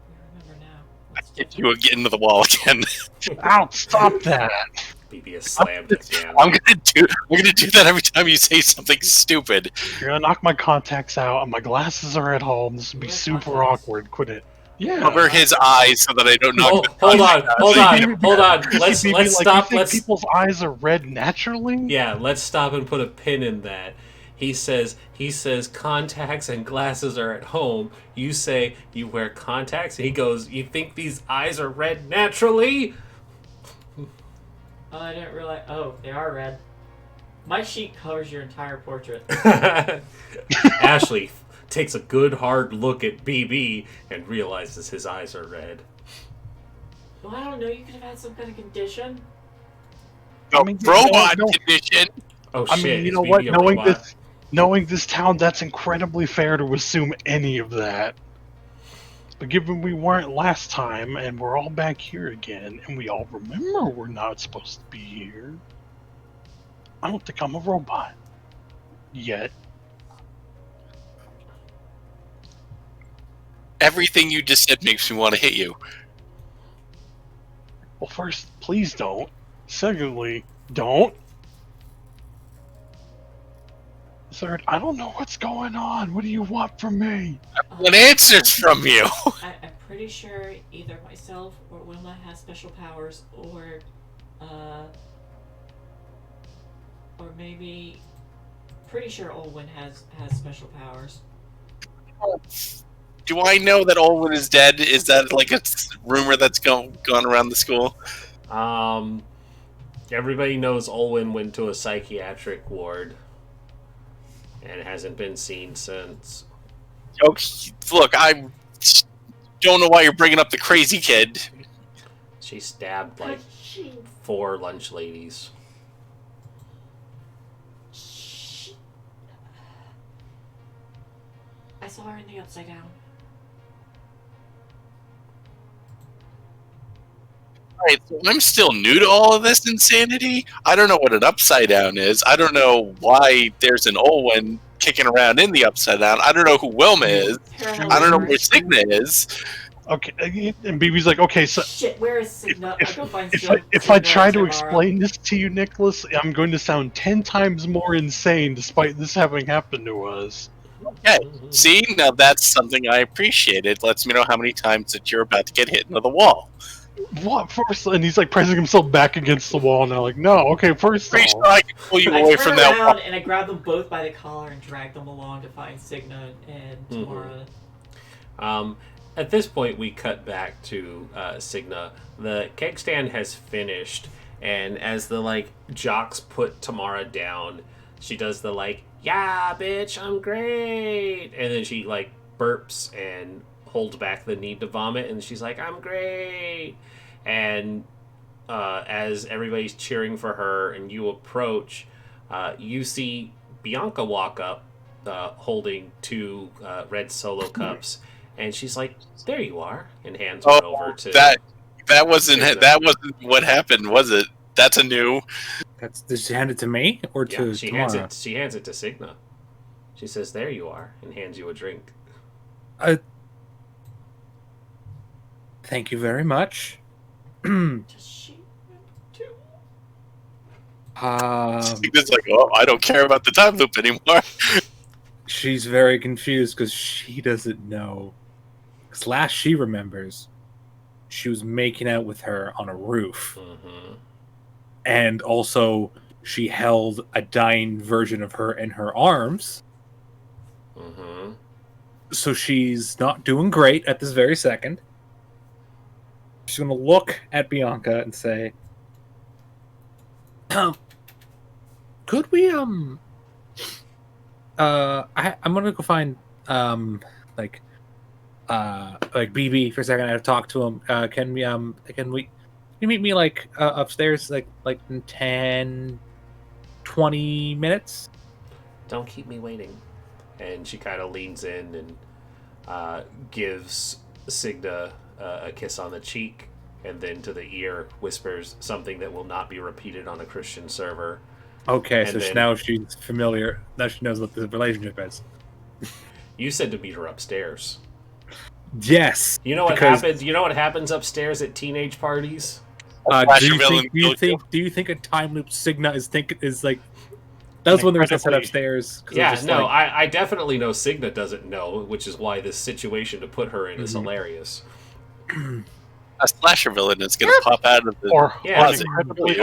We remember now. Let's do If you would get into the wall again. Ow, stop that! BB is slammed again. I'm gonna do that every time you say something stupid. You're gonna knock my contacts out, and my glasses are at home. This would be Your super contacts? awkward. Quit it. Yeah. Cover his eyes so that I don't knock Oh, the hold on, hold on, You- hold on. you Let's think stop. people's eyes are red naturally? Yeah, let's stop and put a pin in that. He says contacts and glasses are at home. You say you wear contacts. He goes, you think these eyes are red naturally? Oh, I didn't realize. Oh, they are red. My sheet covers your entire portrait. Ashley takes a good hard look at BB and realizes his eyes are red. Well, I don't know. You could have had some kind of condition. The I mean, robot no. condition. Oh I shit! mean, you is know BB what? a Knowing robot? knowing this town, that's incredibly fair to assume any of that. But given we weren't last time, and we're all back here again, and we all remember we're not supposed to be here, I don't think I'm a robot. Yet. Everything you just said makes me want to hit you. Well, first, please don't. Secondly, don't. Third, I don't know what's going on. What do you want from me? What answers from you? I'm pretty sure either myself or Wilma has special powers, or maybe, pretty sure Olwen has special powers. Do I know that Olwen is dead? Is that like a rumor that's gone around the school? Everybody knows Olwen went to a psychiatric ward and hasn't been seen since. Okay, look, I don't know why you're bringing up the crazy kid. She stabbed like She 4 lunch ladies. I saw her in the Upside Down. Alright, so I'm still new to all of this insanity. I don't know what an upside down is. I don't know why there's an Olwen kicking around in the upside down. I don't know who Wilma is. I don't know where Signa is. Okay, and BB's like, okay, so Shit, where is Signa? I'll go find if I Signa try to tomorrow. explain this to you, Nicholas, I'm going to sound 10 times more insane despite this having happened to us. Okay, see, now that's something I appreciate. It lets me know how many times that you're about to get hit into the wall. What first? And he's like pressing himself back against the wall now. Like, no, okay, first Pretty off, sure I can pull you I away turn from that around wall. and I grab them both by the collar and drag them along to find Signa and Mhm. Tamara. At this point, we cut back to Signa. The keg stand has finished, and as the jocks put Tamara down, she does the "Yeah, bitch, I'm great," and then she burps and holds back the need to vomit, and she's like, "I'm great," and as everybody's cheering for her, and you approach, you see Bianca walk up, holding two red solo cups, and she's like, "There you are," and hands one over to That wasn't Signa. that wasn't what happened, was it? That's a new. Did she hand it to me or Yeah, to she Tamara? hands it. She hands it to Signa. She says, "There you are," and hands you a drink. Thank you very much. Does she too? It's like, oh, I don't care about the time loop anymore. She's very confused because she doesn't know. Because last she remembers, she was making out with her on a roof. Mm-hmm. And also, she held a dying version of her in her arms. Mm-hmm. So she's not doing great at this very second. She's going to look at Bianca and say, could we, I'm gonna go find, BB for a second. I have to talk to him. Can you meet me, upstairs, in 10, 20 minutes? Don't keep me waiting. And she kind of leans in and gives Signa a kiss on the cheek, and then to the ear whispers something that will not be repeated on a Christian server. Okay, And so then- now she's familiar. Now she knows what the relationship is. You said to meet her upstairs. Yes. You know what because, happens? You know what happens upstairs at teenage parties? Flasher villain Do you think a time loop Signa is like? That was when they were set Incredibly- upstairs. 'Cause it was Yeah, just no, like- I definitely know Signa doesn't know, which is why this situation to put her in is hilarious. A slasher villain is going to pop out of the. or Yeah, an it's- incredibly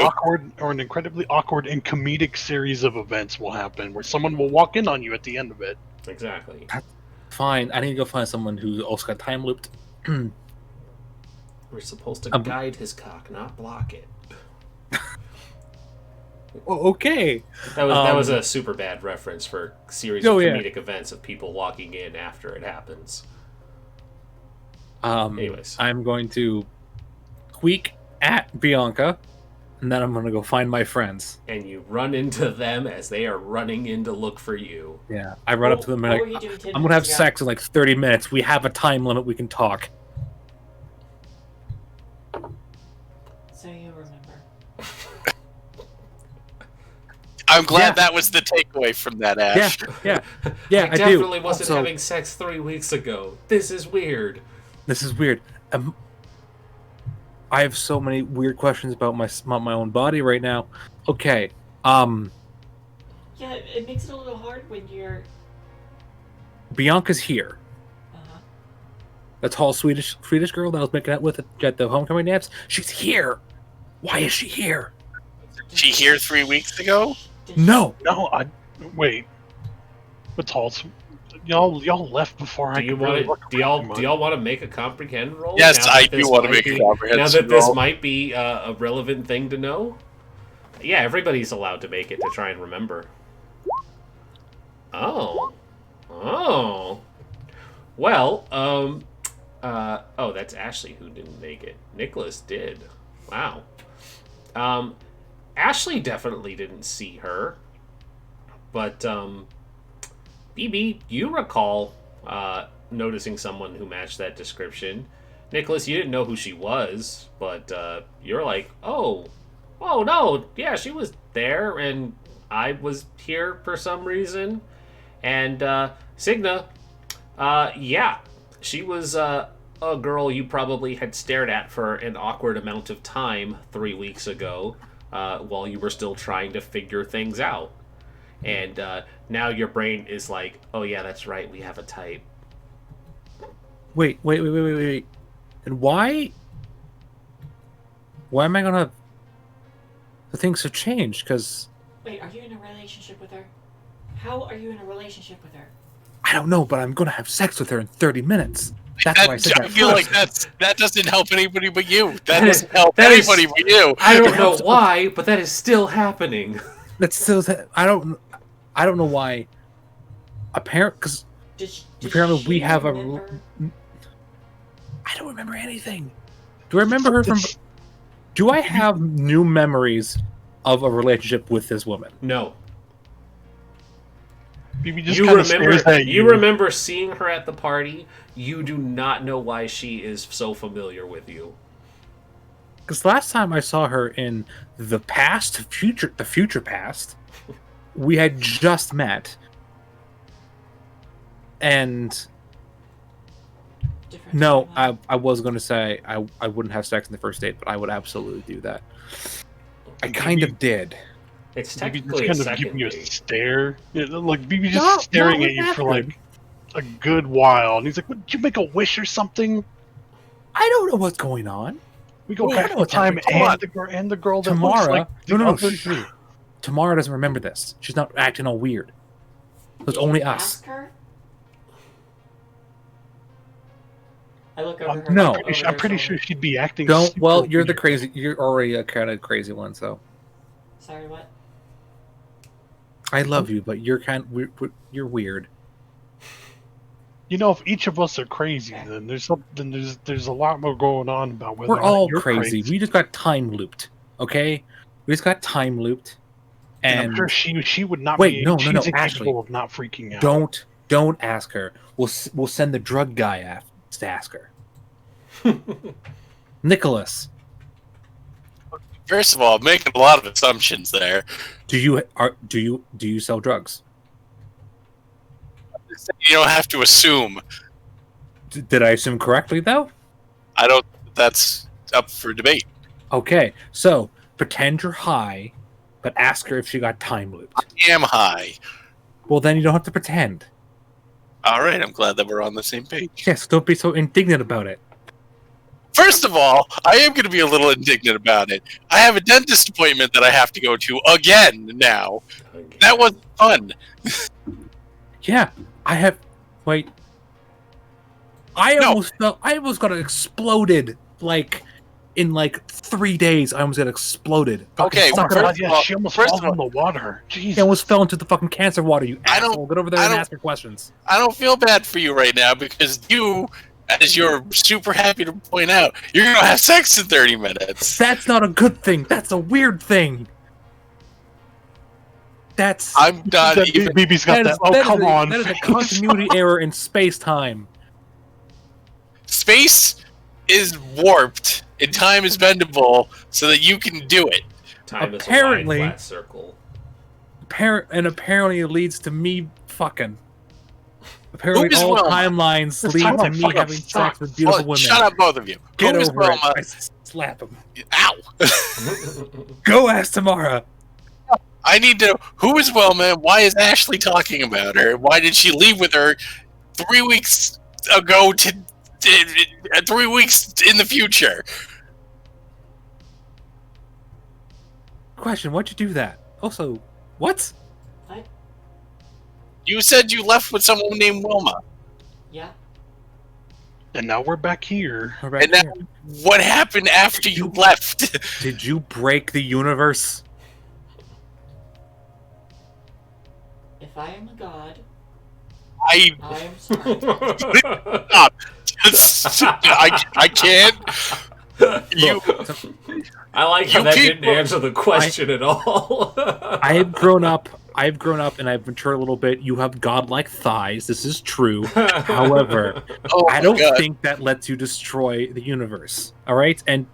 awkward and comedic series of events will happen where someone will walk in on you at the end of it. Exactly. Fine. I need to go find someone who also got time looped. We're supposed to guide his cock, not block it. Okay. That was a super bad reference for a series Oh, of yeah. comedic events of people walking in after it happens. Anyways, I'm going to squeak at Bianca, and then I'm going to go find my friends. And you run into them as they are running in to look for you. Yeah, I run up to them and What were you doing 10 I'm going to have minutes ago? sex in 30 minutes. We have a time limit. We can talk. So you remember. I'm glad Yeah. that was the takeaway from that, Ash. Yeah, I I do. definitely wasn't Also, having sex 3 weeks ago. This is weird. This is weird. I have so many weird questions about my own body right now. Okay. Yeah, it makes it a little hard when you're. Bianca's here. Uh-huh. The tall Swedish girl that I was making out with at the homecoming dance. She's here. Why is she here? She here 3 weeks ago? No. No, wait. But Taltz, y'all left before I Do you could really want look to? Do y'all around do y'all want to make a comprehend roll? Yes, now I that do this want to might make a be- comprehensive Now that this roll. might be a relevant thing to know. Yeah, everybody's allowed to make it to try and remember. Oh. Well, oh, that's Ashley who didn't make it. Nicholas did. Wow. Ashley definitely didn't see her. But, BB, you recall noticing someone who matched that description. Nicholas, you didn't know who she was, but you're like, oh no, yeah, she was there, and I was here for some reason. And Signa, yeah, she was a girl you probably had stared at for an awkward amount of time 3 weeks ago, while you were still trying to figure things out. And now your brain is like, oh yeah, that's right, we have a type. Wait. And why Why am I gonna? The things have changed because Wait, are you in a relationship with her? How are you in a relationship with her? I don't know, but I'm gonna have sex with her in 30 minutes. That's why I said that. I feel like first. that doesn't help anybody but you. That That is- doesn't help that is- anybody but you. I don't It know helps- why, but that is still happening. That's still. I don't know why. Because Does apparently she we have a. remember? I don't remember anything. Do I remember her from? Do I have new memories of a relationship with this woman? No. BB just You kind of stares remember at you remember seeing her at the party. You do not know why she is so familiar with you. Because last time I saw her in the future past, we had just met, and Different no, timeline? I was going to say I wouldn't have sex in the first date, but I would absolutely do that. I kind of did. It's BB technically just a kind of giving second you a date. stare. Like BB just No, staring no, at you that's for good. like a good while, and he's like, "Did you make a wish or something?" I don't know what's going on. We go I back know in what's time, happening. and the girl that looks Tamara, like the no, other. Tamara doesn't remember this. She's not acting all weird. It's Did only you us. Ask her? I look over her. No. over I'm their pretty shoulder. sure she'd be acting. Don't. super Well, you're the weird. crazy. You're already a kind of crazy one. So Sorry, what? I love you, but you're you're weird. You know, if each of us are crazy, then there's a lot more going on about whether We're or not all you're crazy. We just got time looped. Okay, we just got time looped. And I'm And sure she would not Wait, be. no, she's Ashley, incapable of not freaking out. don't ask her. We'll send the drug guy after to ask her. Nicholas, First of all, I'm making a lot of assumptions there. do you sell drugs? You don't have to assume. Did I assume correctly though? I don't. That's up for debate. Okay, so pretend you're high, but ask her if she got time looped. I am high. Well, then you don't have to pretend. All right, I'm glad that we're on the same page. Yes, don't be so indignant about it. First of all, I am going to be a little indignant about it. I have a dentist appointment that I have to go to again now. That was fun. Yeah, I have. Wait, I No. almost got exploded. In 3 days, I almost got exploded. Okay, Suck it first up. of Yeah, all- she almost first falls of all- in the water. Jesus. I almost fell into the fucking cancer water. You I don't- asshole! Get over there I and don't- ask her questions. I don't feel bad for you right now because you, as you're super happy to point out, you're going to have sex in 30 minutes. That's not a good thing. That's a weird thing. That's I'm not That even. BB's got that. Oh, come on. That is a face. continuity error in space time. Space is warped and time is bendable so that you can do it. Time is a Apparently- wide, flat circle. Apparently, it leads to me fucking. Apparently, Who is all Wilma? timelines This lead to timeline me fucking having sex sucks. with beautiful Well, women. shut up, both of you. Get Who is over it. Wilma? I slap him. Ow. Go ask Tamara. I need to know who is Wilma? Why is Ashley talking about her? Why did she leave with her 3 weeks ago to 3 weeks in the future? Question: Why'd you do that? Also, what? What? You said you left with someone named Wilma. Yeah. And now we're back here. We're back And now, here. what happened after you left? Did you break the universe? If I am a god, I I am sorry. I can't. You. I like how You that keep- didn't answer the question at all. I've grown up, and I've matured a little bit. You have godlike thighs. This is true. However, Oh I my don't God. think that lets you destroy the universe. All right, and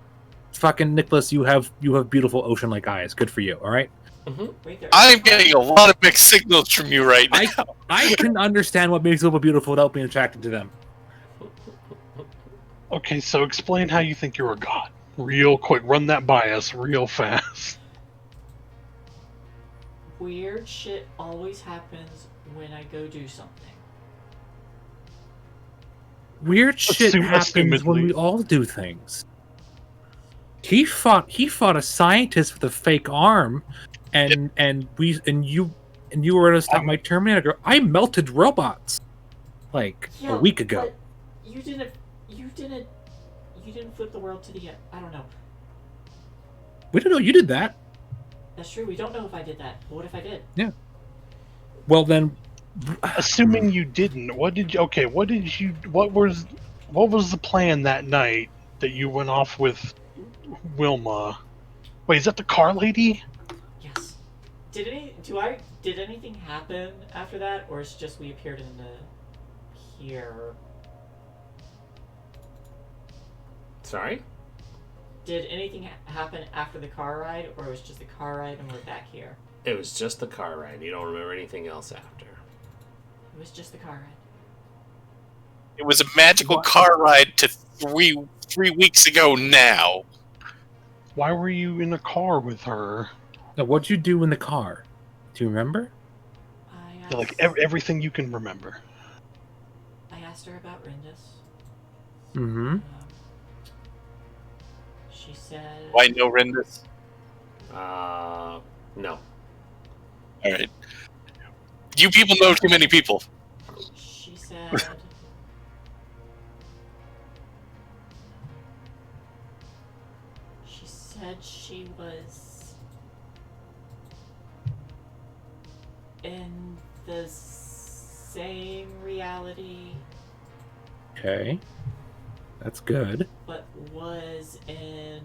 fucking Nicholas, you have beautiful ocean-like eyes. Good for you. All right. Wait, there. I'm getting a lot of mixed signals from you right now. I can understand what makes people beautiful without being attracted to them. Okay, so explain how you think you're a god. Real quick. Run that by us real fast. Weird shit always happens when I go do something. Weird shit happens when Assumedly. we all do things. He fought a scientist with a fake arm, and you were gonna stop my Terminator. I melted robots like a week ago. But you didn't flip the world to the I don't know. We don't know you did that. That's true. We don't know if I did that. But what if I did? Yeah. Well then, Assuming you didn't, what was the plan that night that you went off with Wilma? Wait, is that the car lady? Yes. Did anything happen after that, or it's just we appeared in the here? Sorry? Did anything happen after the car ride, or it was just the car ride and we're back here? It was just the car ride. You don't remember anything else after. It was just the car ride. It was a magical car ride to 3 weeks ago now. Why were you in the car with her? now what'd you do in the car? Do you remember? I Yeah, like asked, everything you can remember. I asked her about Rindus. Mm-hmm. She said. Why no Rendus? No. Alright. You people know too many people. She said. She said she was in the same reality, Okay. That's good. but was in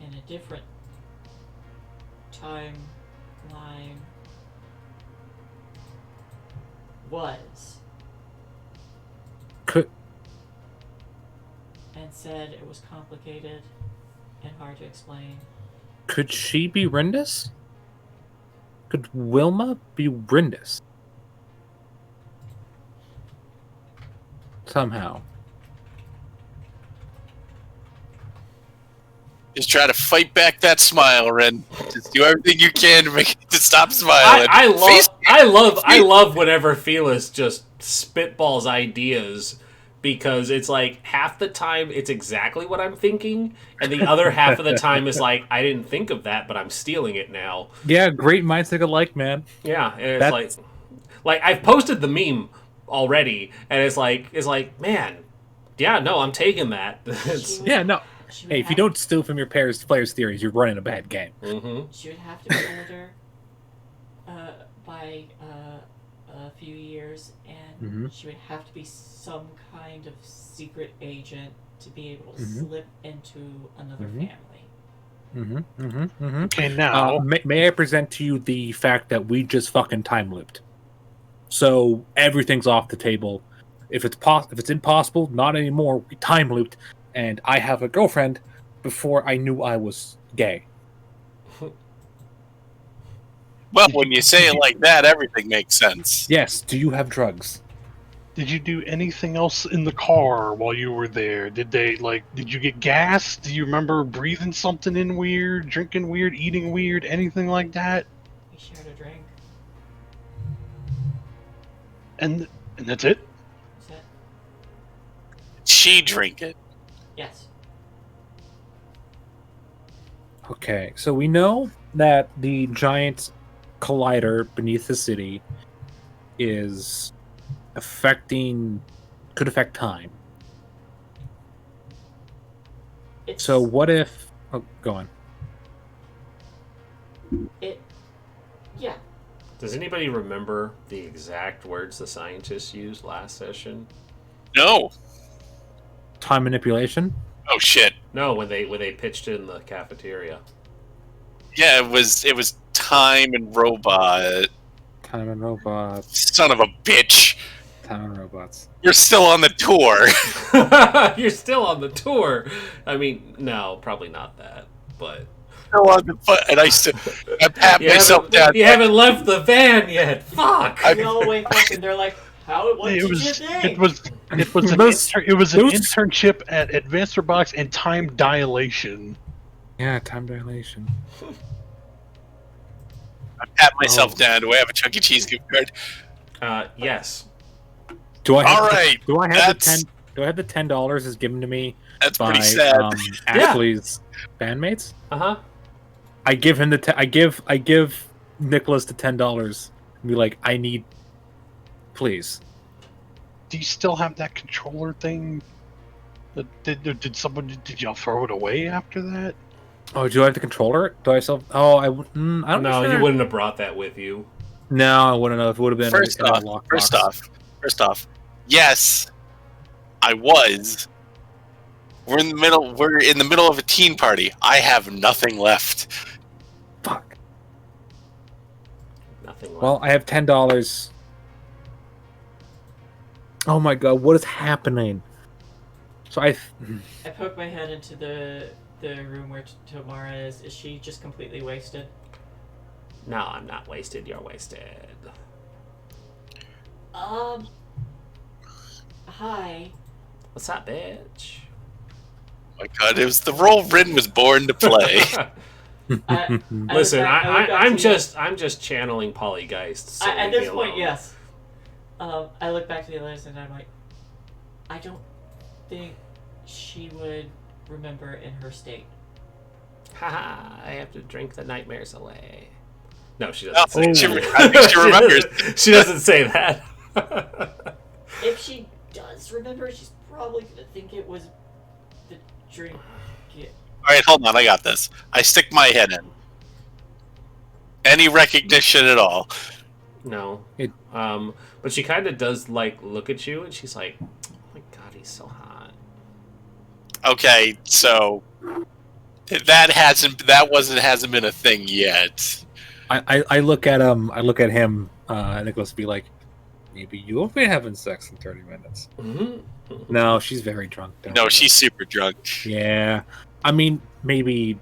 a different timeline. Could And said it was complicated and hard to explain. could she be Rindus? Could Wilma be Rindus? Somehow. Just try to fight back that smile, Ren. Just do everything you can to stop smiling. I love whenever Felis just spitballs ideas, because it's like half the time it's exactly what I'm thinking, and the other half of the time is like, I didn't think of that, but I'm stealing it now. Yeah, great minds think alike, man. Yeah, and it's like I've posted the meme already, and it's like, man, yeah, no, I'm taking that. It's, Yeah, no. She would Hey, if you have- don't steal from your players' theories, you're running a bad game. mm-hmm. She would have to be older by a few years, and Mhm. she would have to be some kind of secret agent to be able to Mhm. slip into another Mhm. family. Mm-hmm, mm-hmm, mm-hmm. Okay, now May I present to you the fact that we just fucking time looped? So everything's off the table. If it's impossible, not anymore. We time looped, and I have a girlfriend before I knew I was gay. Well, when you say it like that, everything makes sense. Yes. Do you have drugs? did you do anything else in the car while you were there? Did you get gas? Do you remember breathing something in weird, drinking weird, eating weird, anything like that? We shared a drink. And that's it? Is that? She drink it. Yes. Okay. So we know that the giant collider beneath the city could affect time. It's, So what if? Oh, go on. Yeah. Does anybody remember the exact words the scientists used last session? No. Time manipulation. Oh shit. No, when they pitched in the cafeteria. Yeah, it was time and robot. Time and robots. Son of a bitch. Time and robots. You're still on the tour. You're still on the tour. I mean, no, probably not that, but Still on the foot, and I pat myself down. You haven't left the van yet. Fuck. We all wake up and they're like, what did you think? It was an internship at Advanced Robotics and time dilation. Yeah, time dilation. I pat myself down. Do I have a Chuck E. Cheese gift card? Yes. Do I have All right. Do I have That's Do I have the $10 is given to me That's by pretty sad. Ashley's bandmates? Uh-huh. I give him I give Nicholas the $10 and be like, I need, please. Do you still have that controller thing? Did y'all throw it away after that? Oh, do I have the controller? Do I still? Oh, I don't. No, know. you wouldn't have brought that with you. No, I wouldn't have. It would have been First in a off, lockbox. first off, yes, I was. We're in the middle of a teen party. I have nothing left. Fuck. Nothing left. Well, I have $10. Oh my god, what is happening? So I poke my head into the room where Tamara is. Is she just completely wasted? No, I'm not wasted. You're wasted. Hi. What's up, bitch? Oh my god, it was the role Rin was born to play. Listen, I'm just channeling Polygeist. So at leave this me point, alone. yes. I look back to the others and I'm like, I don't think she would remember in her state. Haha, I have to drink the nightmares away. No, she No, doesn't say that. I think she remembers. She doesn't say that. If she does remember, she's probably gonna think it was the drink. Alright, hold on, I got this. I stick my head in. Any recognition at all? No. But she kind of does, like, look at you, and she's like, oh my god, he's so hot. Okay, so that hasn't been a thing yet. I look at him. I look at him. Nicholas be like, maybe you'll be having sex in 30 minutes. Mm-hmm. No, she's very drunk. No, she's super drunk. Yeah, I mean, maybe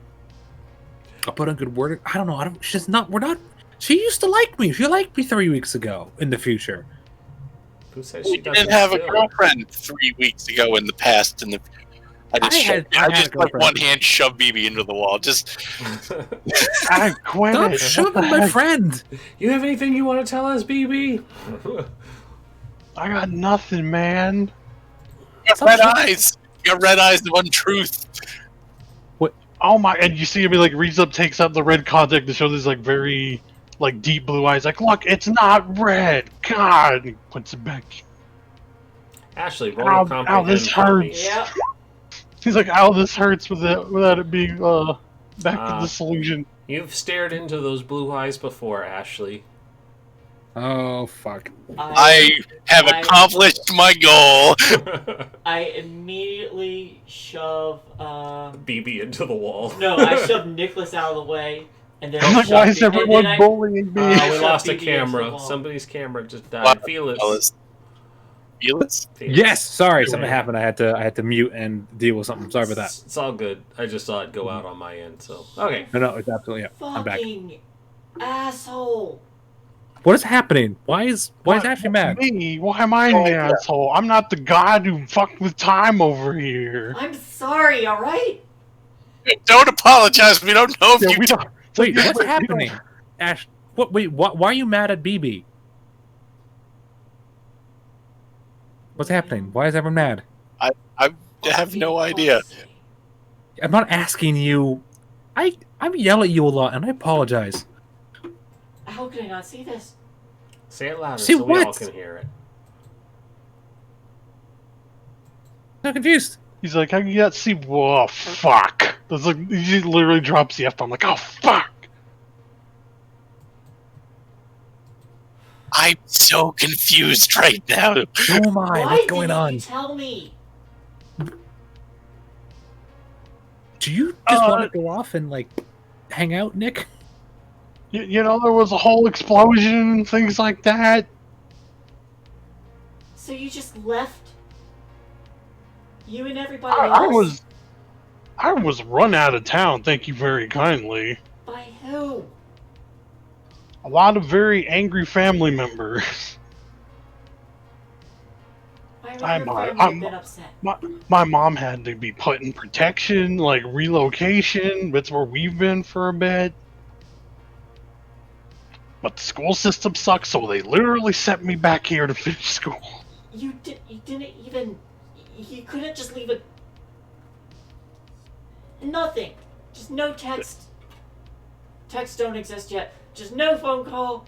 I'll put a good word. I don't know. She's not. We're not. She used to like me. She liked me 3 weeks ago. In the future. Who says We she doesn't didn't have a still? girlfriend 3 weeks ago in the past. I had just a like girlfriend. one hand shoved BB into the wall. Just I quit Stop it. shoving my friend. You have anything you want to tell us, BB? I got nothing, man. you got red eyes. You got red eyes of untruth. Oh my! And you see him, he like reads up, takes out the red contact to show this like very like deep blue eyes. Like, look, it's not red. God, and he puts it back. Ashley, roll Ow, a comprehend this for me. hurts. Yeah. He's like, ow, this hurts without it being back to the solution. You've stared into those blue eyes before, Ashley. Oh fuck. I have accomplished my goal. I immediately shove. BB into the wall. No, I shove Nicholas out of the way, and then. I'm like, shove why is and then everyone I- bullying me? I We shove lost a BB into the camera. wall. Somebody's camera just died. What? Felix. Felix? Yes. Sorry, something happened. I had to mute and deal with something. Sorry about that. It's all good. I just saw it go out on my end. So okay. No, it's absolutely. Yeah, I'm back. Fucking asshole. What is happening? Why is Ashley mad? Me? Why am I the asshole? I'm not the god who fucked with time over here. I'm sorry. All right. Don't apologize. We don't know if Yeah, you. we don't. Wait, what's we happening? Ash, what? Wait, why are you mad at BB? What's happening? Why is everyone mad? I have no idea. I'm not asking you. I yell at you a lot, and I apologize. How can I not see this? Say it louder See so we all what? can hear it. I'm confused. He's like, I can't see. Whoa, fuck. That's like, he literally drops the F bomb. Like, oh fuck. I'm so confused right now. Oh my, Why what's going didn't on? you tell me? Do you just want to go off and like hang out, Nick? You know, there was a whole explosion and things like that. So you just left? You and everybody else? I was run out of town, thank you very kindly. By who? A lot of very angry family members. Why would I'm- your family I'm- have been upset? My mom had to be put in protection, like relocation. That's where we've been for a bit. But the school system sucks, so they literally sent me back here to finish school. You didn't even. he couldn't just leave a nothing. Just no text. Texts don't exist yet. Just no phone call.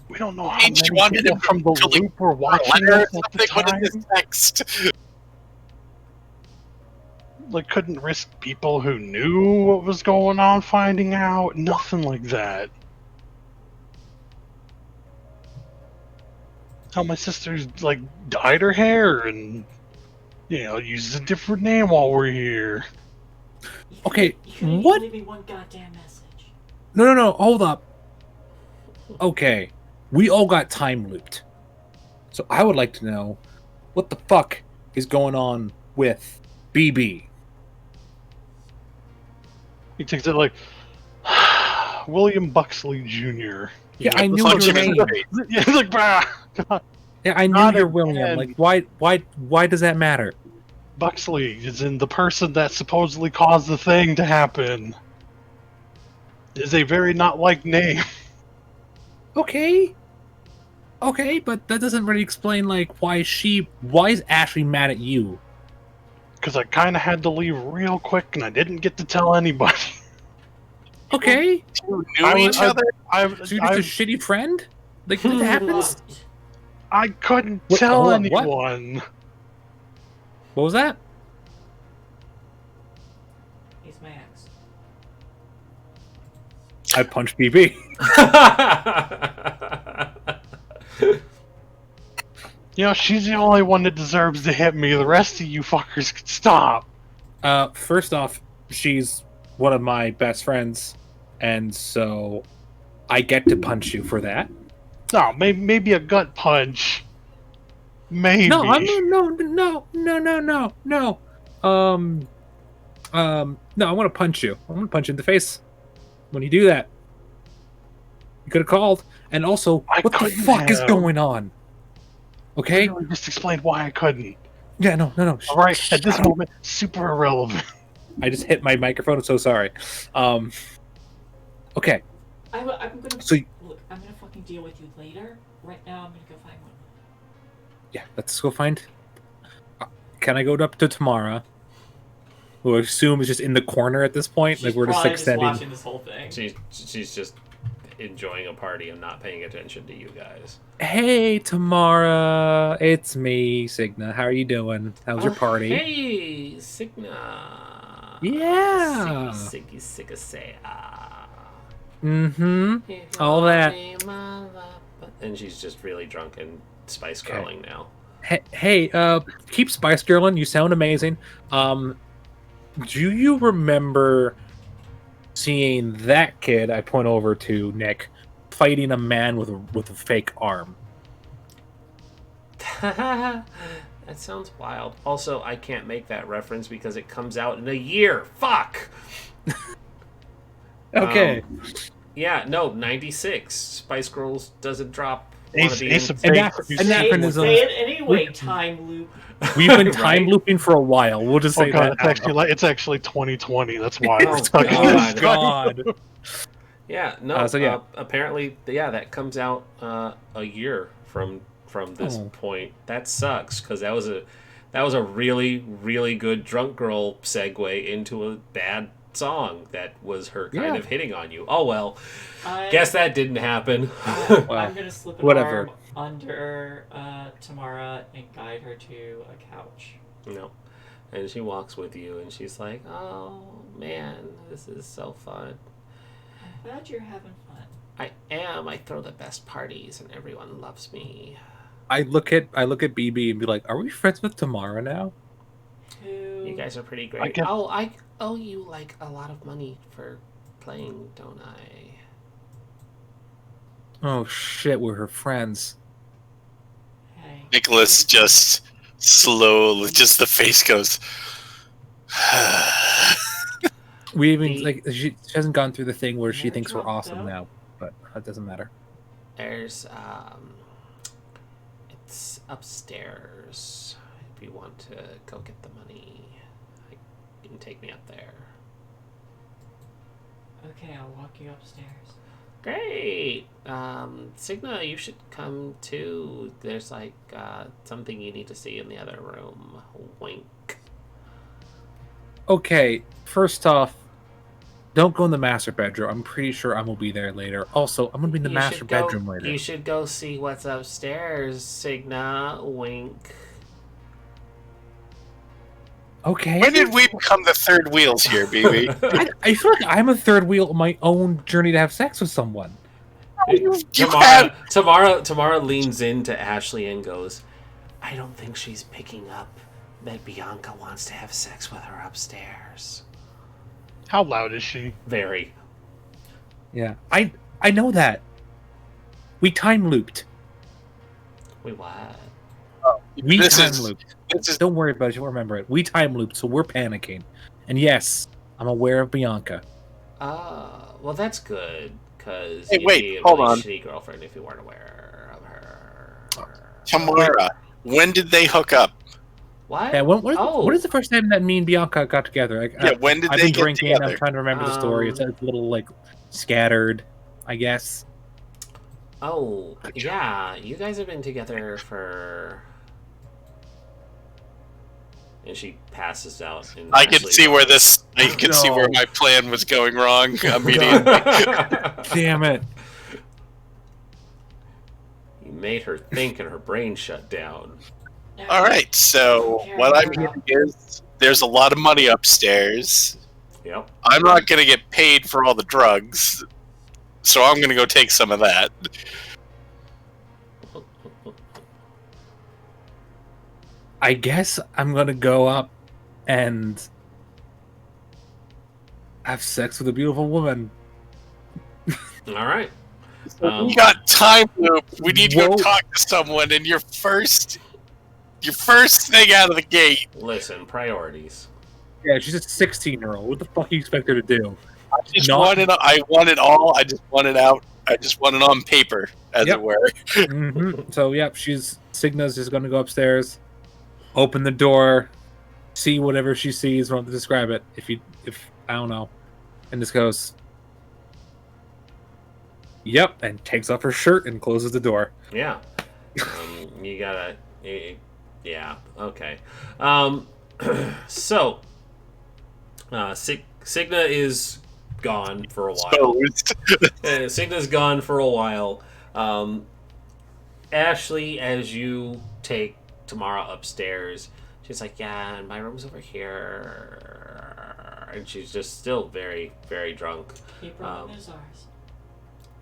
We don't know how Ain't you many wanted people him from the to, like, loop were watching Letter or this at the something? What time. is this text? Like, couldn't risk people who knew what was going on finding out. Nothing like that. How my sister's like dyed her hair and used a different name while we're here. Okay, You couldn't what? even leave me one goddamn message. No, hold up. Okay, we all got time looped. So I would like to know what the fuck is going on with BB. He takes it like William Buxley Jr. Yeah, I knew Punch your him in name. the face. Yeah, he's like, bah, God. Yeah, I knew Not you're William. again. Like, why does that matter? Buxley is in the person that supposedly caused the thing to happen. Is a very not liked name. Okay, but that doesn't really explain like why is Ashley mad at you? Because I kind of had to leave real quick and I didn't get to tell anybody. Okay, You knew each other? so you're just a shitty friend. Like that happens. I couldn't What- tell hold on, what? anyone. What was that? He's my ex. I punched BB. She's the only one that deserves to hit me. The rest of you fuckers could stop. First off, she's one of my best friends, and so I get to punch you for that. No, maybe a gut punch. Maybe. No, no. No, I want to punch you. I want to punch you in the face. When you do that, you could have called. And also, I what the couldn't fuck is have. going on? Okay? Literally just explained why I couldn't. Yeah, no. All right, at this moment, super irrelevant. I just hit my microphone. I'm so sorry. Okay. I'm gonna So- look. I'm gonna fucking deal with you later. Right now, I'm gonna go find one. Yeah, let's go find. Can I go up to Tamara, who I assume is just in the corner at this point? She's like we're just probably like standing. watching this whole thing. She's just enjoying a party and not paying attention to you guys. Hey, Tamara, it's me, Signa. How are you doing? How's your party? Hey, Signa. Yeah. Siggy, say. Mm-hmm. All that. And she's just really drunk and spice Okay. girling now. Hey, keep Spice Girling. You sound amazing. Do you remember seeing that kid? I point over to Nick, fighting a man with a fake arm. That sounds wild. Also, I can't make that reference because it comes out in a year. Fuck! Okay. Yeah, no, 96. Spice Girls doesn't drop. Ace of And Base. anachronism. Say it anyway, time loop. We've been time Right. looping for a while. We'll just Oh say god, that. it's actually 2020. That's why Oh, we're stuck in God. this. God. Yeah, no. So yeah. Apparently, that comes out a year from this Oh. point. That sucks because that was a really really good drunk girl segue into a bad song that was her kind Yeah. of hitting on you. Oh well, I- guess that didn't happen. Well, I'm gonna slip an whatever. arm under Tamara and guide her to a couch. No. And she walks with you and she's like, "Oh man, this is so fun. I'm glad you're having fun. I am. I throw the best parties and everyone loves me." I look at BB and be like, "Are we friends with Tamara now?" You guys are pretty great. I guess- Oh, I owe you like a lot of money for playing, don't I? Oh shit, we're her friends. Hey. Nicholas just slowly, just the face goes. We even The- like she hasn't gone through the thing where she You're thinks we're drunk, awesome though. now, but that doesn't matter. There's it's upstairs. If you want to go get the money, you can take me up there. Okay, I'll walk you upstairs. Great. Signa, you should come too. There's like something you need to see in the other room. Wink. Okay, first off, don't go in the master bedroom. I'm pretty sure I'm gonna be there later. Also, I'm gonna be in the master bedroom later. You should go see what's upstairs, Signa. Wink. Okay. When did we become the third wheels here, baby? I feel like I'm a third wheel on my own journey to have sex with someone. Tamara leans into Ashley and goes, I don't think she's picking up that Bianca wants to have sex with her upstairs. How loud is she? Very. Yeah, I know that. We time looped. Wait, what? We This time is- looped. This is Don't worry about it. You'll remember it. We time looped, so we're panicking. And yes, I'm aware of Bianca. Well, that's good, because Hey, you'd wait, be a hold really on. shitty girlfriend if you weren't aware of her. Tamara. When did they hook up? What? Yeah, what is the first time that me and Bianca got together? When did I've they been get drinking. together? I'm trying to remember the story. It's a little like scattered, I guess. Oh, yeah, you guys have been together for... And she passes out. And I can Ashley see where goes, I can see where my plan was going wrong immediately. Damn it! You made her think and her brain shut down. All right, so what I'm hearing is there's a lot of money upstairs. Yep. I'm not going to get paid for all the drugs, so I'm going to go take some of that. I guess I'm gonna go up and have sex with a beautiful woman. All right. We got time loop. We need to go Whoa. talk to someone, and your first thing out of the gate. Listen, priorities. Yeah, she's a 16-year-old. What the fuck do you expect her to do? I want it all. I just want it out. I just want it on paper, as Yep. it were. So, yep, Signa's just gonna go upstairs, open the door, see whatever she sees. I don't have to describe it. If I don't know, and just goes, yep, and takes off her shirt and closes the door. Yeah. You gotta... Yeah, okay. So, Signa is gone for a while. Signa's gone for a while. Ashley, as you take Tamara upstairs, she's like, yeah, my room's over here. And she's just still very, very drunk. He brought his ours.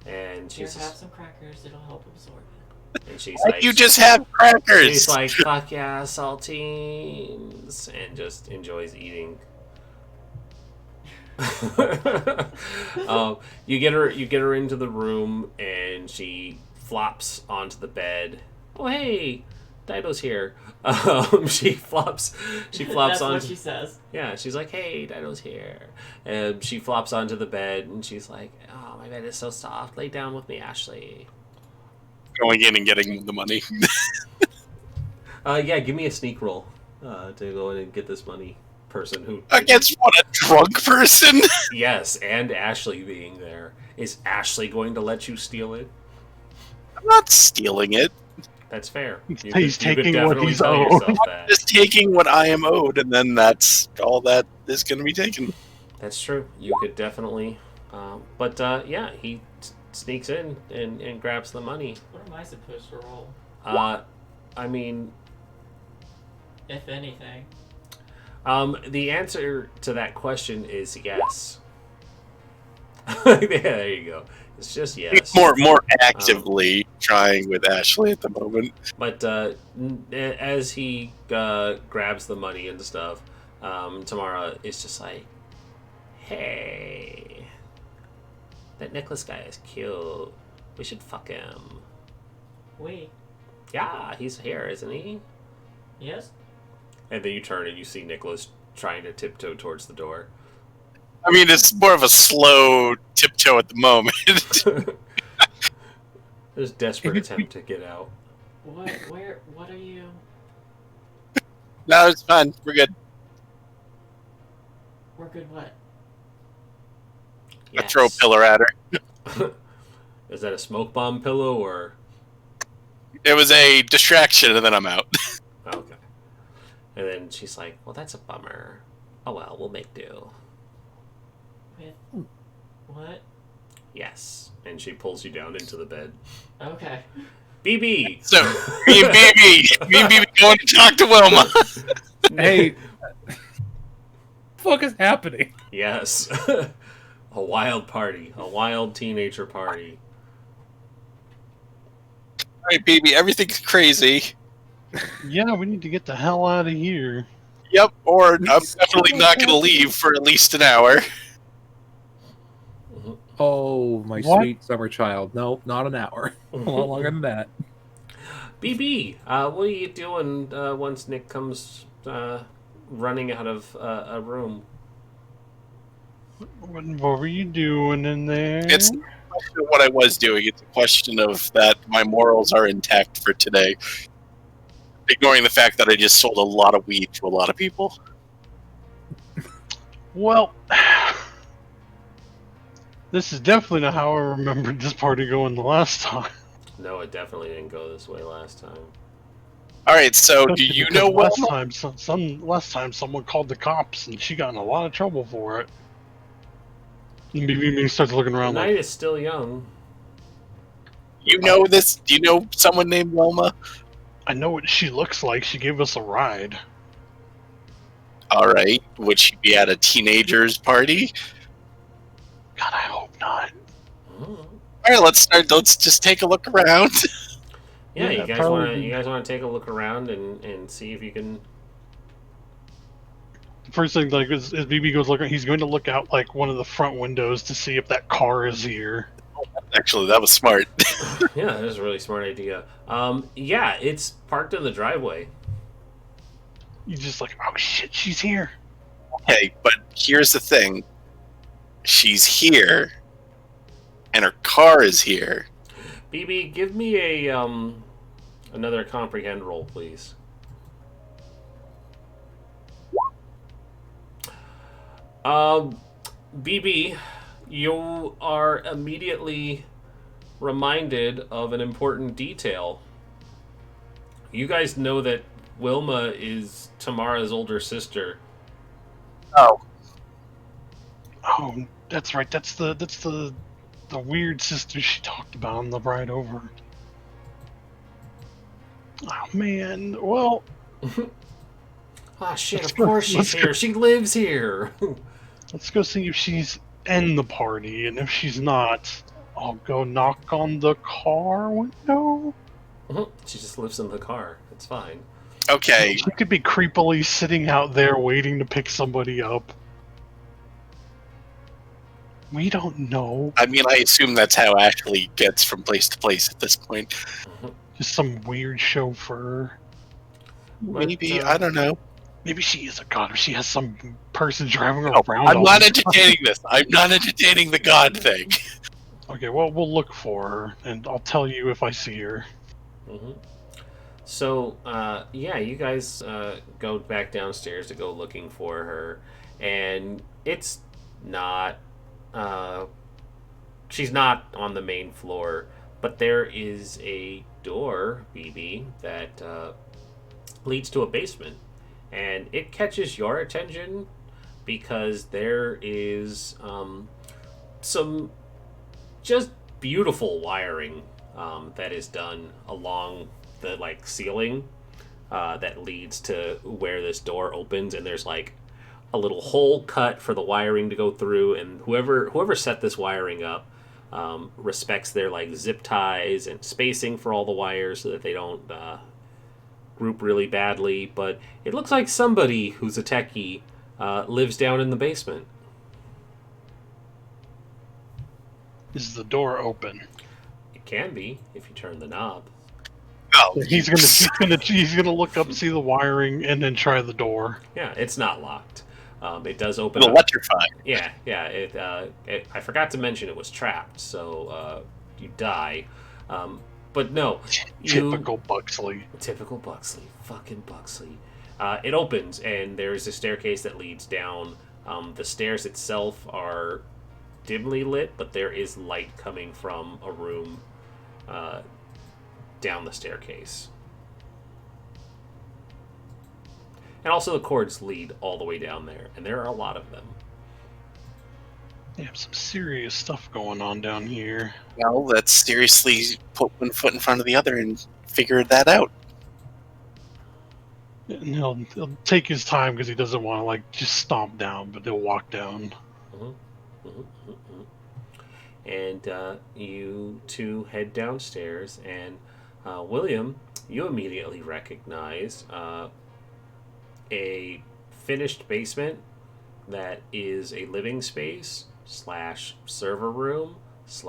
And Here, she's have just, some crackers. It'll help absorb it. and she's Why like, you just have crackers? she's like, fuck yeah, saltines, and just enjoys eating. You get her into the room, and she flops onto the bed. Oh hey, Dido's here. She flops That's on. what she says. Yeah, she's like, hey, Dido's here. And she flops onto the bed, and she's like, oh, my bed is so soft. Lay down with me, Ashley. Going in and getting the money. Yeah, give me a sneak roll to go in and get this money. Person who... Against what, a drunk person? Yes, and Ashley being there. Is Ashley going to let you steal it? I'm not stealing it. That's fair. He's taking what definitely he's tell owed. yourself that. Just taking what I am owed, and then that's all that is going to be taken. That's true. You could definitely... but yeah, he sneaks in and grabs the money. What am I supposed to roll? I mean... If anything. The answer to that question is yes. Yeah, there you go. It's just yes. More actively trying with Ashley at the moment. But as he grabs the money and stuff, Tamara is just like, hey, that necklace guy is cute. We should fuck him. Wait. Yeah, he's here, isn't he? Yes? And then you turn and you see Nicholas trying to tiptoe towards the door. I mean, it's more of a slow tiptoe at the moment. There's a desperate attempt to get out. What are you? No, it's fine. We're good. We're good what? I throw a pillar at her. Is that a smoke bomb pillow or? It was a distraction, and then I'm out. Okay. And then she's like, "Well, that's a bummer. Oh well, we'll make do." With what? Yes. And she pulls you down into the bed. Okay. BB. So me and BB going to talk to Wilma. Hey, what the fuck is happening? Yes. A wild party. A wild teenager party. All right, BB, everything's crazy. Yeah, we need to get the hell out of here. Yep, or I'm definitely not going to leave for at least an hour. Oh, my What? sweet summer child. No, not an hour. A lot longer than that. BB, what are you doing once Nick comes running out of a room? What were you doing in there? It's not a question of what I was doing. It's a question of that my morals are intact for today. Ignoring the fact that I just sold a lot of weed to a lot of people. Well, this is definitely not how I remembered this party going the last time. No, it definitely didn't go this way last time. All right, so do Especially you because know last Wilma? last time someone called the cops and she got in a lot of trouble for it. And BB starts looking The around night like, is still young. You know this? Do you know someone named Wilma? I know what she looks like. She gave us a ride. All right, would she be at a teenager's party? God, I hope not. Oh. All right, let's start. Let's just take a look around. Yeah, Yeah, you guys probably. want to take a look around and see if you can. The first thing, like, as BB goes looking, he's going to look out like one of the front windows to see if that car is here. Actually, that was smart. Yeah, that is a really smart idea. Yeah, it's parked in the driveway. He's just like, oh shit, she's here. Okay, but here's the thing. She's here, and her car is here. BB, give me a another comprehend roll, please. BB, you are immediately reminded of an important detail. You guys know that Wilma is Tamara's older sister. Oh, Oh, that's right. That's the weird sister she talked about on the ride over. Oh man. Well, Ah, shit, Let's of go- course she's let's go. here. She lives here. let's go see if she's in the party, and if she's not, I'll go knock on the car window. She just lives in the car. It's fine. okay. She could be creepily sitting out there waiting to pick somebody up. We don't know. I mean, I assume that's how Ashley gets from place to place at this point. Just some weird chauffeur. But, Maybe, I don't know. Maybe she is a god, or she has some person driving her No, around. I'm all not the time. entertaining this. I'm not entertaining the God thing. Okay, well, we'll look for her, and I'll tell you if I see her. Mm-hmm. So, yeah, you guys go back downstairs to go looking for her, and it's not. She's not on the main floor, but there is a door, BB, that leads to a basement, and it catches your attention because there is some just beautiful wiring that is done along the ceiling that leads to where this door opens, and there's like a little hole cut for the wiring to go through, and whoever set this wiring up respects their zip ties and spacing for all the wires so that they don't group really badly. But it looks like somebody who's a techie lives down in the basement. Is the door open? It can be if you turn the knob. Oh, He's gonna look up, see the wiring, and then try the door. Yeah, it's not locked. It does open It'll up. electrify. Yeah. I forgot to mention it was trapped, so you die. But no, Typical Buxley. Typical Buxley, fucking Buxley. It opens, and there's a staircase that leads down. The stairs itself are dimly lit, but there is light coming from a room down the staircase. And also the cords lead all the way down there, and there are a lot of them. They have some serious stuff going on down here. Well, let's seriously put one foot in front of the other and figure that out. And he'll take his time because he doesn't want to like just stomp down, but he'll walk down. And you two head downstairs, and William, you immediately recognize a finished basement that is a living space / server room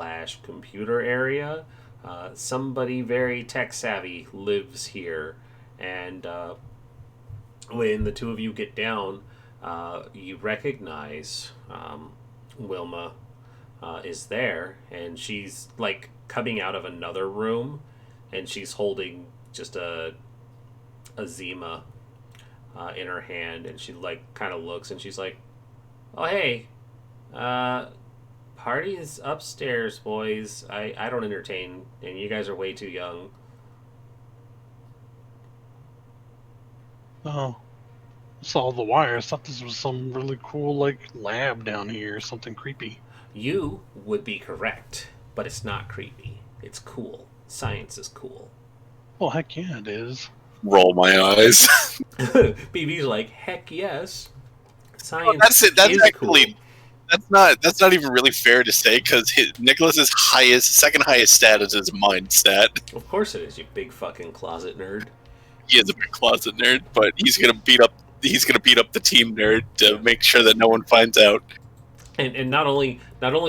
/ computer area. Somebody very tech savvy lives here, and when the two of you get down, you recognize Wilma is there, and she's like coming out of another room, and she's holding just a Zima in her hand, and she like kind of looks, and she's like, "Oh hey, party is upstairs, boys. I don't entertain, and you guys are way too young." Oh, I saw the wires. Thought this was some really cool like lab down here, something creepy. You would be correct, but it's not creepy. It's cool. Science is cool. Well, heck yeah, it is. Roll my eyes. BB's like, heck yes. Science That's it. That's is actually cool. that's not even really fair to say because Nicholas's second highest stat is his mind stat. Of course it is, you big fucking closet nerd. He is a big closet nerd, but he's gonna beat up the team nerd to make sure that no one finds out. And not only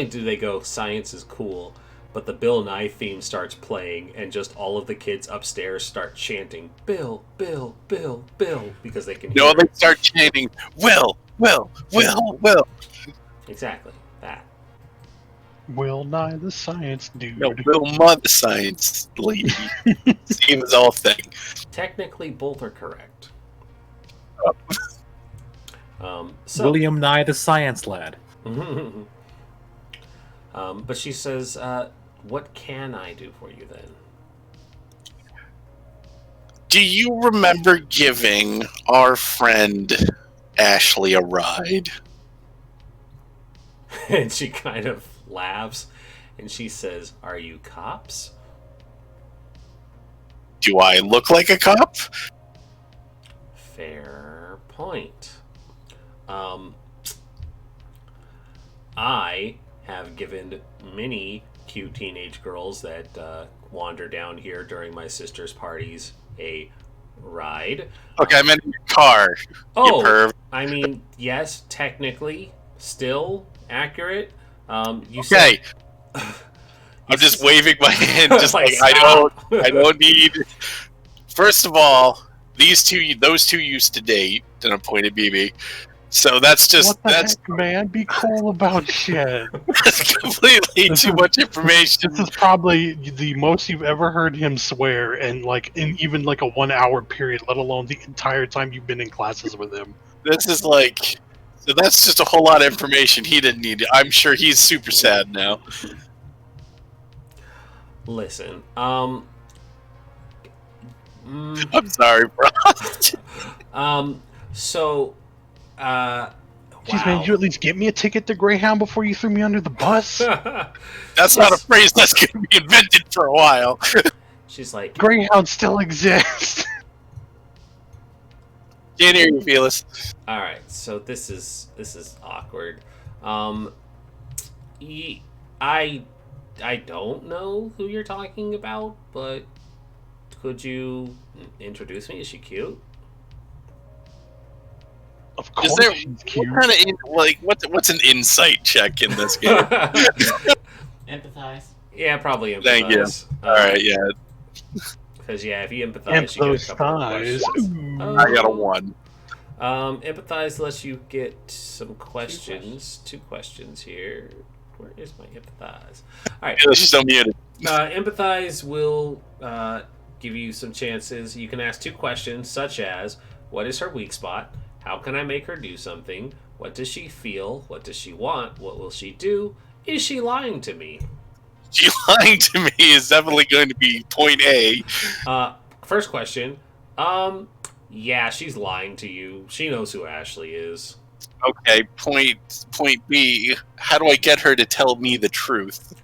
do they go, science is cool, but the Bill Nye theme starts playing, and just all of the kids upstairs start chanting, Bill, Bill, Bill, Bill, because they can hear No, they it. start chanting, Will. Exactly, that. Will Nye the Science Dude. No, Wilma the science lady. Seems all thing. Technically, both are correct. So, William Nye the Science Lad. but she says, what can I do for you then? Do you remember giving our friend Ashley a ride? And she kind of laughs, and she says, are you cops? Do I look like a cop? Fair point. I have given many cute teenage girls that wander down here during my sister's parties a ride. Okay, I meant in your car. Oh, You perv. I mean, yes, technically, still accurate. You Okay. said, I'm just waving my hand, just Like, like stop. I don't need. First of all, those two used to date, and I pointed BB. So that's What the heck, man? Be cool about shit. that's completely too much information. This is probably the most you've ever heard him swear, and like in even like a 1 hour period, let alone the entire time you've been in classes with him. This is like, so that's just a whole lot of information he didn't need. I'm sure he's super sad now. listen, I'm sorry, bro. so, Jeez, man, did you at least get me a ticket to Greyhound before you threw me under the bus? That's not a phrase that's going to be invented for a while. She's like, Greyhound still exists. Can't hear you, Felix. all right, so this is awkward. I don't know who you're talking about, but could you introduce me? Is she cute? Of course, Is there she's cute. what kind of what's an insight check in this game? Empathize. Yeah, probably empathize. Thank you. All right, yeah, Because if you empathize, you get a couple of Empathize. questions. I got a 1. Empathize lets you get some questions. Two questions here. Where is my empathize? All right. Felix, you're still muted. Empathize will give you some chances. You can ask 2 questions, such as, what is her weak spot? How can I make her do something? What does she feel? What does she want? What will she do? Is she lying to me? She lying to me is definitely going to be point A. First question. Yeah, she's lying to you. She knows who Ashley is. Okay, point B. How do I get her to tell me the truth?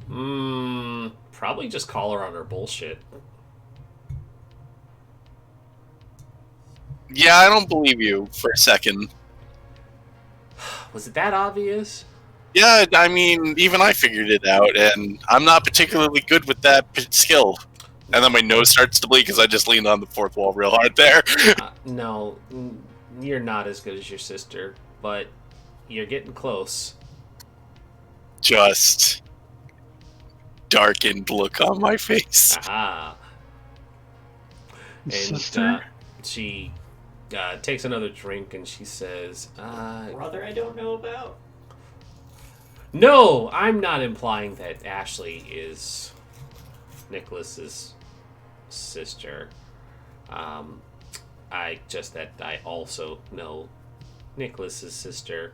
Probably just call her on her bullshit. Yeah, I don't believe you for a second. Was it that obvious? Yeah, I mean, even I figured it out, and I'm not particularly good with that skill. And then my nose starts to bleed because I just leaned on the fourth wall real hard there. No, you're not as good as your sister, but you're getting close. Just darkened look on my face. Aha. And Sister? she takes another drink and she says, Brother I don't know about? No, I'm not implying that Ashley is Nicholas's sister. I also know Nicholas's sister.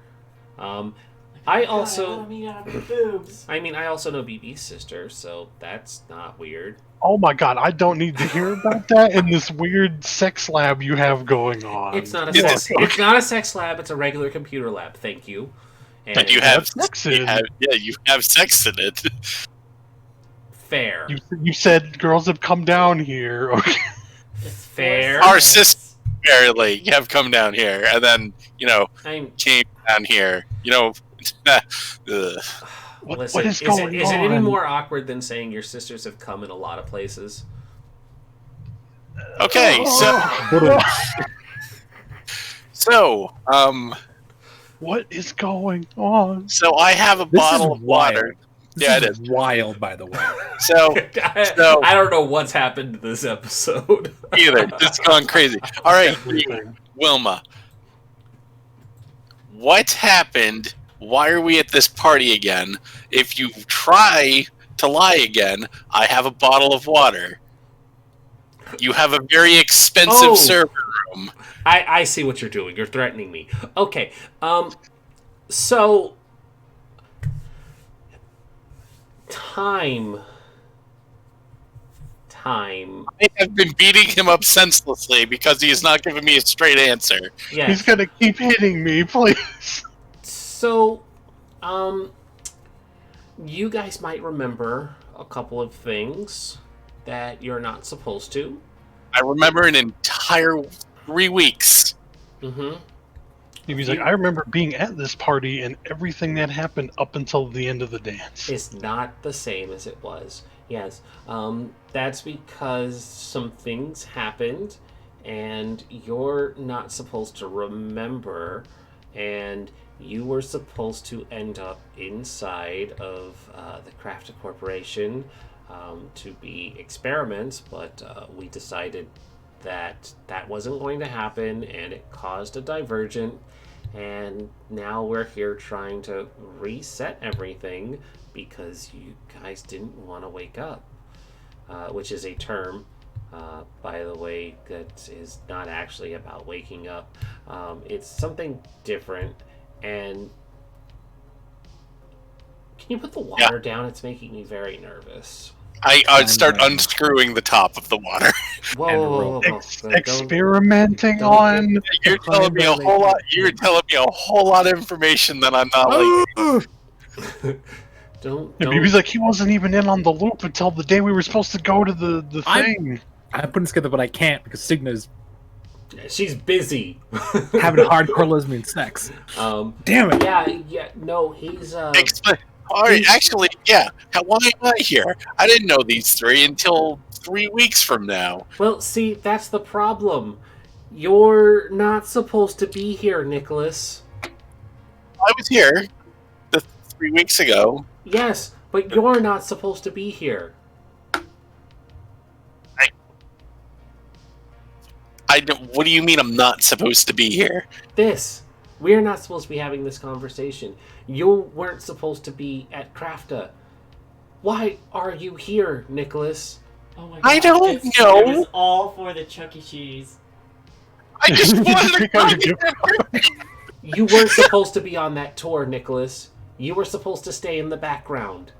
I also I also know BB's sister, so that's not weird. Oh my god, I don't need to hear about that in this weird sex lab you have going on. It's not a Yeah, sex, it's not a sex lab, it's a regular computer lab, thank you. And you have sex you in. have sex in it. Fair. You said girls have come down here. Okay. It's Fair. Our sister barely have come down here, and then I'm came down here. What Listen, is going is it on? any more awkward than saying your sisters have come in a lot of places? Okay, so What is going on? so I have a This bottle is of water. wild. Yeah, it This is wild, by the way. So I don't know what's happened to this episode. either it's gone crazy. All right, Everything. Wilma, what happened? Why are we at this party again? If you try to lie again, I have a bottle of water. You have a very expensive server room. I see what you're doing. You're threatening me. Okay. So time. I have been beating him up senselessly because he is not giving me a straight answer. Yeah. He's gonna keep hitting me, please. So, you guys might remember a couple of things that you're not supposed to. I remember an entire 3 weeks. Mm-hmm. He's like, I remember being at this party and everything that happened up until the end of the dance. It's not the same as it was. Yes. That's because some things happened and you're not supposed to remember, and you were supposed to end up inside of the Crafted Corporation to be experiments, but we decided that wasn't going to happen, and it caused a divergent, and now we're here trying to reset everything because you guys didn't want to wake up, which is a term, by the way, that is not actually about waking up. It's something different. And can you put the water down? It's making me very nervous. I'd start unscrewing the top of the water. Whoa. Experimenting don't- on. You're telling me a whole lot. You're telling me a whole lot of information that I'm not like. Don't. And BB's like, he wasn't even in on the loop until the day we were supposed to go to the thing. I'm putting together, but I can't because Signa is She's busy. having hardcore lesbian sex. Damn it! Yeah. No, he's All right, actually, yeah. Why am I here? I didn't know these three until 3 weeks from now. Well, see, that's the problem. You're not supposed to be here, Nicholas. I was here 3 weeks ago. Yes, but you're not supposed to be here. I don't. What do you mean I'm not supposed to be here? We're not supposed to be having this conversation. You weren't supposed to be at Crafta. Why are you here, Nicholas? Oh my god. I don't It know. was all for the Chuck E. Cheese. I just wanted to Pick out your come here. You weren't supposed to be on that tour, Nicholas. You were supposed to stay in the background.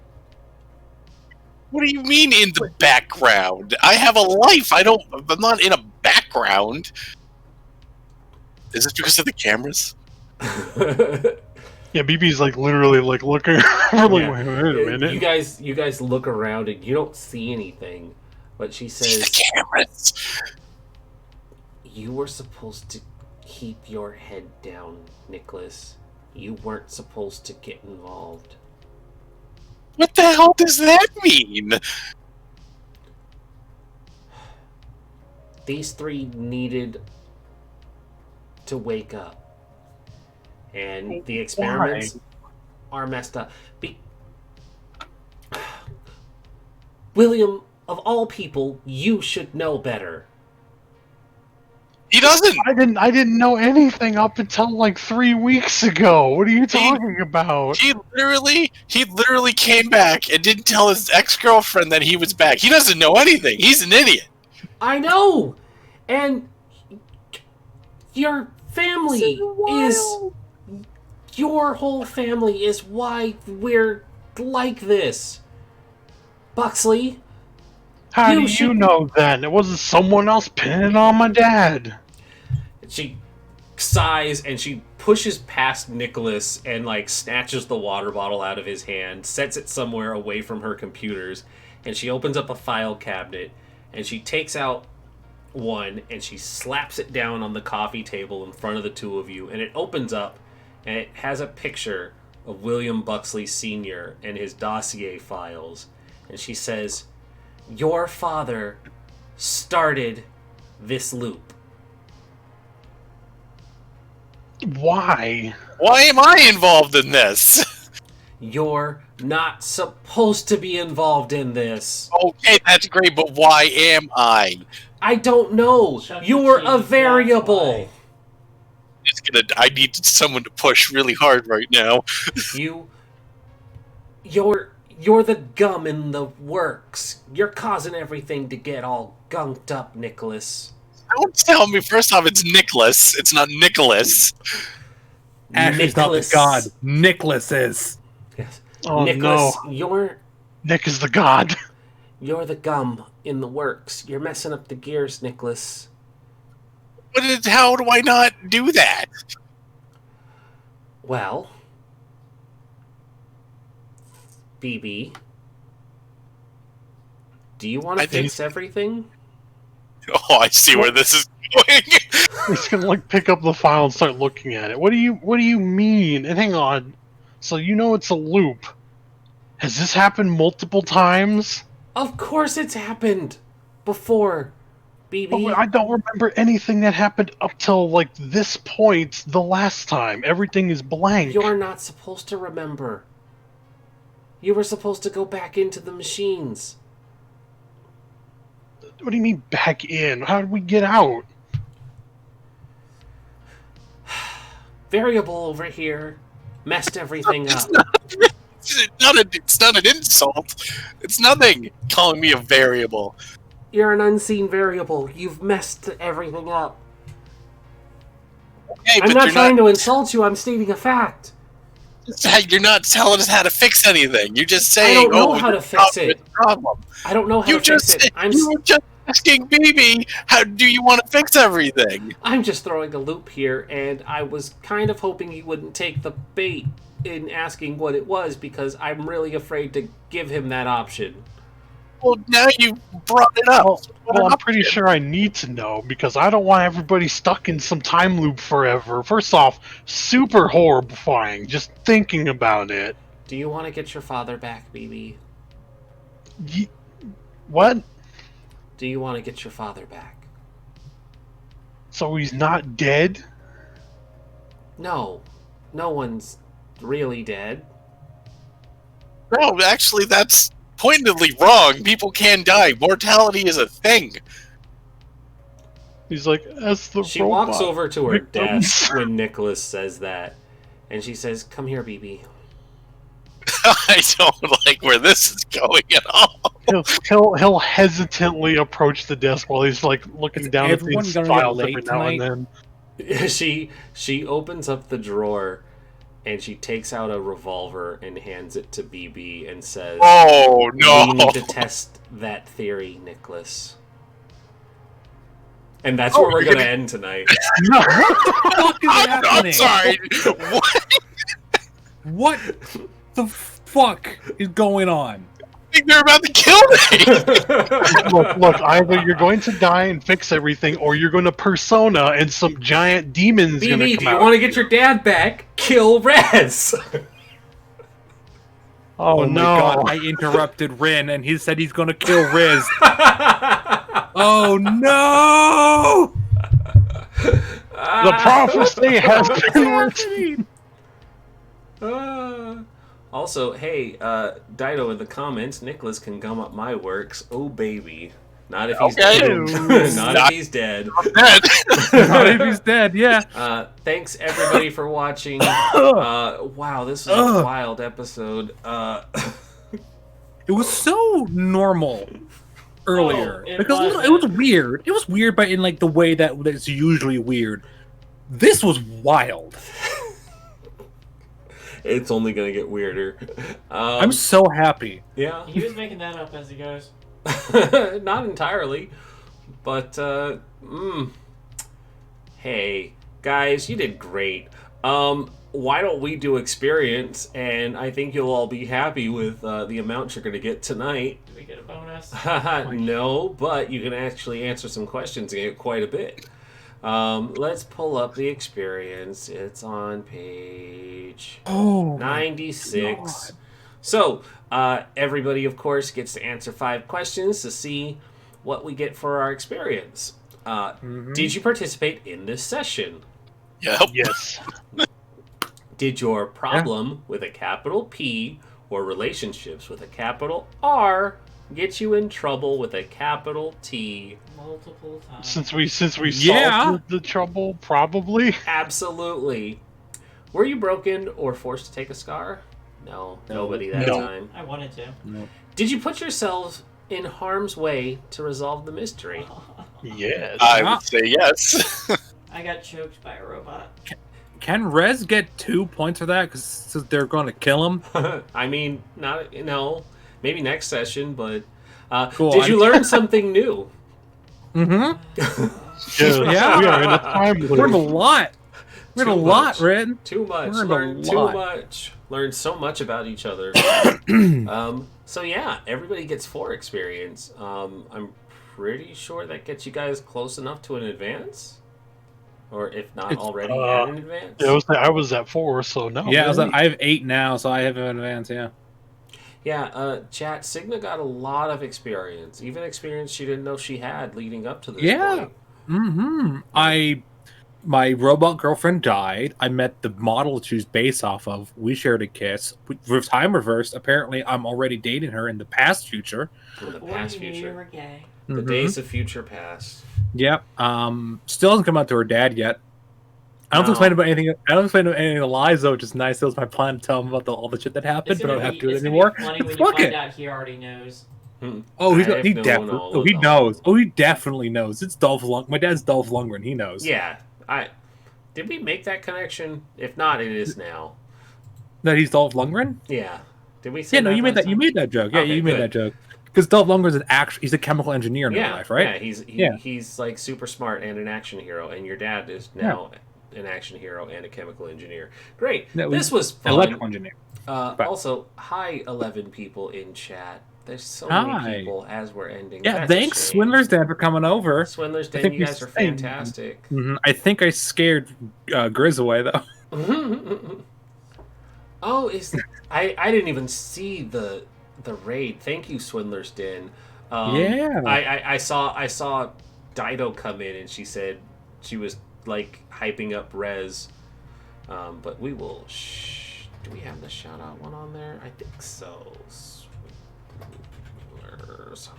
What do you mean in the background? I have a life. I'm not in a background. Is this because of the cameras? Yeah, BB's like literally like looking over like, Yeah. wait a minute. You guys look around and you don't see anything, but she See says, the cameras. "You were supposed to keep your head down, Nicholas. You weren't supposed to get involved." What the hell does that mean? These three needed to wake up. And the experiments are messed up. William, of all people, you should know better. He doesn't. I didn't know anything up until like 3 weeks ago. What are you talking about? He literally came back and didn't tell his ex-girlfriend that he was back. He doesn't know anything. He's an idiot. I know! And your family is... Your whole family is why we're like this. Buxley, How do should- you know then? It wasn't someone else pinning it on my dad. She sighs and she pushes past Nicholas and like snatches the water bottle out of his hand, sets it somewhere away from her computers, and she opens up a file cabinet and she takes out one and she slaps it down on the coffee table in front of the two of you, and it opens up and it has a picture of William Buxley Sr. and his dossier files. And she says, "Your father started this loop." Why? Why am I involved in this? You're not supposed to be involved in this. Okay, that's great, but why am I? I don't know. Chuck E. You're Cheese, a that's variable. why. I need someone to push really hard right now. You're the gum in the works. You're causing everything to get all gunked up, Nicholas. Don't tell me. First off, it's Nicholas. It's not Nicholas. Ashley's not the Nicholas. god. Nicholas is. Yes. Oh Nicholas, no. Nick is the god. you're the gum in the works. You're messing up the gears, Nicholas. How do I not do that? Well, BB, do you want I to think- fix everything? Oh, I see where this is going. He's gonna like pick up the file and start looking at it. What do you mean? And hang on. So you know it's a loop. Has this happened multiple times? Of course it's happened before, BB. Oh, I don't remember anything that happened up till like this point the last time. Everything is blank. You're not supposed to remember. You were supposed to go back into the machines. What do you mean back in? How did we get out? Variable over here messed everything up. It's not an insult. It's nothing. Calling me a variable. You're an unseen variable. You've messed everything up. Okay, I'm but not you're trying to insult you. I'm stating a fact. You're not telling us how to fix anything. You're just I saying, don't know "Oh, how to it's fix it. a problem." I don't know how You to just fix it. said, you were just asking BB, how do you want to fix everything? I'm just throwing a loop here, and I was kind of hoping you wouldn't take the bait in asking what it was, because I'm really afraid to give him that option. Well, now you brought it up. Well, I'm pretty sure I need to know because I don't want everybody stuck in some time loop forever. First off, super horrifying just thinking about it. Do you want to get your father back, BB? What? Do you want to get your father back? So he's not dead? No. No one's really dead. No, actually, that's pointedly wrong. People can die. Mortality is a thing. He's like, as the She robot walks over to her victims." desk when Nicholas says that, and she says, "Come here, BB." I don't like where this is going at all. He'll hesitantly approach the desk while he's like looking down at everyone these gonna get files late every now and then. She opens up the drawer and she takes out a revolver and hands it to BB and says, Oh no! "We need to test that theory, Nicholas." And that's where we're you're gonna gonna- end tonight. No, what the fuck is I'm happening? sorry. What? What the fuck is going on? I think they're about to kill me. Look, either you're going to die and fix everything, or you're going to persona and some giant demon's going to BB, come do you out. want to get your dad back? Kill Rez. Oh, Oh no. my god, I interrupted Rin and he said he's gonna kill Riz. Oh no! The prophecy has been Also, hey, Dido in the comments, Nicholas can gum up my works. Oh baby. Not if he's Okay. dead. Not if he's dead. Dead. Not if he's dead, yeah. Thanks everybody for watching. Wow, this was a wild episode. It was so normal earlier. Oh, it because wasn't. it was weird. It was weird, but in like the way that's usually weird. This was wild. It's only gonna get weirder. I'm so happy. Yeah. He was making that up as he goes. Not entirely, but hey guys, you did great. Why don't we do experience, and I think you'll all be happy with the amount you're going to get tonight. Do we get a bonus? No, but you can actually answer some questions and get quite a bit. Let's pull up the experience. It's on page Oh, 96. God. So, everybody, of course, gets to answer 5 questions to see what we get for our experience. Did you participate in this session? Yep. Yes. Did your problem with a capital P or relationships with a capital R get you in trouble with a capital T? Multiple times. Since we Yeah. solved the trouble, probably. Absolutely. Were you broken or forced to take a scar? No, nobody that No. time. I wanted to. Did you put yourselves in harm's way to resolve the mystery? Yes. I would say yes. I got choked by a robot. Can Rez get 2 points for that? Because they're going to kill him. I mean, not maybe next session, but Cool, did you learn something new? Mm-hmm. Yes, Yeah. we are in a time loop. Learned a lot. Learned a Too lot, much. Red. Too much. Learned a Learned too lot. much. Learned so much about each other. So yeah, everybody gets 4 experience. I'm pretty sure that gets you guys close enough to an advance, or if not It's- already at an advance. I was at 4, so no. Yeah, really. I have 8 now, so I have an advance, yeah. Yeah, chat. Signa got a lot of experience, even experience she didn't know she had leading up to this Yeah. point. Mm-hmm. My robot girlfriend died. I met the model she's based off of. We shared a kiss. With time reversed, apparently I'm already dating her in the past future. In the Before past you knew you future, were gay. the Mhm. days of future past. Yep. Still hasn't come out to her dad yet. I don't No. explain about anything. I don't explain any of the lies though, which is nice. That was my plan to tell him about all the shit that happened, It's but I gonna don't have be- to do it it's gonna anymore. be funny when you Fuck find it. out he already knows. Oh, I he have known definitely. all Oh, he along. knows. Oh, he definitely knows. It's Dolph Lundgren. My dad's Dolph Lundgren. He knows. Yeah, did we make that connection? If not, it is now. That he's Dolph Lundgren. Yeah, did we say? Yeah, no, you made last that. You time? made that joke. Yeah, Okay, you made good. that joke. Because Dolph Lundgren's he's a chemical engineer in real Yeah, life, right? Yeah, he's like super smart and an action hero, and your dad is now an action hero and a chemical engineer. Great. That This was fun. Electrical engineer. But- Also, hi, 11 people in chat. There's so Hi. many people as we're ending. Yeah, That's a thanks, shame. Swindler's Dad, for coming over. Swindler's I Den, think you we guys are said- fantastic. I think I scared Grizz away though. Oh, I didn't even see the raid. Thank you, Swindler's Den. Yeah. I saw Dido come in and she said she was like hyping up Rez. But we will. Do we have the shout out one on there? I think so. Swindlers.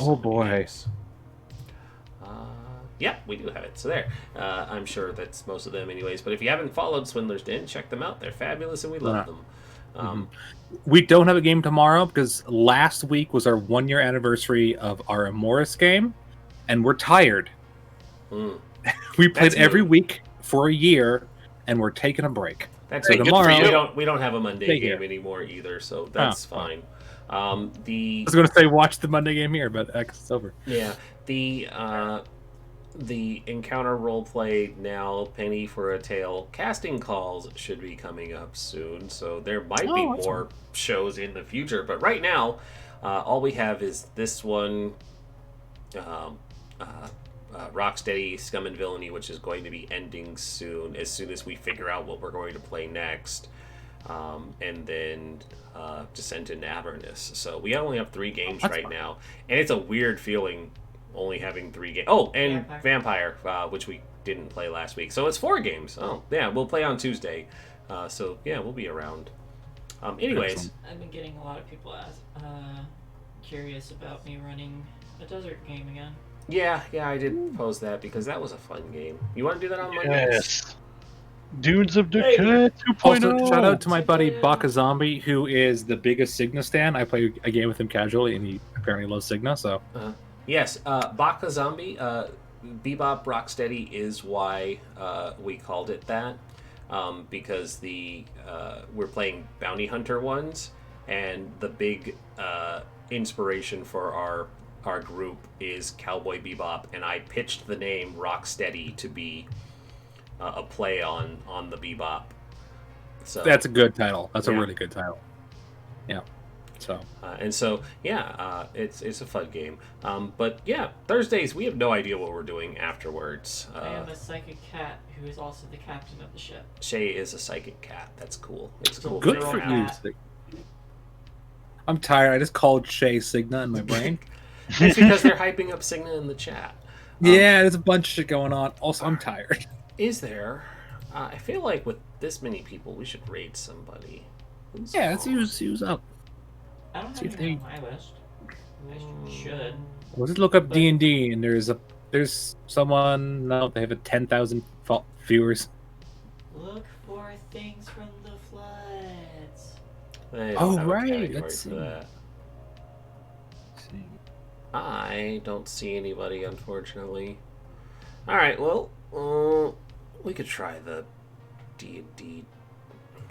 Oh boy. Yep, we do have it. So there. I'm sure that's most of them anyways. But if you haven't followed Swindler's Den, check them out. They're fabulous and we love them. We don't have a game tomorrow because last week was our 1-year anniversary of our Amoris game, and we're tired. We played That's every new. week for a year, and we're taking a break. That's So good. tomorrow- We don't have a Monday Stay game here. anymore either, so that's Oh, fine. I was going to say watch the Monday game here, but it's over. The encounter roleplay now Penny for a Tale casting calls should be coming up soon, so there might be Oh, that's more shows in the future. But right now, all we have is this one, Rocksteady Scum and Villainy, which is going to be ending soon. As soon as we figure out what we're going to play next, and then Descent into Avernus. So we only have 3 games That's right fun. now, and it's a weird feeling only having 3 games. Oh, and Vampire, which we didn't play last week. So it's 4 games. Oh, yeah, we'll play on Tuesday. So yeah, we'll be around. Anyways, Excellent. I've been getting a lot of people curious about me running a desert game again. yeah, I did pose that because that was a fun game. You want to do that on Monday? Yes. Dunes of Hey. Decay 2.0. Also, shout out to my buddy Baka Zombie, who is the biggest Cigna stan. I play a game with him casually, and he apparently loves Cigna. So Yes, Baka Zombie, Bebop Rocksteady is why we called it that, because we're playing bounty hunter ones, and the big inspiration for our group is Cowboy Bebop, and I pitched the name Rocksteady to be a play on the Bebop. So that's a good title. That's a Yeah. really good title. Yeah. So and so, it's a fun game. But yeah, Thursdays we have no idea what we're doing afterwards. I am a psychic cat who is also the captain of the ship. Shay is a psychic cat. That's cool. It's cool. good literal for cat. you. Sig- I'm tired. I just called Shay Cigna in my brain. That's because they're hyping up Cigna in the chat. Yeah, there's a bunch of shit going on. Also, I'm tired. Is there? I feel like with this many people, we should raid somebody. Who's Yeah, let's on? use up. I don't See have if anyone on my list. I should. We'll just look up D&D, and there's someone. No, they have 10,000 viewers. Look for things from the floods. They don't Oh, have a right, category let's for see. that. I don't see anybody, unfortunately. All right, well, we could try the D&D.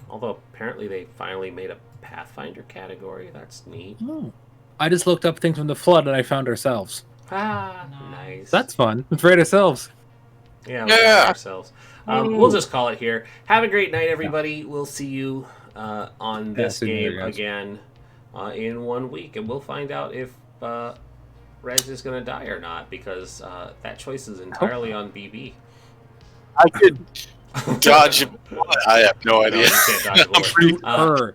Although apparently they finally made a Pathfinder category. That's neat. Oh. I just looked up things from the flood, and I found ourselves. Ah, Nice. nice. That's fun. Let's rate ourselves. Yeah, Yeah. ourselves. We'll just call it here. Have a great night, everybody. We'll see you on this see you later, game guys. again in 1 week, and we'll find out if Rez is going to die or not, because that choice is entirely on BB. I could dodge him. I have no No, idea. you can't dodge a bullet. Shoot Uh, her.